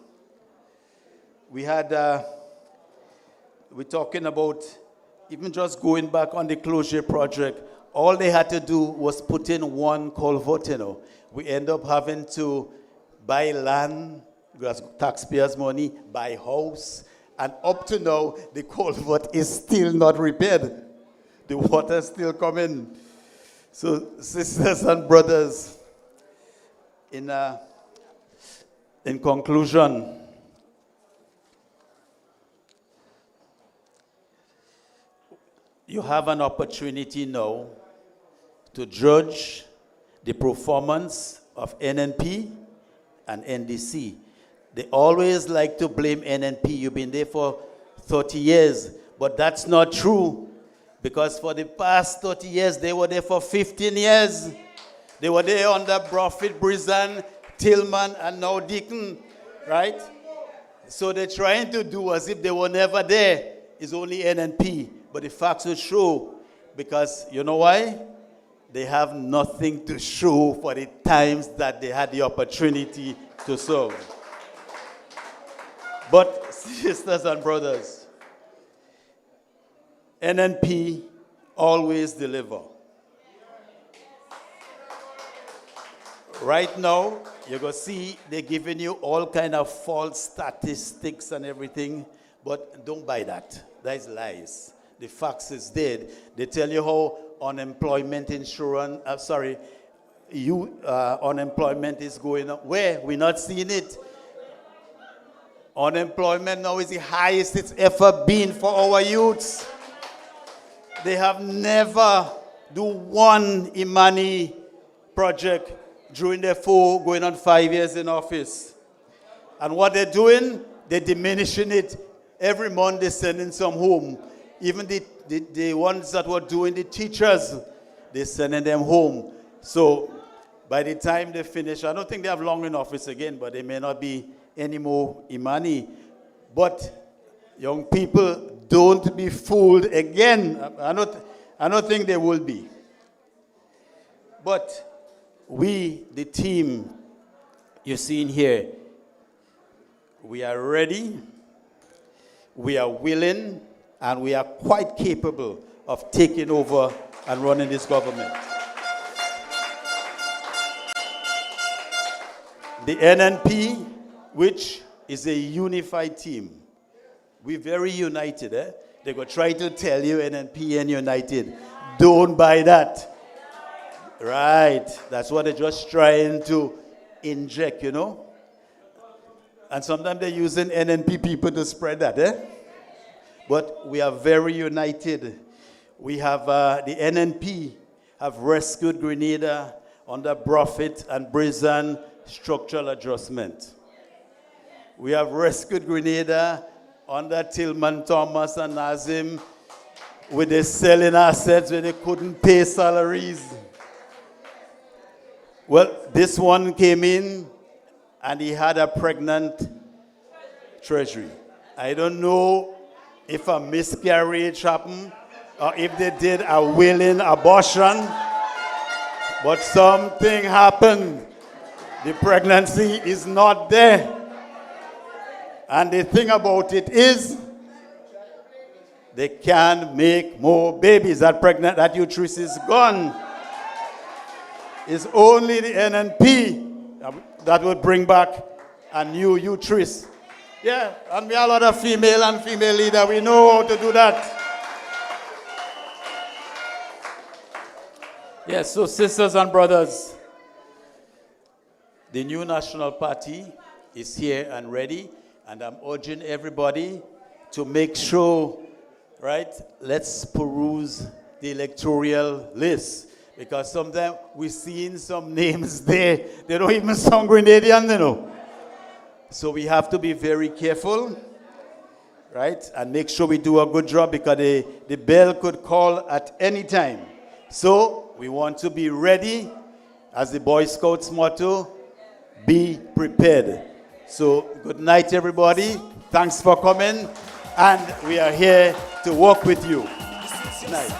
We had, we're talking about, even just going back on the Closure project, all they had to do was put in one culvert, you know. We end up having to buy land, because taxpayers' money, buy house, and up to now, the culvert is still not repaired. The water is still coming. So, sisters and brothers, in conclusion, you have an opportunity now to judge the performance of NNP and NDC. They always like to blame NNP. You've been there for 30 years, but that's not true. Because for the past 30 years, they were there for 15 years. They were there under Prophet Brizan, Tillman, and now Deacon, right? So they're trying to do as if they were never there. It's only NNP. But the facts will show, because you know why? They have nothing to show for the times that they had the opportunity to serve. But sisters and brothers, NNP always deliver. Right now, you're going to see they're giving you all kind of false statistics and everything, but don't buy that. That is lies. The facts is dead. They tell you how unemployment insurance, unemployment is going up. Where? We're not seeing it. Unemployment now is the highest it's ever been for our youths. They have never do one Imani project during their going on 5 years in office. And what they're doing, they're diminishing it. Every month they're sending some home. Even the ones that were doing the teachers, they're sending them home. So by the time they finish, I don't think they have long in office again, but they may not be any more Imani. But young people, don't be fooled again. I don't think they will be. But we, the team you're seeing here, we are ready, we are willing, and we are quite capable of taking over and running this government. The NNP, which is a unified team, we're very united. They're going to try to tell you NNP and United. Don't buy that. Right. That's what they're just trying to inject, you know. And sometimes they're using NNP people to spread that. But we are very united. We have the NNP have rescued Grenada under Profit and Brazen Structural Adjustment. We have rescued Grenada under Tillman Thomas and Nazim with the selling assets when they couldn't pay salaries. Well, this one came in and he had a pregnant treasury. I don't know if a miscarriage happened or if they did a willing abortion, but something happened. The pregnancy is not there. And the thing about it is, they can make more babies. That uterus is gone. It's only the NNP that will bring back a new uterus. Yeah, and we have a lot of female and female leaders. We know how to do that. Yes, so sisters and brothers, the new National Party is here and ready, and I'm urging everybody to make sure, right, let's peruse the electoral list, because sometimes we're seeing some names there, they don't even sound Grenadian, you know. So we have to be very careful, right, and make sure we do a good job, because the bell could call at any time. So we want to be ready, as the Boy Scouts motto, be prepared. So good night, everybody. Thanks for coming, and we are here to work with you. Good night.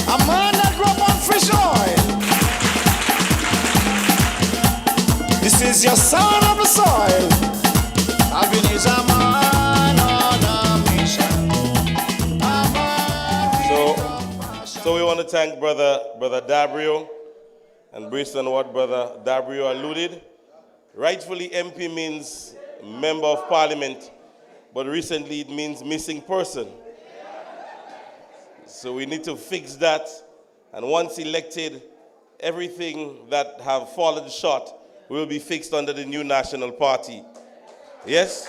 A man that grew up on fish oil. This is your son of the soil. I've been his man on a mission. So we want to thank Brother Dabrio, and based on what Brother Dabrio alluded, rightfully MP means Member of Parliament, but recently it means missing person. So we need to fix that, and once elected, everything that have fallen short will be fixed under the new National Party. Yes?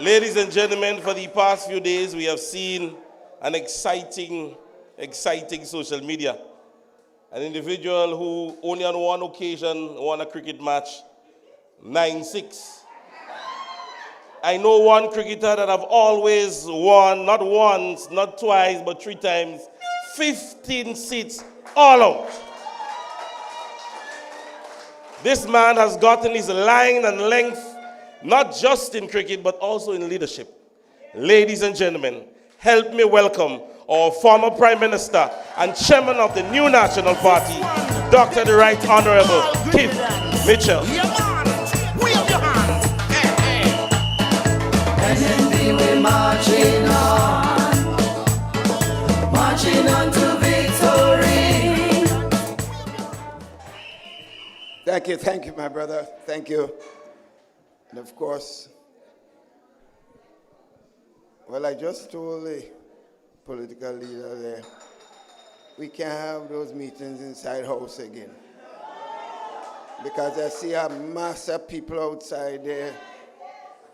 Ladies and gentlemen, for the past few days, we have seen an exciting social media. An individual who only on one occasion won a cricket match, 9-6. I know one cricketer that have always won, not once, not twice, but 3 times, 15 seats all out. This man has gotten his line and length, not just in cricket, but also in leadership. Ladies and gentlemen, help me welcome our former Prime Minister and Chairman of the new National Party, Dr. the Right Honorable Keith Mitchell. NNP, we're marching on to victory. Thank you, my brother. Thank you. And of course, well, I just told the political leader there, we can't have those meetings inside house again. Because I see a mass of people outside there,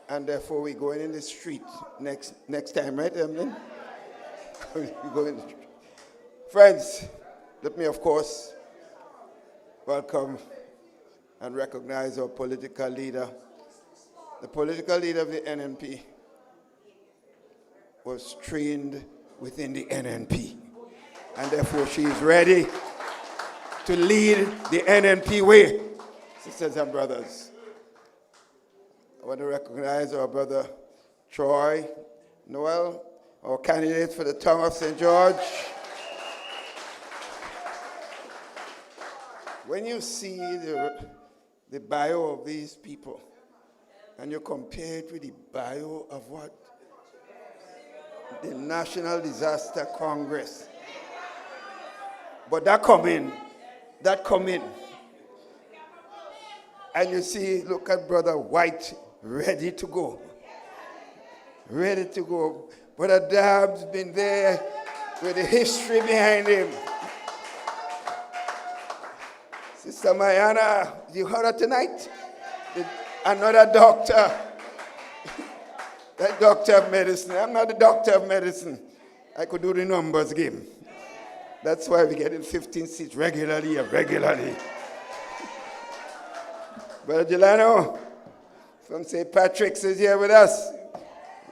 and therefore we're going in the street next time, right, Emlyn? We're going in the street. Friends, let me, of course, welcome and recognize our political leader. The political leader of the NNP was trained within the NNP, and therefore she is ready to lead the NNP way. Sisters and brothers, I want to recognize our brother Troy Noel, our candidate for the town of St. George. When you see the bio of these people, and you compare it with the bio of what? The National Disaster Congress. But that come in. And you see, look at Brother White, ready to go. Ready to go. Brother Dabb's been there with the history behind him. Sister Mayana, you heard her tonight? Another doctor. That doctor of medicine. I'm not a doctor of medicine. I could do the numbers game. That's why we're getting 15 seats regularly. Brother Delano from St. Patrick's is here with us.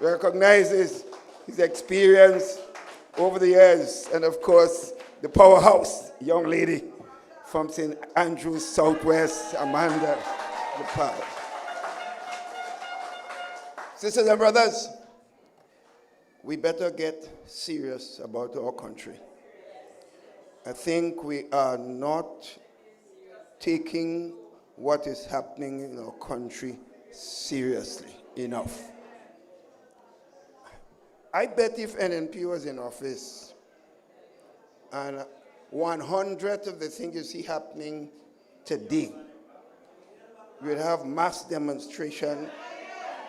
Recognizes his experience over the years. And of course, the powerhouse young lady from St. Andrews Southwest, Amanda DePaul. Sisters and brothers, we better get serious about our country. I think we are not taking what is happening in our country seriously enough. I bet if NNP was in office and 100 of the things you see happening today, we'd have mass demonstration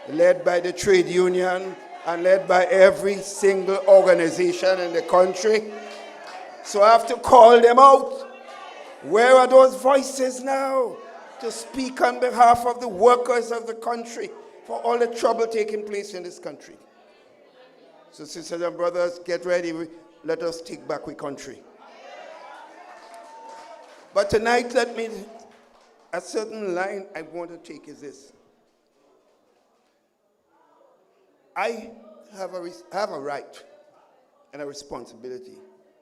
led by the trade union and led by every single organization in the country. So I have to call them out. Where are those voices now to speak on behalf of the workers of the country for all the trouble taking place in this country? So sisters and brothers, get ready. Let us take back our country. But tonight, a certain line I want to take is this. I have a right and a responsibility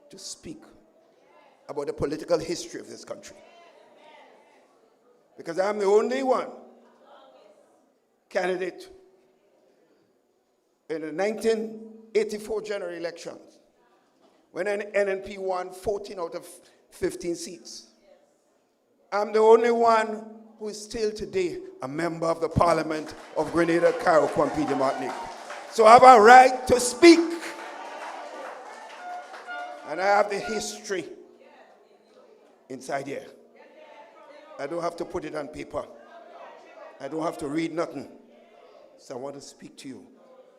to speak about the political history of this country. Because I'm the only one candidate in the 1984 general elections when an NNP won 14 out of 15 seats. I'm the only one who is still today a member of the Parliament of Grenada, Carriacou, and Peter Martinique. So I have a right to speak. And I have the history inside here. I don't have to put it on paper. I don't have to read nothing. So I want to speak to you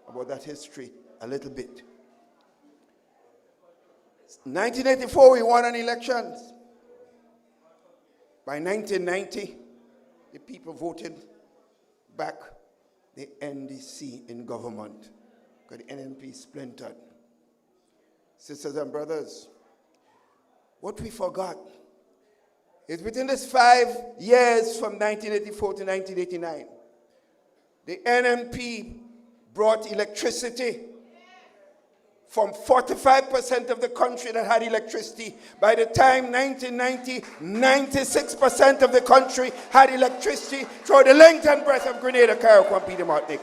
about that history a little bit. 1984, we won an elections. By 1990, the people voted back the NDC in government because the NNP splintered. Sisters and brothers, what we forgot is within this 5 years from 1984 to 1989, the NNP brought electricity from 45% of the country that had electricity. By the time 1990, 96% of the country had electricity throughout the length and breadth of Grenada, Carriacou, and Peter Martinique.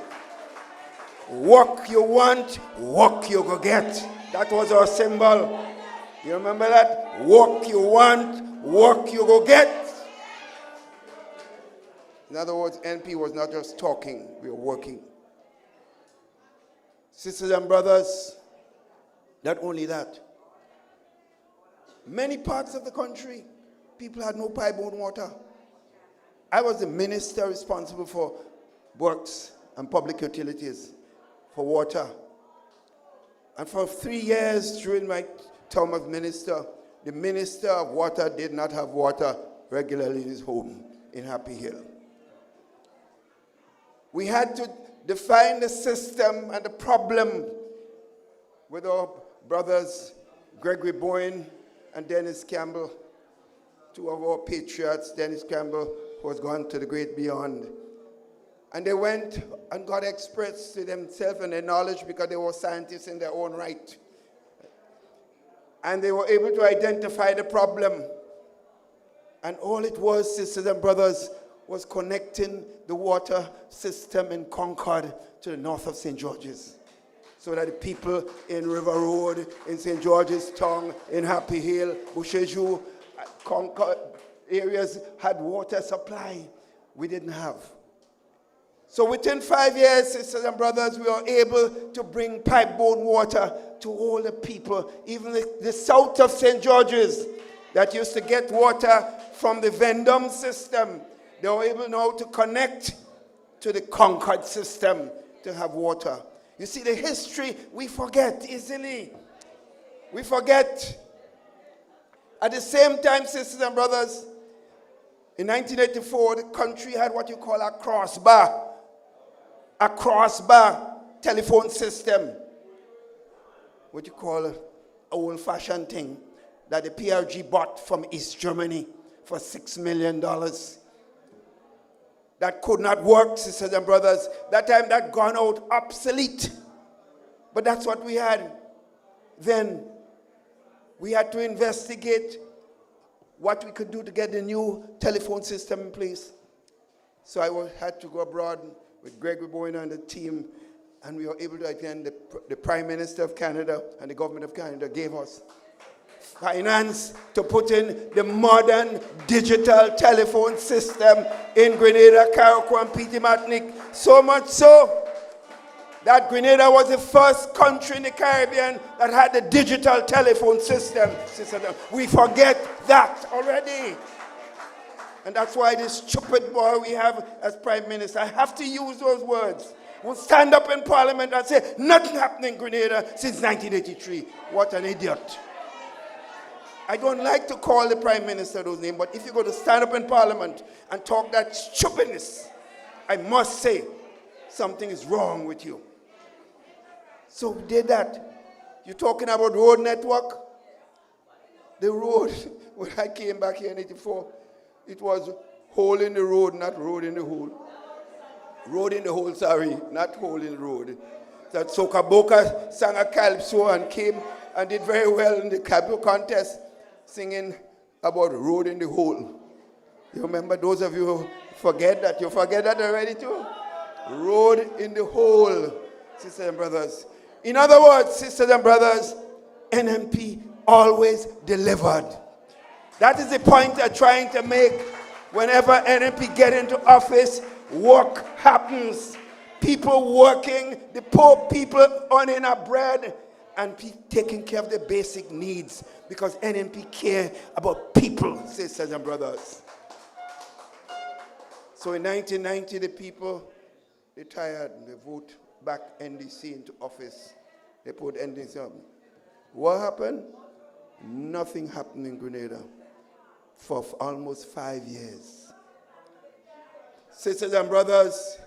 Work you want, work you go get. That was our symbol. You remember that? Work you want, work you go get. In other words, NP was not just talking, we were working. Sisters and brothers, not only that, many parts of the country, people had no pipe-borne water. I was the minister responsible for works and public utilities, for water. And for 3 years during my term as minister, the Minister of Water did not have water regularly in his home in Happy Hill. We had to define the system and the problem with our brothers, Gregory Boyne and Dennis Campbell, two of our patriots. Dennis Campbell was gone to the great beyond. And they went and got experts to themselves and their knowledge because they were scientists in their own right. And they were able to identify the problem. And all it was, sisters and brothers, was connecting the water system in Concord to the north of St. George's, so that the people in River Road, in St. George's Town, in Happy Hill, Boucherjou, Concord areas had water supply. We didn't have. So within 5 years, sisters and brothers, we were able to bring pipe-borne water to all the people, even the south of St. George's that used to get water from the Vendome system. They were able now to connect to the Concord system to have water. You see, the history we forget easily. We forget. At the same time, sisters and brothers, in 1984, the country had what you call a crossbar telephone system. what you call an old-fashioned thing that the PRG bought from East Germany for $6 million. That could not work, sisters and brothers. That time that gone out obsolete. But that's what we had. Then we had to investigate what we could do to get the new telephone system in place. So I had to go abroad with Gregory Bowen and the team, and we were able to attend the Prime Minister of Canada and the government of Canada gave us finance to put in the modern digital telephone system in Grenada, Carriacou, and Petit Martinique. So much so that Grenada was the first country in the Caribbean that had the digital telephone system. We forget that already. And that's why this stupid boy we have as Prime Minister, I have to use those words, will stand up in Parliament and say, nothing happened in Grenada since 1983. What an idiot. I don't like to call the Prime Minister those names, but if you're going to stand up in Parliament and talk that stupidness, I must say something is wrong with you. So we did that. You're talking about road network? The road, when I came back here in 84, it was hole in the road, not road in the hole. Road in the hole, sorry, not hole in the road. That Soca Boca sang a calypso and came and did very well in the calypso contest, singing about road in the hole. You remember, those of you who forget that? You forget that already too? Road in the hole, sisters and brothers. In other words, sisters and brothers, NNP always delivered. That is the point they're trying to make. Whenever NNP get into office, work happens. People working, the poor people earning our bread, and taking care of the basic needs, because NNP care about people, sisters and brothers. So in 1990, the people, they tired, they vote back NDC into office. They put NDC up. What happened? Nothing happened in Grenada for almost 5 years. Sisters and brothers,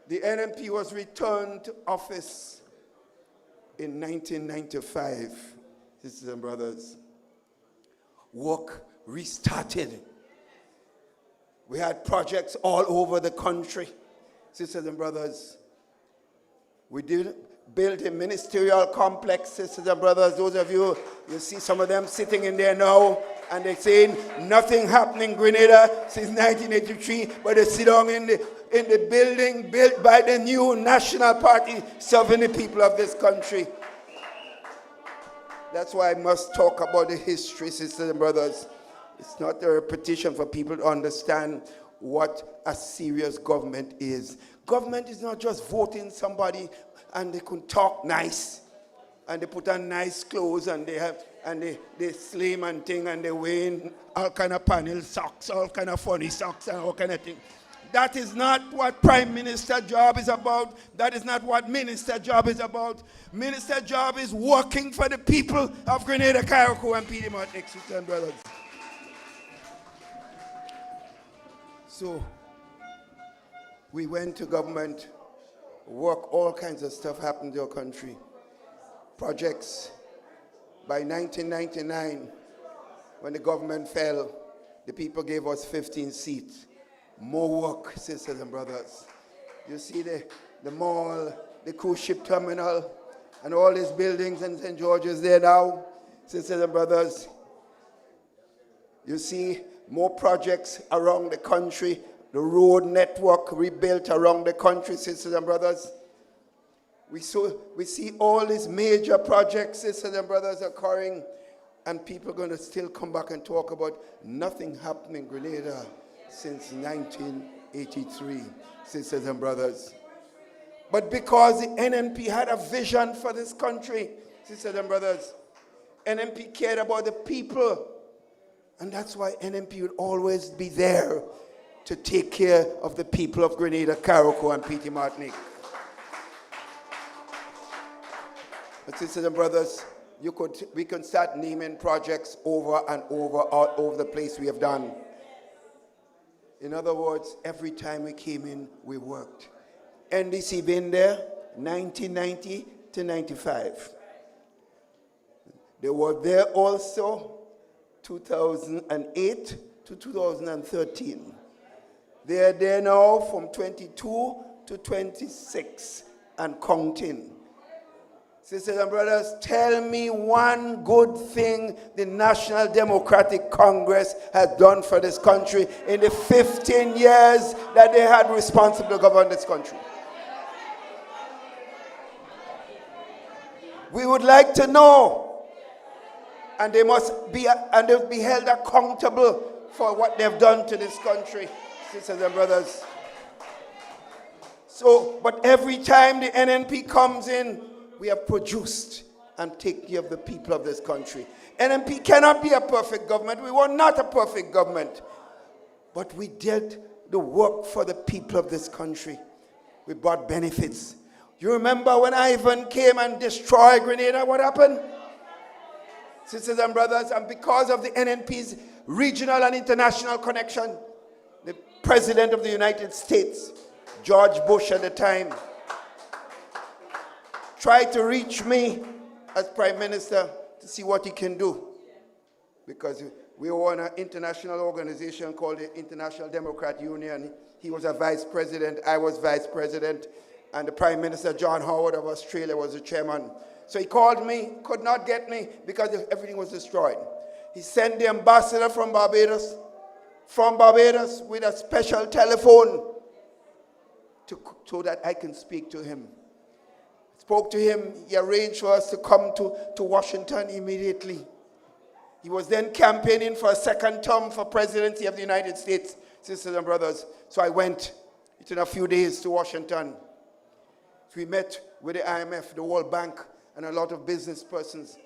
the NNP was returned to office in 1995. Sisters and brothers, work restarted. We had projects all over the country. Sisters and brothers, we did build a ministerial complex. Sisters and brothers, those of you, you see some of them sitting in there now, and they're saying nothing happened in Grenada since 1983, but they sit down in the building built by the new National Party serving the people of this country. That's why I must talk about the history, sisters and brothers. It's not a repetition for people to understand what a serious government is. Government is not just voting somebody and they can talk nice and they put on nice clothes and they slim and thing and they wear all kind of panel socks, all kind of funny socks and all kind of thing. That is not what Prime Minister job is about. That is not what Minister job is about. Minister job is working for the people of Grenada, Carriacou, and Petit Martinique, sisters and brothers. So we went to government, work, all kinds of stuff happened in our country. Projects. By 1999, when the government fell, the people gave us 15 seats. More work, sisters and brothers. You see the mall, the cruise ship terminal, and all these buildings in St. George's there now, sisters and brothers. You see more projects around the country, the road network rebuilt around the country, sisters and brothers. We see all these major projects, sisters and brothers, occurring, and people are going to still come back and talk about nothing happening in Grenada since 1983, sisters and brothers. But because the NNP had a vision for this country, sisters and brothers, NNP cared about the people. And that's why NNP would always be there to take care of the people of Grenada, Carriacou, and Petit Martinique. But sisters and brothers, we can start naming projects over and over, all over the place we have done. In other words, every time we came in, we worked. NDC been there 1990 to 95. They were there also 2008 to 2013. They are there now from 22 to 26 and counting. Sisters and brothers, tell me one good thing the National Democratic Congress has done for this country in the 15 years that they had responsibility to govern this country. We would like to know, and they must be held accountable for what they've done to this country, sisters and brothers. So, but every time the NNP comes in, we have produced and take care of the people of this country. NNP cannot be a perfect government. We were not a perfect government. But we did the work for the people of this country. We brought benefits. You remember when Ivan came and destroyed Grenada, what happened? Sisters and brothers, and because of the NNP's regional and international connection, the President of the United States, George Bush at the time, tried to reach me as Prime Minister to see what he can do. Because we were on an international organization called the International Democrat Union. He was a vice president, I was vice president, and the Prime Minister, John Howard of Australia, was the chairman. So he called me, could not get me because everything was destroyed. He sent the ambassador from Barbados with a special telephone so that I can speak to him. Spoke to him, he arranged for us to come to Washington immediately. He was then campaigning for a second term for presidency of the United States, sisters and brothers. So I went in a few days to Washington. We met with the IMF, the World Bank, and a lot of business persons.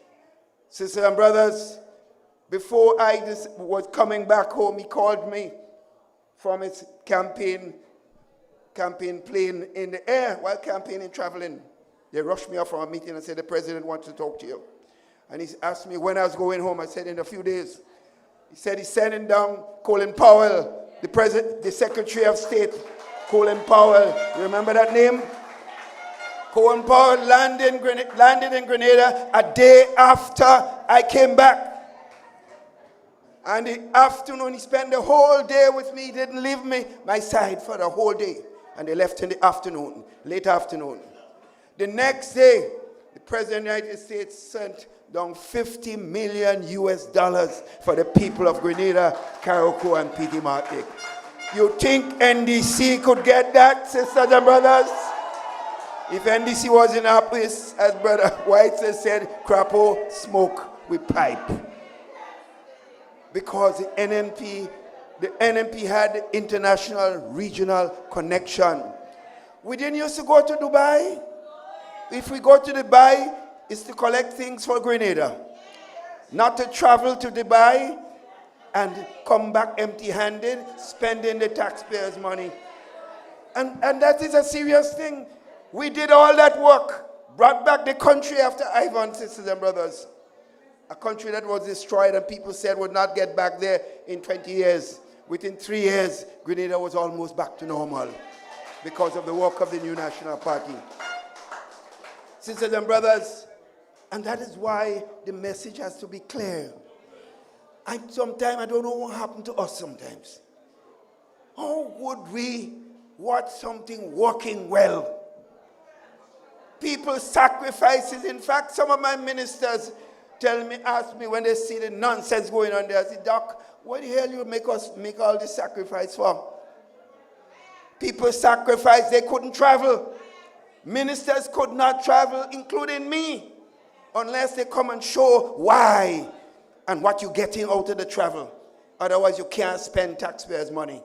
Sisters and brothers, before I was coming back home, he called me from his campaign plane in the air while campaigning, traveling. They rushed me off from a meeting and said, the president wants to talk to you. And he asked me when I was going home. I said, in a few days. He said he's sending down Colin Powell, the Secretary of State, Colin Powell. You remember that name? Colin Powell landed in Grenada a day after I came back. And the afternoon, he spent the whole day with me. He didn't leave my side for the whole day. And they left in the afternoon, late afternoon. The next day, the President of the United States sent down $50 million for the people of Grenada, Carriacou, and Petit Martinique. You think NDC could get that, sisters and brothers? If NDC was in our place, as Brother White said, crapo, smoke with pipe. Because the NNP had the international regional connection. We didn't used to go to Dubai. If we go to Dubai, it's to collect things for Grenada. Not to travel to Dubai and come back empty-handed, spending the taxpayers' money. And that is a serious thing. We did all that work, brought back the country after Ivan, sisters and brothers. A country that was destroyed and people said would not get back there in 20 years. Within 3 years, Grenada was almost back to normal because of the work of the New National Party. Sisters and brothers, and that is why the message has to be clear. Sometimes I don't know what happened to us sometimes. How would we watch something working well? People sacrifices. In fact, some of my ministers ask me when they see the nonsense going on there, I say, Doc, what the hell you make us make all this sacrifice for? People sacrificed, they couldn't travel. Ministers could not travel, including me, unless they come and show why and what you're getting out of the travel. Otherwise, you can't spend taxpayers' money.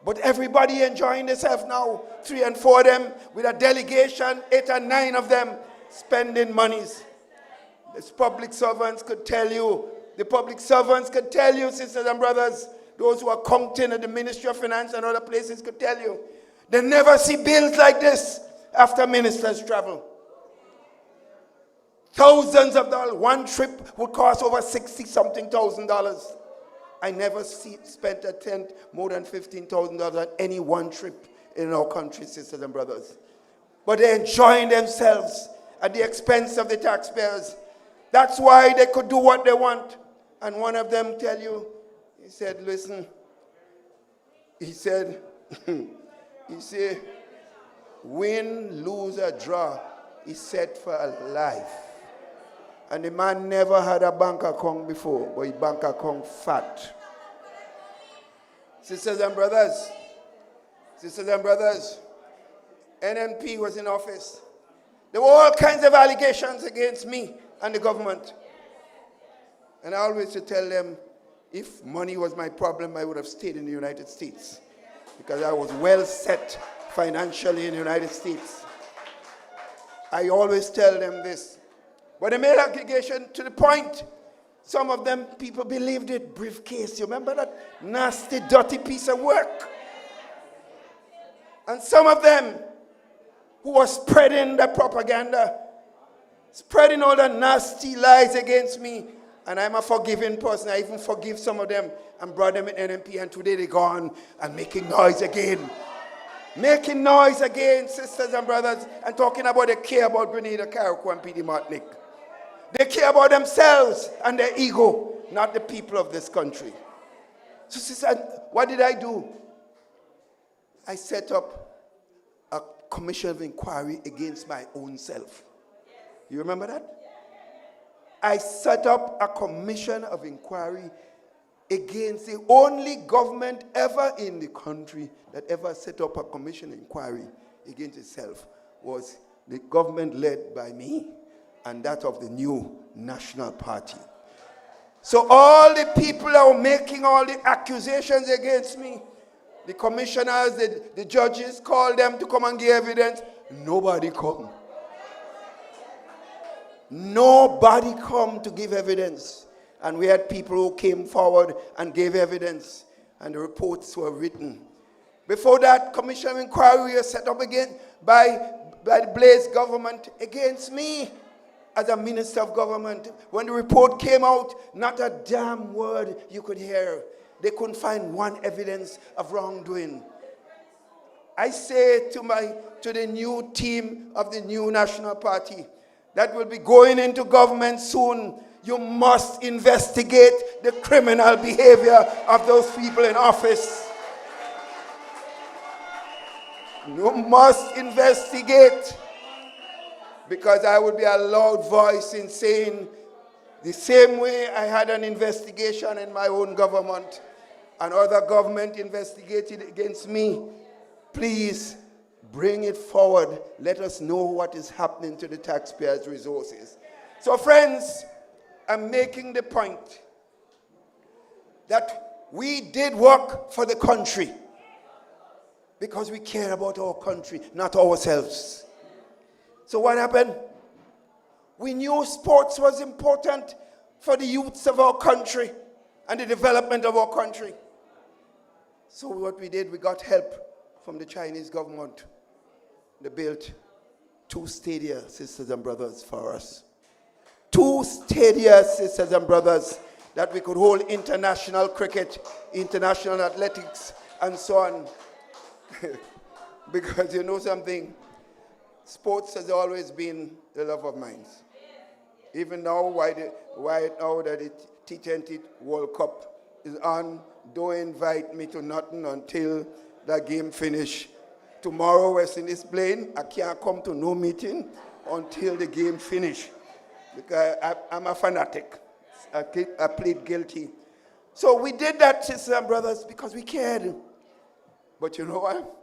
But everybody enjoying themselves now, 3 and 4 of them, with a delegation, 8 and 9 of them, spending monies. The public servants could tell you, sisters and brothers, those who are counting at the Ministry of Finance and other places could tell you, they never see bills like this after ministers travel. Thousands of dollars. One trip would cost over $60-something thousand. I never spent a tent more than $15,000 on any one trip in our country, sisters and brothers. But they're enjoying themselves at the expense of the taxpayers. That's why they could do what they want. And one of them tell you, he said, listen, he said, win, lose, or draw, he said for a life. And the man never had a bank account before, but his bank account fat. Sisters and brothers, NNP was in office. There were all kinds of allegations against me and the government. And I always used to tell them, if money was my problem, I would have stayed in the United States, because I was well set financially in the United States. I always tell them this. But they made allegation to the point, some of them, people believed it. Briefcase, you remember that nasty, dirty piece of work? And some of them who were spreading the propaganda, spreading all the nasty lies against me. And I'm a forgiving person. I even forgive some of them and brought them in NNP, and today they're gone and making noise again. Making noise again, sisters and brothers, and talking about they care about Grenada, Carriacou, and P.D. Martinique. They care about themselves and their ego, not the people of this country. So, sisters, what did I do? I set up a commission of inquiry against my own self. You remember that? I set up a commission of inquiry against the only government ever in the country that ever set up a commission of inquiry against itself was the government led by me and that of the new National Party. So all the people that were making all the accusations against me, the commissioners, the judges, called them to come and give evidence. Nobody come. Nobody come to give evidence. And we had people who came forward and gave evidence, and the reports were written. Before that, commission of inquiry was set up again by the Blaise government against me as a minister of government. When the report came out, not a damn word you could hear. They couldn't find one evidence of wrongdoing. I say to the new team of the new National Party that will be going into government soon, you must investigate the criminal behavior of those people in office. You must investigate, because I would be a loud voice in saying the same way I had an investigation in my own government and other government investigated against me. Please bring it forward. Let us know what is happening to the taxpayers' resources. So friends, I'm making the point that we did work for the country because we care about our country, not ourselves. So what happened? We knew sports was important for the youths of our country and the development of our country. So what we did, we got help from the Chinese government. They built 2 stadia, sisters and brothers, for us. 2 stadia, sisters and brothers, that we could hold international cricket, international athletics, and so on. Because you know something, sports has always been the love of mine. Even now, why now that the T20 World Cup is on, don't invite me to nothing until that game finish. Tomorrow, West Indies playing, I can't come to no meeting until the game finish. Because I'm a fanatic. I plead guilty. So we did that, sisters and brothers, because we cared. But you know what?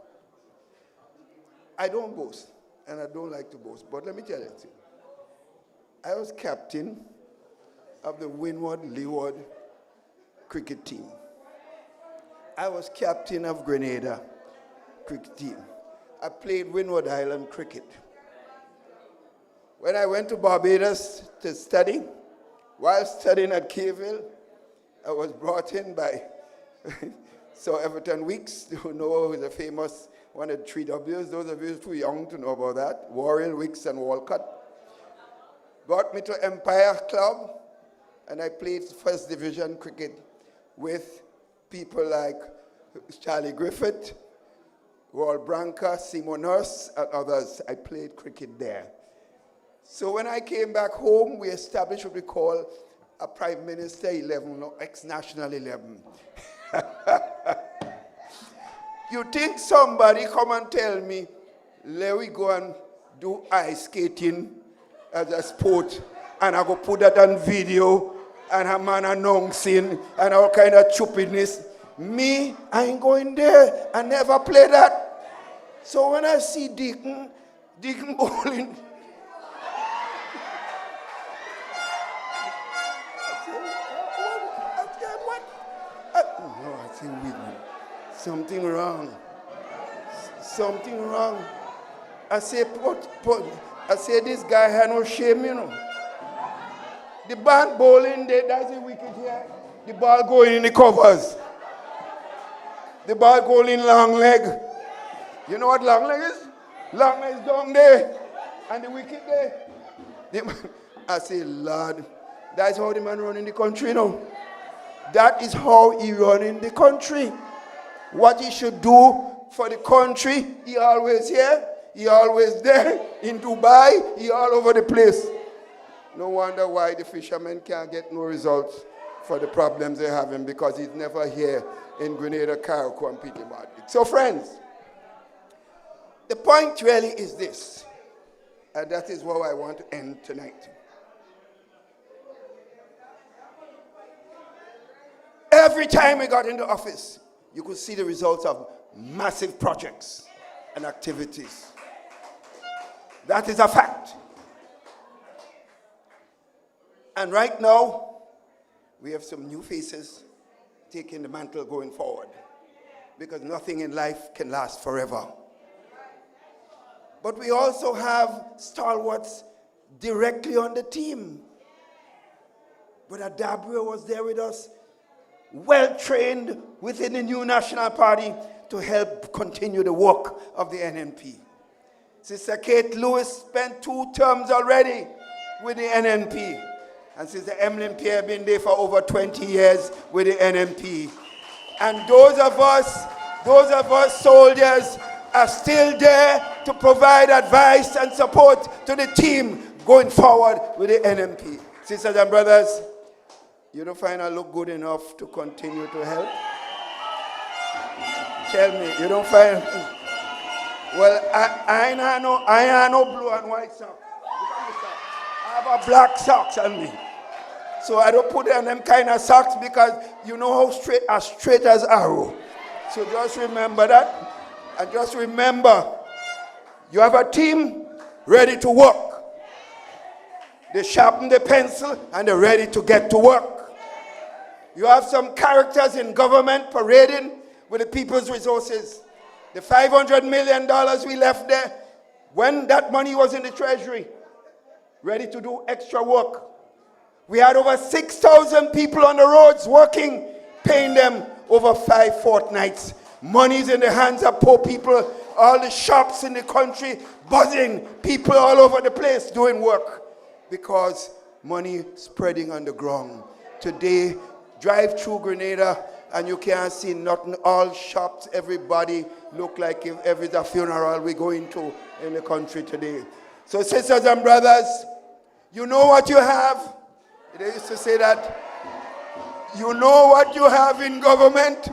I don't boast, and I don't like to boast. But let me tell you, I was captain of the Windward-Leeward cricket team. I was captain of Grenada cricket team. I played Windward Island cricket. When I went to Barbados to study, while studying at Keyville, I was brought in by Sir Everton Weeks, who know the famous one of the 3 W's. Those of you too young to know about that. Warrell, Weeks, and Walcott. Brought me to Empire Club, and I played first division cricket with people like Charlie Griffith, Royal Branca, Seymour Nurse, and others. I played cricket there. So when I came back home, we established what we call a Prime Minister 11 or ex-National 11. You think somebody come and tell me, let we go and do ice skating as a sport, and I go put that on video, and a man announcing, and all kind of stupidness. Me, I ain't going there. I never play that. So when I see Deacon bowling, I think something wrong. Something wrong. I say, I say, this guy had no shame, you know. The band bowling there, that's the wicket here. The ball going in the covers. The ball going in long leg. You know what long leg is? Long leg is down there. And the wicket there. I say, Lord, that's how the man run in the country, you know. That is how he run in the country. What he should do for the country, he always here, he always there. In Dubai, he all over the place. No wonder why the fishermen can't get no results for the problems they're having, because he's never here in Grenada, Carriacou, and Peter Martin. So friends, the point really is this, and that is where I want to end tonight. Every time we got into office, you could see the results of massive projects and activities. That is a fact. And right now, we have some new faces taking the mantle going forward, because nothing in life can last forever. But we also have stalwarts directly on the team. Brother Dabrio was there with us, well-trained within the new National Party to help continue the work of the NNP. Sister Kate Lewis spent 2 terms already with the NNP. And Sister Emmeline Pierre been there for over 20 years with the NNP. And those of us soldiers are still there to provide advice and support to the team going forward with the NNP. Sisters and brothers, you don't find I look good enough to continue to help? Tell me, you don't find? Well, I ain't no blue and white socks. I have a black socks on me. So I don't put on them kind of socks, because you know how straight as arrow. So just remember that. And just remember, you have a team ready to work. They sharpen the pencil and they're ready to get to work. You have some characters in government parading with the people's resources. The $500 million we left there, when that money was in the treasury, ready to do extra work. We had over 6,000 people on the roads working, paying them over 5 fortnights. Money's in the hands of poor people, all the shops in the country buzzing, people all over the place doing work, because money spreading on the ground. Today, drive through Grenada and you can't see nothing. All shops, everybody look like if every funeral we go into in the country today. So sisters and brothers, you know what you have. They used to say that. You know what you have in government.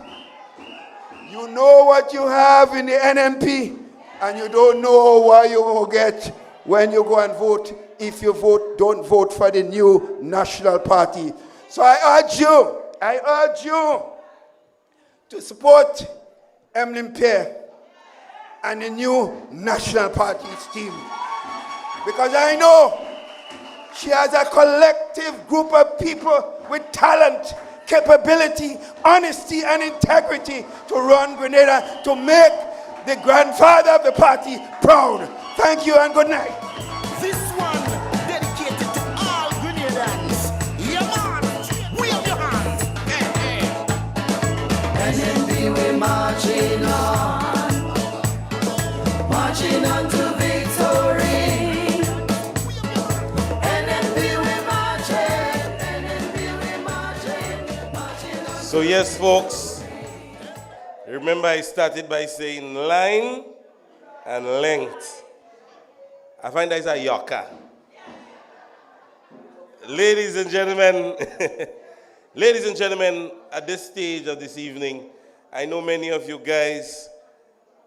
You know what you have in the NNP. And you don't know what you will get when you go and vote. If you vote, don't vote for the new National Party. So I urge you to support Emmeline Pierre and the new National Party's team. Because I know she has a collective group of people with talent, capability, honesty, and integrity to run Grenada, to make the grandfather of the party proud. Thank you and good night. This one dedicated to all Grenadans. Yeah, man, wave your hands. Hey, hey. NNP, we're marching on to victory. So yes, folks, remember I started by saying line and length. I find that is a yorker. Ladies and gentlemen, ladies and gentlemen, at this stage of this evening, I know many of you guys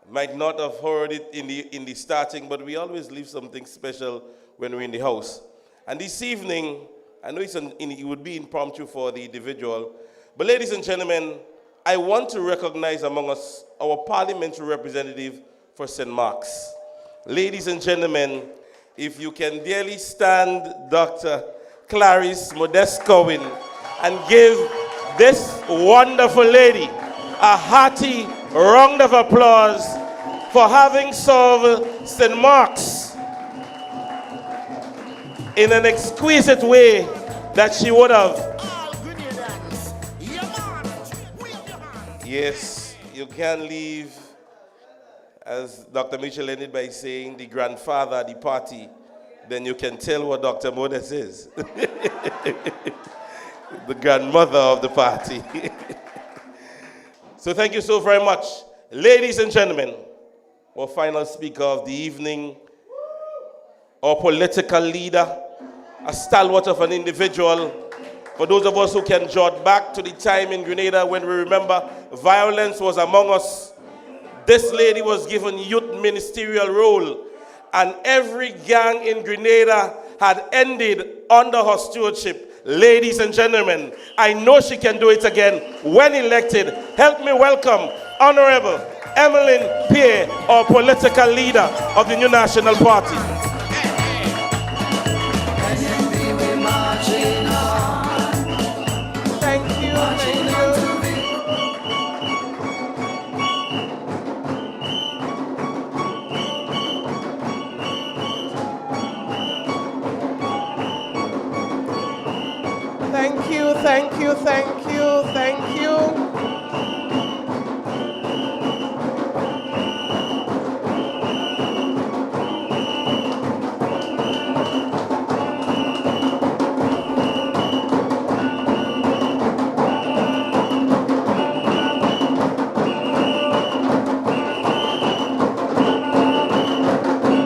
might not have heard it in the starting, but we always leave something special when we're in the house. And this evening, I know it would be impromptu for the individual, but ladies and gentlemen, I want to recognize among us our parliamentary representative for St. Mark's. Ladies and gentlemen, if you can dearly stand Dr. Clarice Modeste Cohen and give this wonderful lady a hearty round of applause for having served St. Mark's in an exquisite way that she would have. Yes, you can't leave, as Dr. Mitchell ended by saying, the grandfather at the party, then you can tell what Dr. Modest is. The grandmother of the party. So thank you so very much. Ladies and gentlemen, our final speaker of the evening, our political leader, a stalwart of an individual. For those of us who can jot back to the time in Grenada when we remember violence was among us, this lady was given youth ministerial role, and every gang in Grenada had ended under her stewardship. Ladies and gentlemen, I know she can do it again when elected. Help me welcome Honorable Emmeline Pierre, our political leader of the New National Party. Thank you, thank you, thank you.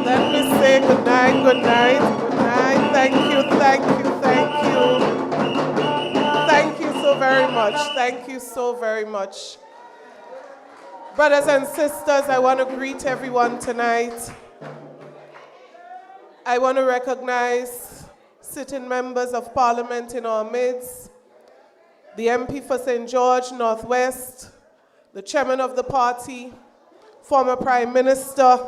Let me say good night, good night, good night. Thank you, thank you, thank you. Thank you so very much. Thank you so very much. Brothers and sisters, I want to greet everyone tonight. I want to recognize sitting members of Parliament in our midst, the MP for St. George Northwest, the chairman of the party, former Prime Minister,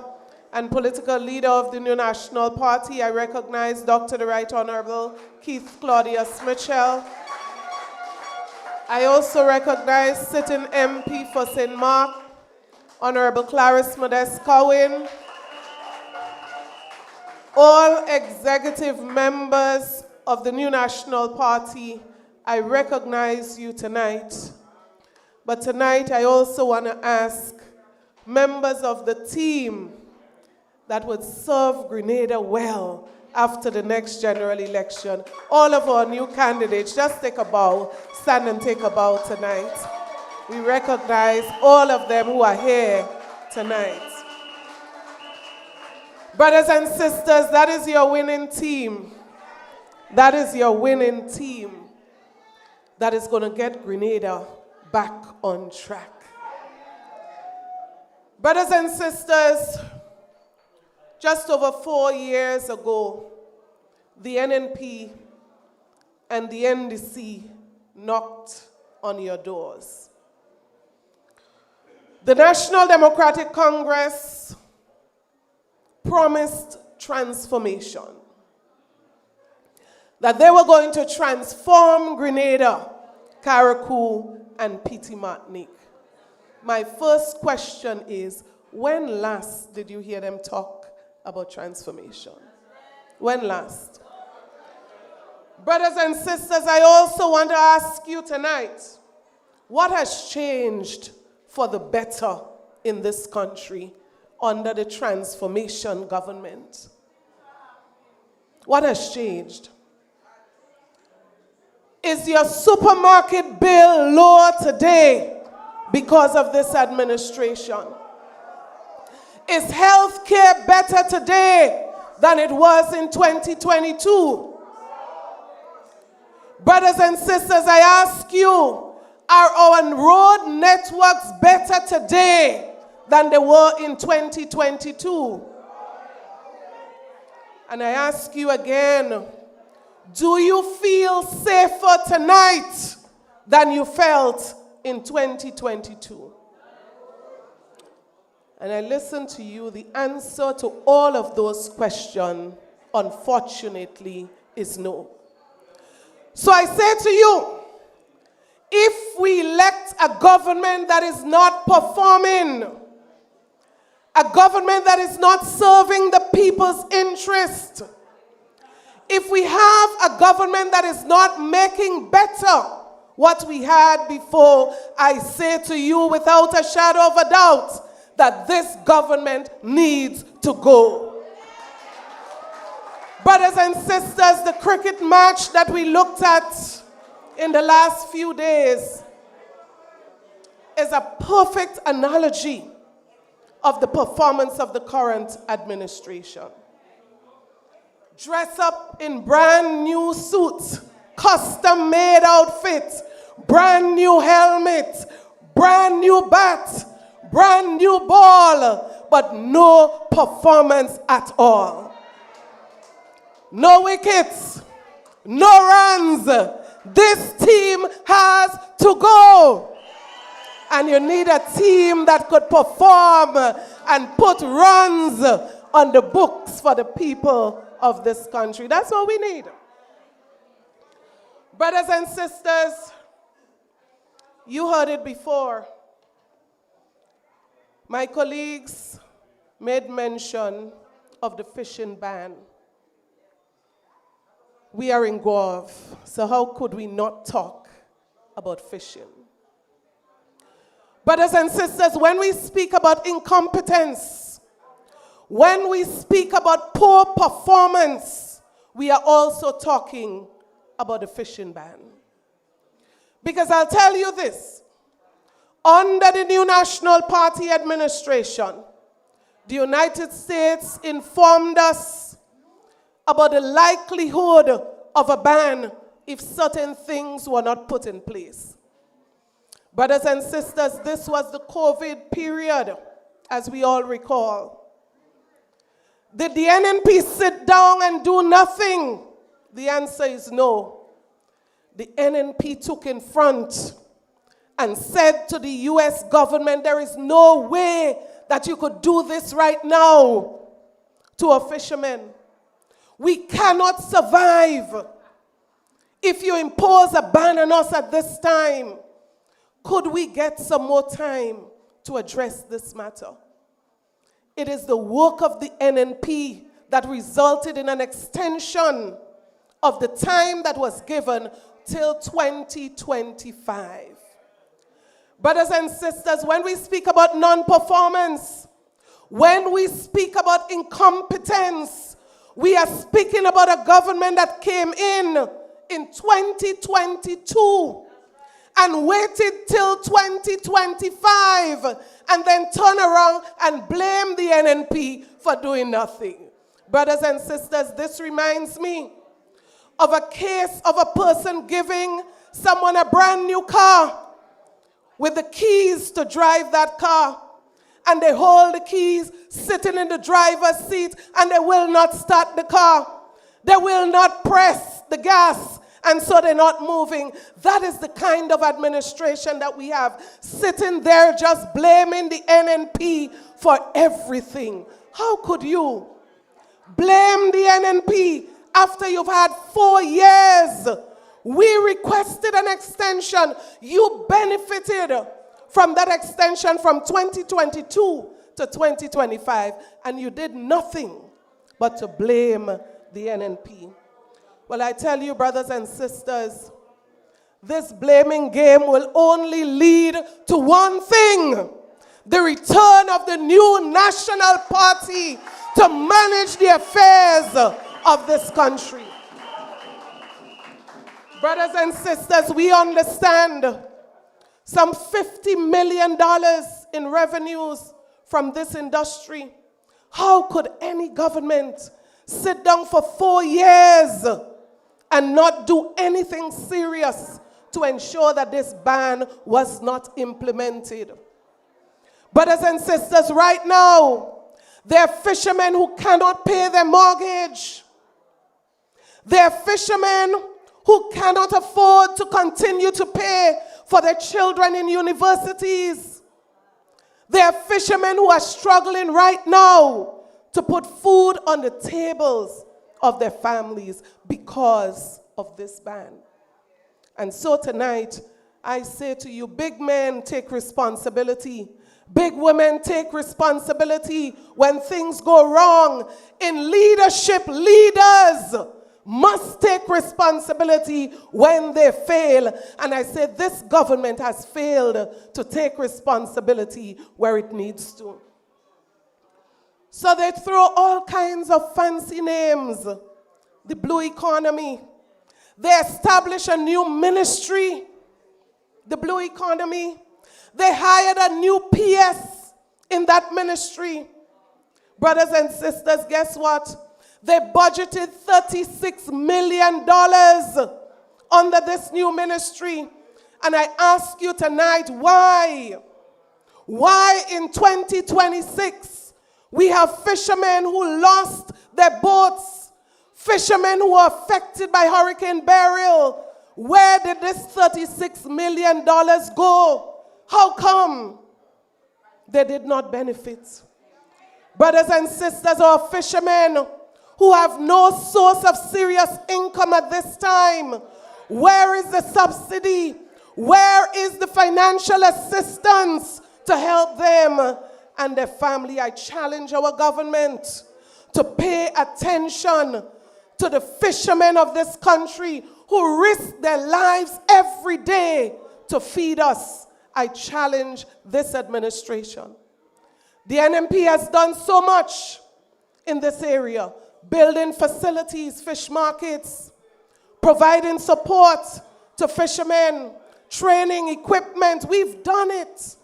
and political leader of the New National Party. I recognize Dr. the Right Honorable Keith Claudius Mitchell. I also recognize sitting MP for St. Mark, Honorable Clarice Modeste Cohen, all executive members of the New National Party. I recognize you tonight. But tonight I also want to ask members of the team that would serve Grenada well after the next general election. All of our new candidates, just take a bow, stand and take a bow tonight. We recognize all of them who are here tonight. Brothers and sisters, that is your winning team. That is your winning team that is going to get Grenada back on track. Brothers and sisters, just over 4 years ago, the NNP and the NDC knocked on your doors. The National Democratic Congress promised transformation, that they were going to transform Grenada, Carriacou, and Petit Martinique. My first question is, when last did you hear them talk about transformation? When last? Brothers and sisters, I also want to ask you tonight, what has changed for the better in this country under the transformation government? What has changed? Is your supermarket bill lower today because of this administration? Is health care better today than it was in 2022? Brothers and sisters, I ask you, are our road networks better today than they were in 2022? And I ask you again, do you feel safer tonight than you felt in 2022? And I listen to you, the answer to all of those questions, unfortunately, is no. So I say to you, if we elect a government that is not performing, a government that is not serving the people's interest, if we have a government that is not making better what we had before, I say to you without a shadow of a doubt that this government needs to go. Brothers and sisters, the cricket match that we looked at in the last few days is a perfect analogy of the performance of the current administration. Dress up in brand new suits, custom made outfits, brand new helmet, brand new bat, brand new ball, but no performance at all. No wickets, no runs. This team has to go. And you need a team that could perform and put runs on the books for the people of this country. That's what we need. Brothers and sisters, you heard it before. My colleagues made mention of the fishing ban. We are in Guave, so how could we not talk about fishing? Brothers and sisters, when we speak about incompetence, when we speak about poor performance, we are also talking about the fishing ban. Because I'll tell you this, under the new National Party administration, the United States informed us about the likelihood of a ban if certain things were not put in place. Brothers and sisters, this was the COVID period, as we all recall. Did the NNP sit down and do nothing? The answer is no. The NNP took in front and said to the US government, there is no way that you could do this right now to a fisherman. We cannot survive if you impose a ban on us at this time. Could we get some more time to address this matter? It is the work of the NNP that resulted in an extension of the time that was given till 2025. Brothers and sisters, when we speak about non-performance, when we speak about incompetence, we are speaking about a government that came in 2022 and waited till 2025 and then turn around and blame the NNP for doing nothing. Brothers and sisters, this reminds me of a case of a person giving someone a brand new car with the keys to drive that car. And they hold the keys sitting in the driver's seat and they will not start the car. They will not press the gas, and so they're not moving. That is the kind of administration that we have, sitting there just blaming the NNP for everything. How could you blame the NNP after you've had 4 years? We requested an extension. You benefited from that extension from 2022 to 2025, and you did nothing but to blame the NNP. Well, I tell you, brothers and sisters, this blaming game will only lead to one thing: the return of the new National Party to manage the affairs of this country. Brothers and sisters, we understand some $50 million in revenues from this industry. How could any government sit down for 4 years and not do anything serious to ensure that this ban was not implemented. Brothers and sisters, right now, there are fishermen who cannot pay their mortgage. There are fishermen who cannot afford to continue to pay for their children in universities. There are fishermen who are struggling right now to put food on the tables of their families because of this ban. And so tonight, I say to you, big men, take responsibility. Big women, take responsibility when things go wrong. In leadership, leaders must take responsibility when they fail. And I say this government has failed to take responsibility where it needs to. So they throw all kinds of fancy names. The blue economy. They establish a new ministry, the blue economy. They hired a new PS in that ministry. Brothers and sisters, guess what? They budgeted $36 million under this new ministry. And I ask you tonight, why? Why in 2026 we have fishermen who lost their boats? Fishermen who are affected by Hurricane Beryl. Where did this $36 million go? How come they did not benefit? Brothers and sisters, our fishermen who have no source of serious income at this time, where is the subsidy? Where is the financial assistance to help them and their family? I challenge our government to pay attention to the fishermen of this country who risk their lives every day to feed us. I challenge this administration. The NNP has done so much in this area, building facilities, fish markets, providing support to fishermen, training, equipment. We've done it.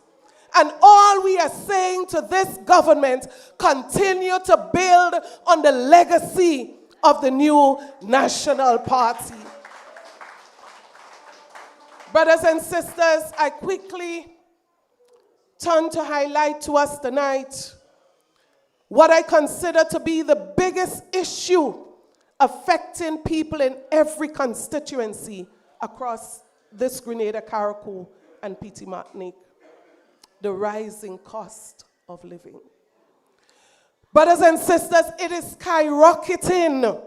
And all we are saying to this government, continue to build on the legacy of the new National Party. Brothers and sisters, I quickly turn to highlight to us tonight what I consider to be the biggest issue affecting people in every constituency across this Grenada, Carriacou, and Petit Martinique: the rising cost of living. Brothers and sisters, it is skyrocketing.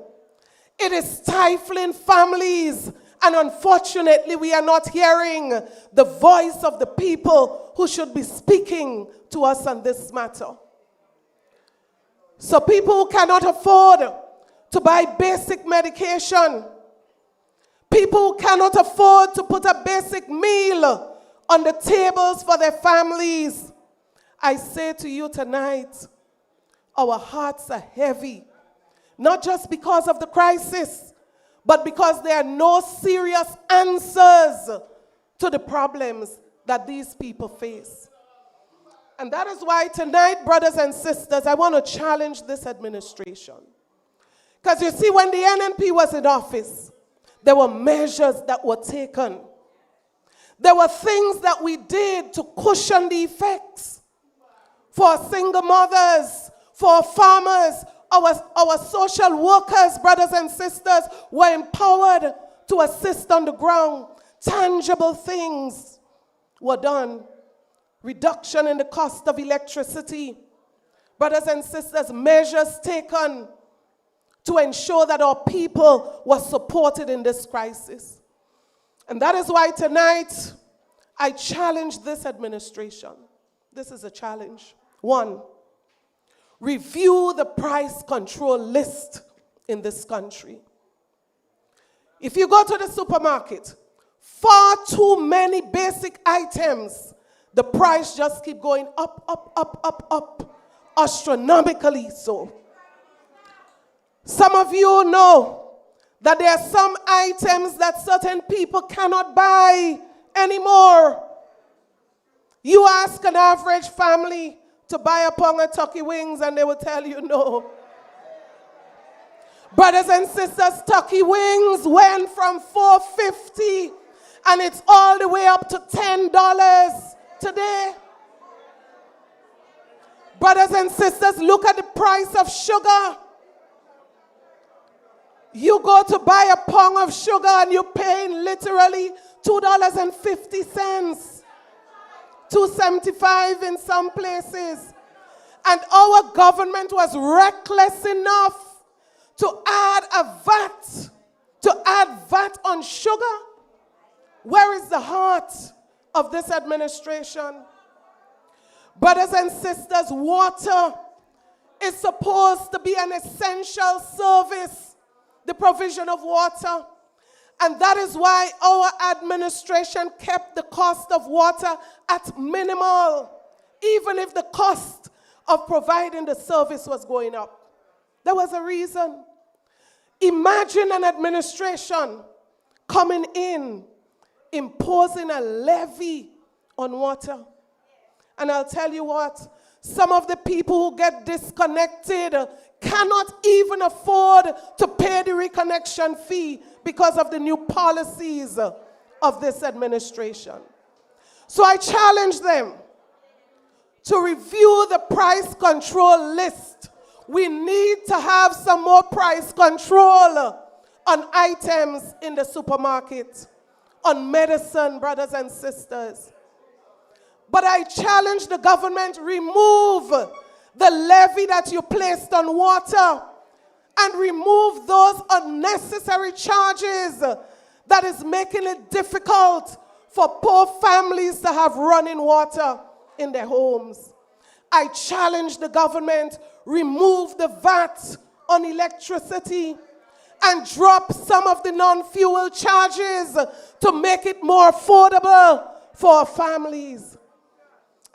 It is stifling families. And unfortunately, we are not hearing the voice of the people who should be speaking to us on this matter. So people who cannot afford to buy basic medication, people who cannot afford to put a basic meal on the tables for their families, I say to you tonight, our hearts are heavy, not just because of the crisis, but because there are no serious answers to the problems that these people face. And that is why tonight, brothers and sisters, I want to challenge this administration. Because you see, when the NNP was in office, there were measures that were taken. There were things that we did to cushion the effects for single mothers, for farmers. Our social workers, brothers and sisters, were empowered to assist on the ground. Tangible things were done. Reduction in the cost of electricity. Brothers and sisters, measures taken to ensure that our people were supported in this crisis. And that is why tonight I challenge this administration. This is a challenge. 1, review the price control list in this country. If you go to the supermarket, far too many basic items, the price just keep going up, astronomically so. Some of you know that there are some items that certain people cannot buy anymore. You ask an average family to buy a pound of turkey wings and they will tell you no. Brothers and sisters, turkey wings went from $4.50 and it's all the way up to $10 today. Brothers and sisters, look at the price of sugar. You go to buy a pound of sugar and you're paying literally $2.50, $2.75 in some places. And our government was reckless enough to add VAT on sugar. Where is the heart of this administration? Brothers and sisters, water is supposed to be an essential service, the provision of water. And that is why our administration kept the cost of water at minimal, even if the cost of providing the service was going up. There was a reason. Imagine an administration coming in, imposing a levy on water. And I'll tell you what, some of the people who get disconnected cannot even afford to pay the reconnection fee because of the new policies of this administration. So I challenge them to review the price control list. We need to have some more price control on items in the supermarket, on medicine, brothers and sisters. But I challenge the government, remove the levy that you placed on water and remove those unnecessary charges that is making it difficult for poor families to have running water in their homes. I challenge the government, remove the VAT on electricity and drop some of the non-fuel charges to make it more affordable for our families.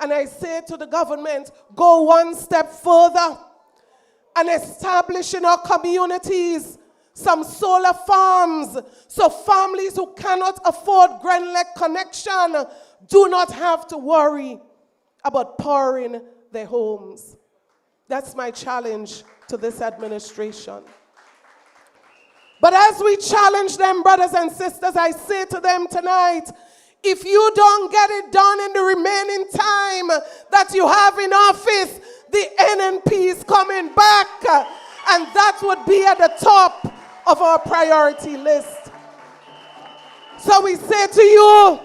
And I say to the government, go one step further and establish in our communities some solar farms so families who cannot afford Grenelec connection do not have to worry about powering their homes. That's my challenge to this administration. But as we challenge them, brothers and sisters, I say to them tonight, if you don't get it done in the remaining time that you have in office, the NNP is coming back, and that would be at the top of our priority list. So we say to you,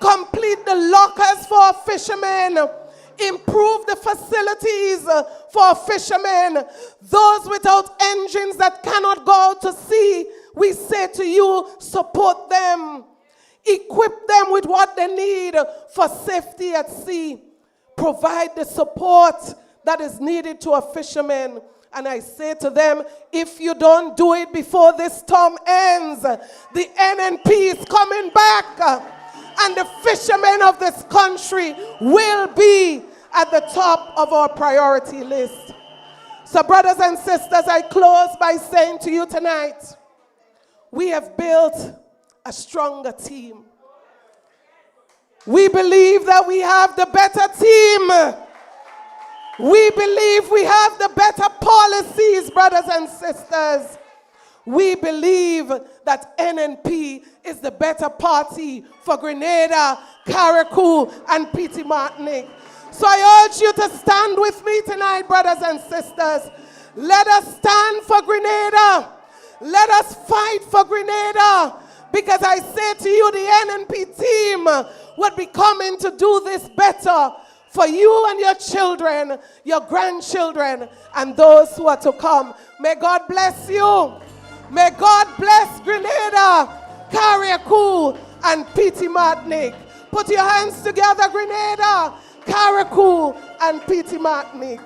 complete the lockers for our fishermen, improve the facilities for our fishermen, those without engines that cannot go out to sea, we say to you, support them. Equip them with what they need for safety at sea. Provide the support that is needed to our fishermen. And I say to them, if you don't do it before this term ends, the NNP is coming back and the fishermen of this country will be at the top of our priority list. So brothers and sisters, I close by saying to you tonight, we have built a stronger team. We believe that we have the better team. We believe we have the better policies, brothers and sisters. We believe that NNP is the better party for Grenada, Carriacou, and Petite Martinique. So I urge you to stand with me tonight, brothers and sisters. Let us stand for Grenada. Let us fight for Grenada. Because I say to you, the NNP team would be coming to do this better for you and your children, your grandchildren, and those who are to come. May God bless you. May God bless Grenada, Carriacou, and Petite Martinique. Put your hands together, Grenada, Carriacou, and Petite Martinique.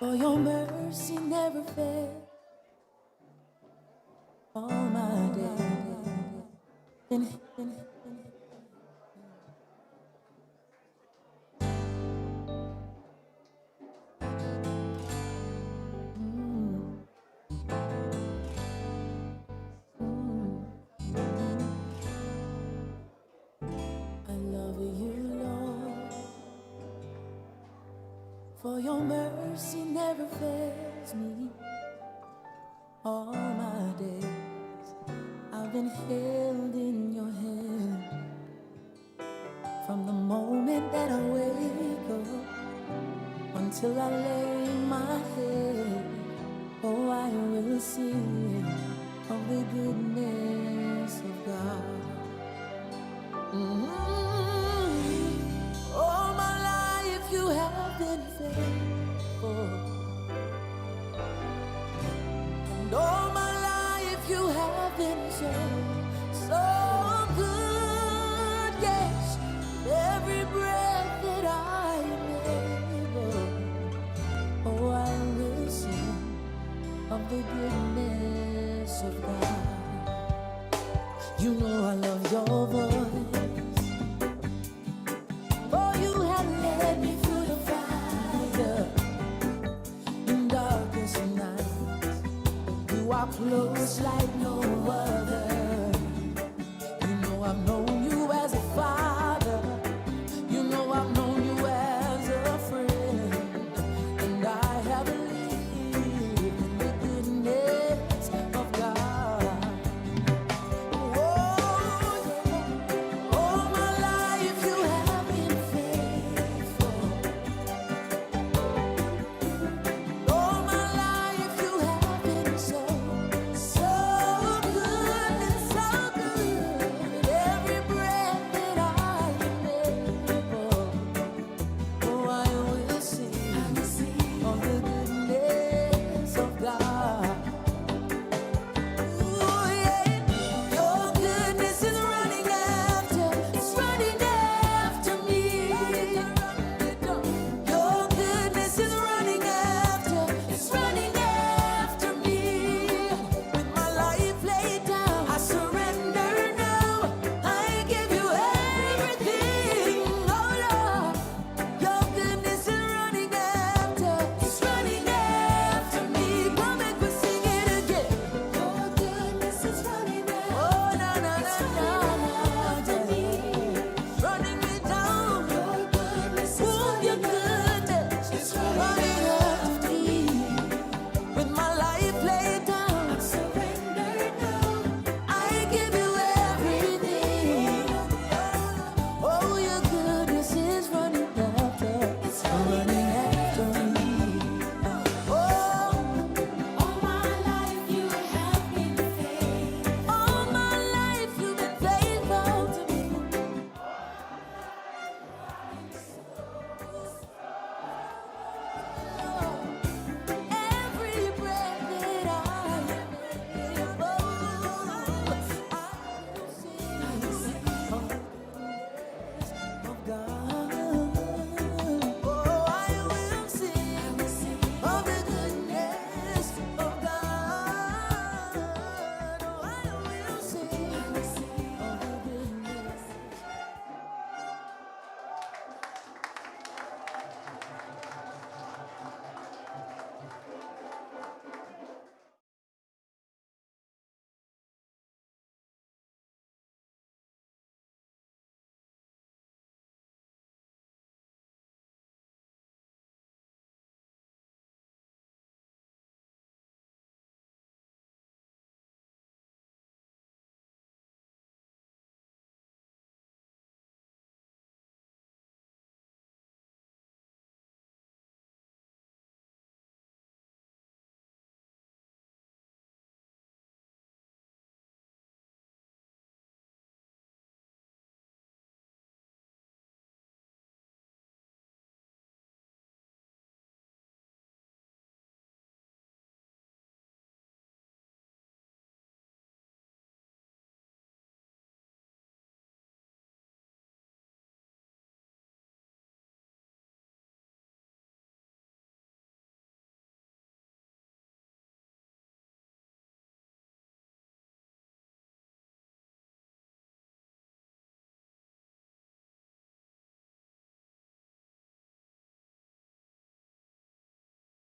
For your mercy never fails. All my days. I love you, Lord, for your mercy never fails. towards me. All my days I've been held in your hand. From the moment that I wake up until I lay my head, oh, I will sing of the goodness of God. All my life you have been faithful, and all my life you have been so good. Yes, every breath that I make, oh, I will sing of the goodness of God. You know I love your voice, for you have led me through the fire in darkest nights. You are close like no